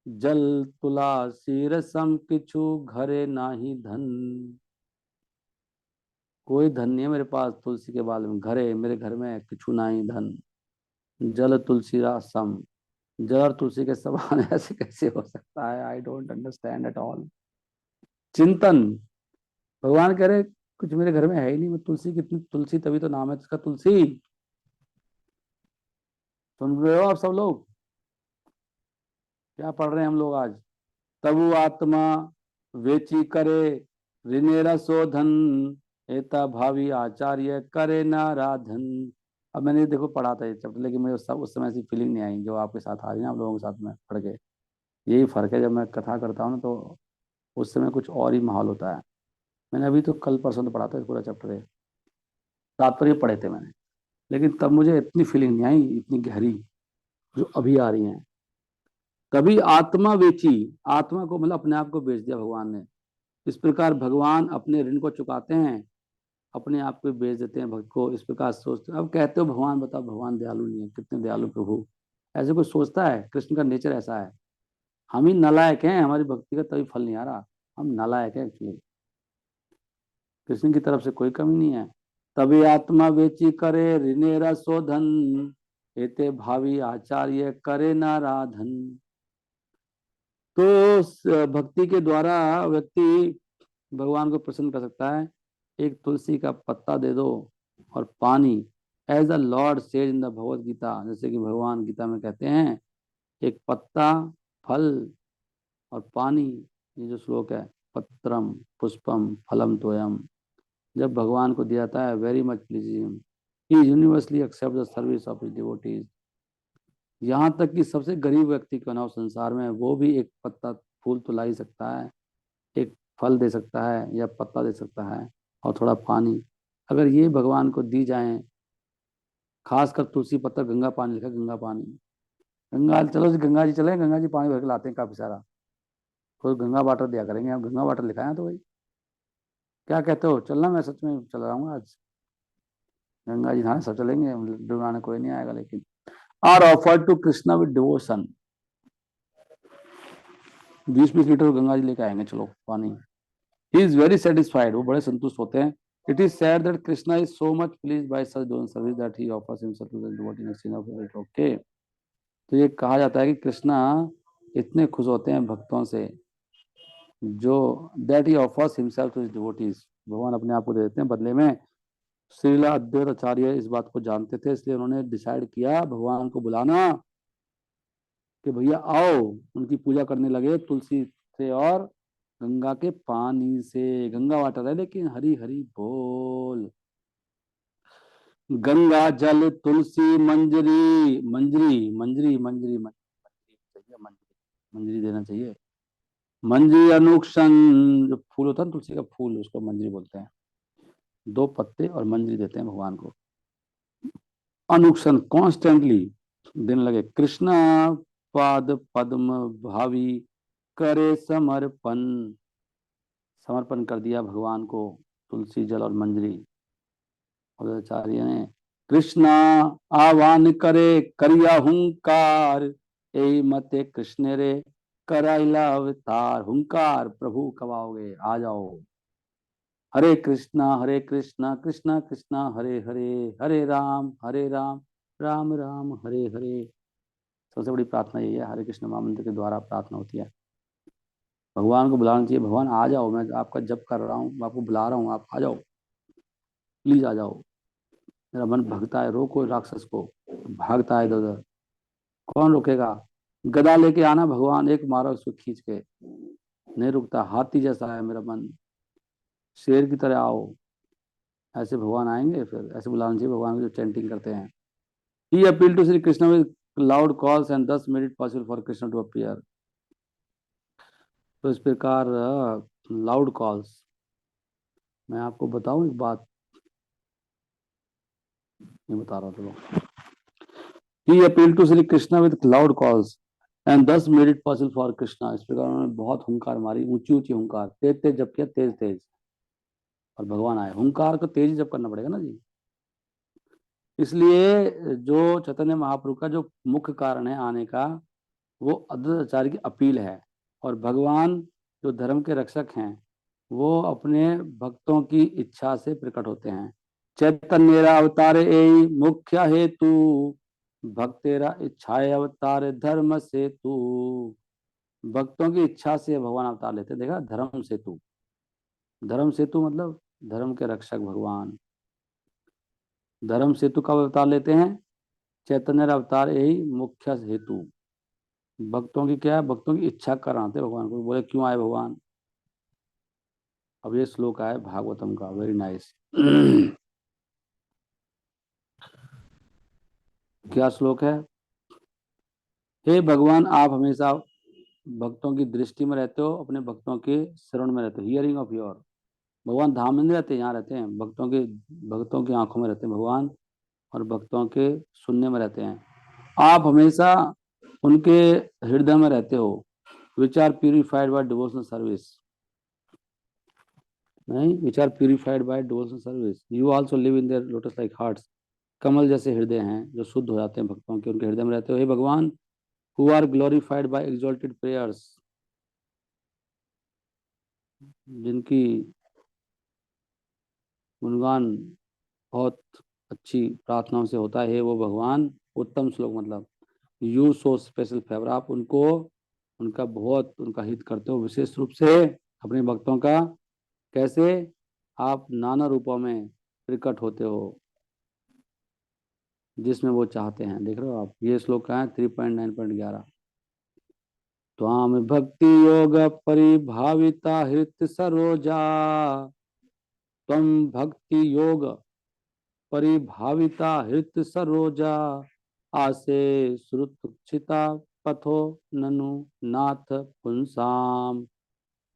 जल तुलासी रसम किछु घरे नाही धन। कोई धन नहीं है मेरे पास तुलसी के बाल में, घरे मेरे घर में किछु नाही धन, जल तुलसी रसम, जल और तुलसी के समान ऐसे कैसे हो सकता है, I don't understand at all. चिंतन, भगवान कह रहे कुछ मेरे घर में है ही नहीं, मैं तुलसी कितनी, तुलसी तभी तो नाम है इसका तुलसी। सुन रहे हो आप सब लोग, क्या पढ़ रहे हैं हम लोग आज। तबु आत्मा वेची करे ऋणेरा शोधन, एता भावी आचार्य करे नाराधन। अब मैंने देखो पढ़ा था ये चैप्टर, लेकिन मुझे सब उस समय ऐसी फीलिंग नहीं आई जो आपके साथ आ रही है, आप लोगों के साथ में पढ़ के। यही फर्क है, जब मैं कथा करता हूँ ना तो उस समय कुछ और ही माहौल होता है। मैंने अभी तो कल परसों तो पढ़ा था पूरा चैप्टर है, तात्पर्य पढ़े थे मैंने, लेकिन तब मुझे इतनी फीलिंग नहीं आई, इतनी गहरी जो अभी आ रही है। तभी आत्मा बेची, आत्मा को मतलब अपने आप को बेच दिया भगवान ने। इस प्रकार भगवान अपने ऋण को चुकाते हैं, अपने आप को बेच देते हैं भक्त को, इस प्रकार सोचते हैं। अब कहते हो भगवान, बताओ भगवान दयालु नहीं है, कितने दयालु प्रभु, ऐसे कोई सोचता है। कृष्ण का नेचर ऐसा है, हम ही नालायक हैं, हमारी भक्ति का तभी फल नहीं आ रहा, हम नालायक हैं एक्चुअली, कृष्ण की तरफ से कोई कमी नहीं है। तभी आत्मा बेची करे ऋणेरा शोधन, एते भावी आचार्य करे नाराधन। तो भक्ति के द्वारा व्यक्ति भगवान को प्रसन्न कर सकता है। एक तुलसी का पत्ता दे दो और पानी, as the lord says in the Bhagavad Gita, जैसे कि भगवान गीता में कहते हैं, एक पत्ता, फल और पानी, ये जो श्लोक है, पत्रम पुष्पम फलम तोयम, जब भगवान को दिया जाता है, very much pleasing, he universally accept the service of his devotees. यहाँ तक कि सबसे गरीब व्यक्ति क्यों ना हो संसार में, वो भी एक पत्ता फूल तो ला ही सकता है, एक फल दे सकता है या पत्ता दे सकता है, और थोड़ा पानी। अगर ये भगवान को दी जाए, खासकर तुलसी पत्ता, गंगा पानी लिखा, गंगा पानी, गंगा चलो जी, गंगा जी चले, गंगा जी पानी भर के लाते हैं काफी सारा, कोई गंगा वाटर दिया करेंगे, हम गंगा वाटर लिखा है तो भाई, क्या कहते हो, चलना, मैं सच में चल रहा हूँ आज, गंगा जी नहाने सब चलेंगे, डुबाने कोई नहीं आएगा, लेकिन are offered to Krishna with devotion, 20-20 litre Ganga ji लेके आएंगे, चलो पानी। ही इज वेरी सेटिस्फाइड, वो बड़े संतुष्ट होते हैं। It is said that Krishna is so much please by such doing service that he offers himself to the devotee in scene of it. Okay, तो ये कहा जाता है कि कृष्णा इतने खुश होते हैं भक्तों से, जो that he offers himself to his devotees, भगवान अपने आप को दे देते हैं बदले में। श्रीला अद्वैत आचार्य इस बात को जानते थे, इसलिए उन्होंने डिसाइड किया भगवान को बुलाना, कि भैया आओ, उनकी पूजा करने लगे तुलसी से और गंगा के पानी से। गंगा वाटर है लेकिन, हरी हरी बोल। गंगा जल तुलसी मंजरी, मंजरी मंजरी मंजरी मंजरी चाहिए, मंजरी मंजरी देना चाहिए। मंजरी अनुक्षण, जो फूल होता है ना तुलसी का फूल, उसको मंजरी बोलते हैं। 2 पत्ते और मंजरी देते हैं भगवान को, अनुक्षण कॉन्स्टेंटली देने लगे। कृष्णा पाद पद्म भावी करे समर्पण, समर्पण कर दिया भगवान को तुलसी जल और मंजरी। और आचार्य ने कृष्णा आह्वान करे करिया हुंकार, ए मते कृष्ण रे कराइला अवतार। हुंकार, प्रभु कब आओगे, आ जाओ। हरे कृष्णा कृष्णा कृष्णा हरे हरे, हरे राम राम राम हरे हरे। सबसे बड़ी प्रार्थना यही है, हरे कृष्ण महामंत्र के द्वारा प्रार्थना होती है। भगवान को बुलाना चाहिए, भगवान आ जाओ, मैं आपका जप कर रहा हूँ, मैं आपको बुला रहा हूँ, आप आ जाओ, प्लीज आ जाओ। मेरा मन भगता है, रोको राक्षस को, भागता है इधर उधर, कौन रोकेगा? गदा लेके आना भगवान, एक मारो उसको खींच के, नहीं रुकता, हाथी जैसा है मेरा मन, शेर की तरह आओ। ऐसे भगवान आएंगे, फिर ऐसे बुलाना चाहिए भगवान को जो चैंटिंग करते हैं। He appeal to Shri Krishna with loud calls and thus made it possible for Krishna to appear. तो इस प्रकार लाउड कॉल्स, मैं आपको बताऊं एक बात, नहीं बता रहा चलो। He appeal to Shri Krishna with loud calls and thus made it possible for Krishna. इस प्रकार उन्होंने बहुत हुंकार मारी, ऊंची ऊंची हुंकार, तेज तेज जब किया, तेज तेज, और भगवान आए। हुंकार को तेज जब करना पड़ेगा ना जी। इसलिए जो चैतन्य महाप्रभु का जो मुख्य कारण है आने का, वो अद्वैत आचार्य की अपील है। और भगवान जो धर्म के रक्षक हैं, वो अपने भक्तों की इच्छा से प्रकट होते हैं। चैतन्य अवतार ए मुख्य हेतु, भक्तेरा इच्छाए अवतार धर्म सेतु। भक्तों की इच्छा से भगवान अवतार लेते, देखा, धर्म सेतु। धर्म सेतु मतलब धर्म के रक्षक भगवान। धर्म सेतु का अवतार लेते हैं, चैतन्य अवतार यही मुख्य हेतु। भक्तों की क्या है, भक्तों की इच्छा कराते भगवान को। बोले क्यों आए भगवान? अब ये श्लोक आया भागवतम का, वेरी नाइस। क्या श्लोक है? हे भगवान, आप हमेशा भक्तों की दृष्टि में रहते हो, अपने भक्तों के शरण में रहते हो, हियरिंग ऑफ योर। भगवान धाम में नहीं रहते, यहाँ रहते हैं, भक्तों की आंखों में रहते हैं भगवान, और भक्तों के सुनने में रहते हैं। आप हमेशा उनके हृदय में रहते हो, which are purified by devotional service. नहीं, which are purified by devotional service, you also live in their lotus like hearts. कमल जैसे हृदय हैं जो शुद्ध हो जाते हैं भक्तों के, उनके हृदय में रहते हो हे भगवान। Who are glorified by exalted prayers, जिनकी गुणगान बहुत अच्छी प्रार्थनाओं से होता है वो भगवान। उत्तम श्लोक मतलब यू सो स्पेशल फेवर, आप उनको, उनका बहुत उनका हित करते हो विशेष रूप से अपने भक्तों का। कैसे? आप नाना रूपों में प्रकट होते हो, जिसमें वो चाहते हैं। देख रहे हो आप, ये श्लोक का है 3.9.11। त्वाम भक्ति योग परिभाविता हृत सरोजा, त्वम भक्ति योग परिभाविता हृत सरोजा, आसे श्रुतक्षिता पथो ननु नाथ पुंसाम,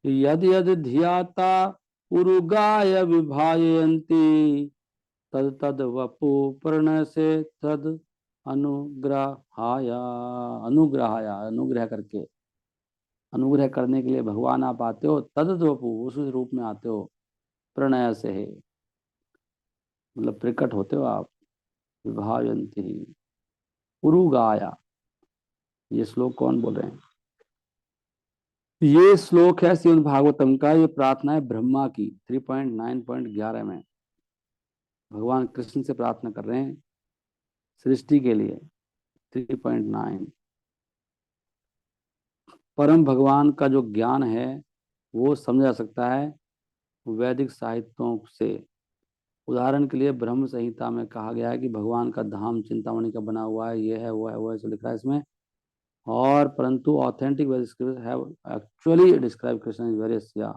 यद यद धियाता उरुगाय विभायन्ति, तद तद वपु प्रण से तद अनुग्रहाया। अनुग्रहाया, अनुग्रह करके, अनुग्रह करने के लिए भगवान आप आते हो, तद वपु, उस रूप में आते हो, प्रणय से है, मतलब प्रकट होते हो आप, विभायन्ति, उरुगाया। ये श्लोक कौन बोल रहे हैं? ये श्लोक है श्रीमद् भागवतम का, ये प्रार्थना है ब्रह्मा की 3.9.11 में। भगवान कृष्ण से प्रार्थना कर रहे हैं सृष्टि के लिए। 3.9, परम भगवान का जो ज्ञान है वो समझा जा सकता है वैदिक साहित्यों से। उदाहरण के लिए ब्रह्म संहिता में कहा गया है कि भगवान का धाम चिंतामणि का बना हुआ है, ये है वो है वो है, ऐसे लिखा है इसमें। और परंतु ऑथेंटिक वैदिक scriptures have actually describe Krishna in various, या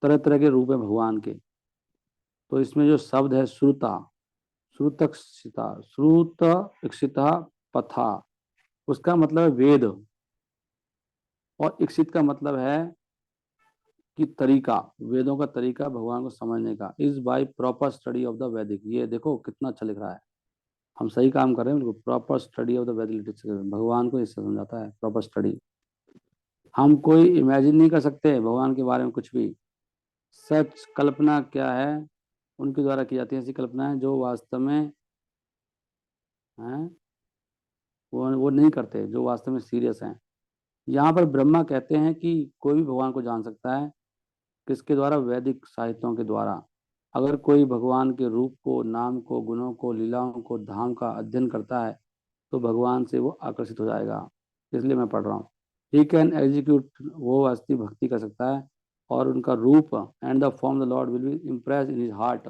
तरह तरह के रूप है भगवान के। तो इसमें जो शब्द है श्रुता, श्रुतक्षिता, श्रुत इक्षिता पथा, उसका मतलब है वेद, और इक्षित का मतलब है कि तरीका, वेदों का तरीका भगवान को समझने का। Is by proper study of the वैदिक। ये देखो कितना अच्छा लिख रहा है, हम सही काम कर रहे हैं बिल्कुल। प्रॉपर स्टडी ऑफ द वैदिक लिटरेचर, भगवान को इससे समझाता है प्रॉपर स्टडी। हम कोई इमेजिन नहीं कर सकते भगवान के बारे में कुछ भी। सच कल्पना क्या है, उनके द्वारा की जाती है ऐसी कल्पनाएं जो वास्तव में हैं, वो नहीं करते जो वास्तव में सीरियस हैं। यहाँ पर ब्रह्मा कहते हैं कि कोई भी भगवान को जान सकता है, किसके द्वारा? वैदिक साहित्यों के द्वारा। अगर कोई भगवान के रूप को, नाम को, गुणों को, लीलाओं को, धाम का अध्ययन करता है तो भगवान से वो आकर्षित हो जाएगा। इसलिए मैं पढ़ रहा हूँ। ही कैन एग्जीक्यूट, वो असली भक्ति कर सकता है, और उनका रूप and the form the lord will be impress in his heart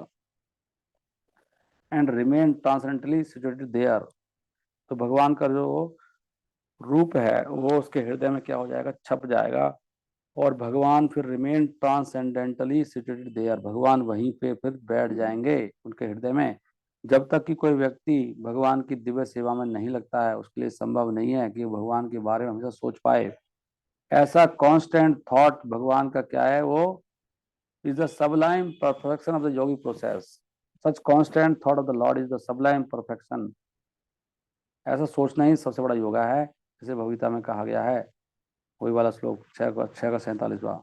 and remain transcendentally situated there. तो भगवान का जो रूप है वो उसके हृदय में क्या हो जाएगा, छप जाएगा, और भगवान फिर रिमेन ट्रांसेंडेंटली सिचुएटेड देयर, भगवान वहीं पे फिर बैठ जाएंगे उनके हृदय में। जब तक कि कोई व्यक्ति भगवान की दिव्य सेवा में नहीं लगता है, उसके लिए संभव नहीं है कि वो भगवान के बारे में हमेशा सोच पाए। ऐसा कांस्टेंट थॉट भगवान का क्या है, वो is the Sublime perfection of the Yogi process. Such constant thought of the Lord is the Sublime perfection. ऐसा सोचना ही सबसे बड़ा योगा है, जिसे भगवगीता में कहा गया है। वही वाला श्लोक 6 का 47वां।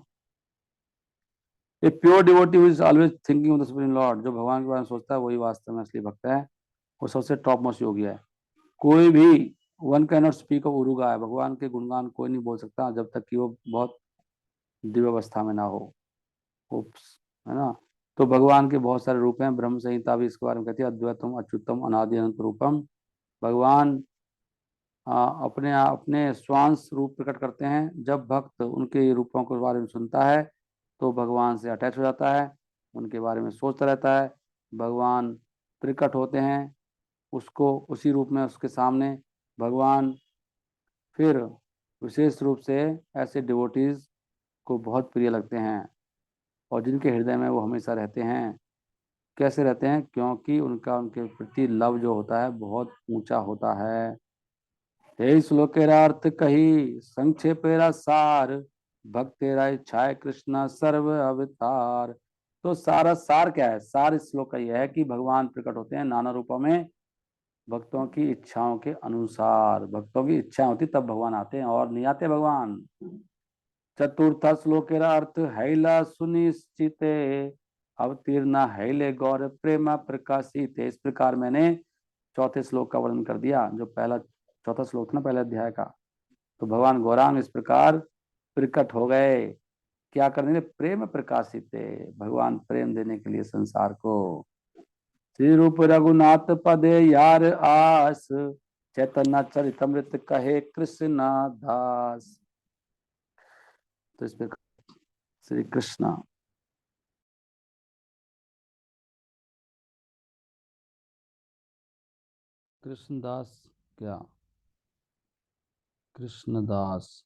A pure devotee who is always thinking of the supreme lord, जो भगवान के बारे में सोचता है वही वास्तव में असली भक्त है, वो सबसे टॉप मोस्ट योगी है। कोई भी one can not speak of Uruga, भगवान के गुणगान कोई नहीं बोल सकता जब तक कि वो बहुत दिव्य अवस्था में ना हो। उप्स, है ना। तो भगवान के बहुत सारे रूप हैं, ब्रह्म संहिता भी इसके बारे में कहती है, अद्वैतम अच्युतम अनादि अनंत रूपम। भगवान अपने अपने स्वांश रूप प्रकट करते हैं। जब भक्त उनके रूपों के बारे में सुनता है तो भगवान से अटैच हो जाता है, उनके बारे में सोचता रहता है। भगवान प्रकट होते हैं उसको उसी रूप में उसके सामने। भगवान फिर विशेष रूप से ऐसे डिवोटीज को बहुत प्रिय लगते हैं, और जिनके हृदय में वो हमेशा रहते हैं। कैसे रहते हैं, क्योंकि उनका उनके प्रति लव जो होता है बहुत ऊंचा होता है। हे श्लोकेरा अर्थ कही संक्षेपेरा सार, भक्तेरा इच्छाए कृष्णा सर्व अवतार। तो सारा सार क्या है, सार इस श्लोक का यह है कि भगवान प्रकट होते हैं नाना रूपों में, भक्तों की इच्छाओं के अनुसार। भक्तों की इच्छा होती तब भगवान आते हैं, और नहीं आते भगवान। चतुर्थ श्लोकेरा अर्थ हैला सुनिश्चिते, अवतीर्ण हैले गौर प्रेम प्रकाशित। इस प्रकार मैंने चौथे श्लोक का वर्णन कर दिया, जो पहला चौथा श्लोक था ना पहले अध्याय का। तो भगवान गौरांग इस प्रकार प्रकट हो गए, क्या करने के लिए, प्रेम प्रकाशित है, भगवान प्रेम देने के लिए संसार को। श्री रूप रघुनाथ पदे यार आस, चैतन्य चरितमृत कहे कृष्ण दास। तो इस प्रकार श्री कृष्ण कृष्णदास, क्या कृष्णदास,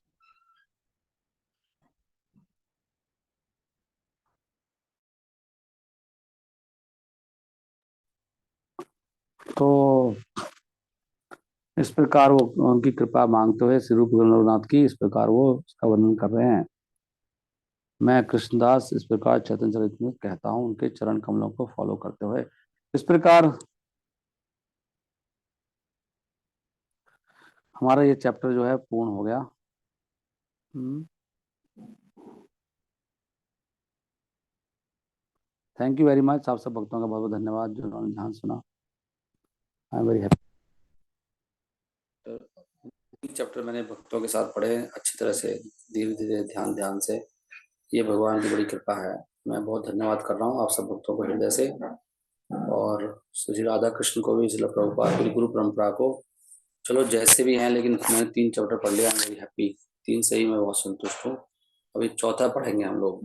तो इस प्रकार वो उनकी कृपा मांगते हुए श्री रूप रघुनाथ की, इस प्रकार वो उसका वर्णन कर रहे हैं। मैं कृष्णदास इस प्रकार चैतन्य चरित में कहता हूँ, उनके चरण कमलों को फॉलो करते हुए। इस प्रकार हमारा ये चैप्टर जो है पूर्ण हो गया। थैंक यू वेरी मच, आप सब भक्तों का बहुत बहुत धन्यवाद जो उन्होंने ध्यान सुना। I am very happy. Chapter मैंने भक्तों के साथ पढ़े अच्छी तरह से, धीरे धीरे ध्यान ध्यान से। ये भगवान की बड़ी कृपा है। मैं बहुत धन्यवाद कर रहा हूँ आप सब भक्तों को हृदय से, और श्री राधा कृष्ण को भी, श्रील प्रभुपाद की गुरु परंपरा को। चलो जैसे भी हैं, लेकिन मैंने 3 चैप्टर पढ़ लिया, मेरी हैप्पी। 3 से ही मैं बहुत संतुष्ट हूँ। अभी चौथा पढ़ेंगे हम लोग।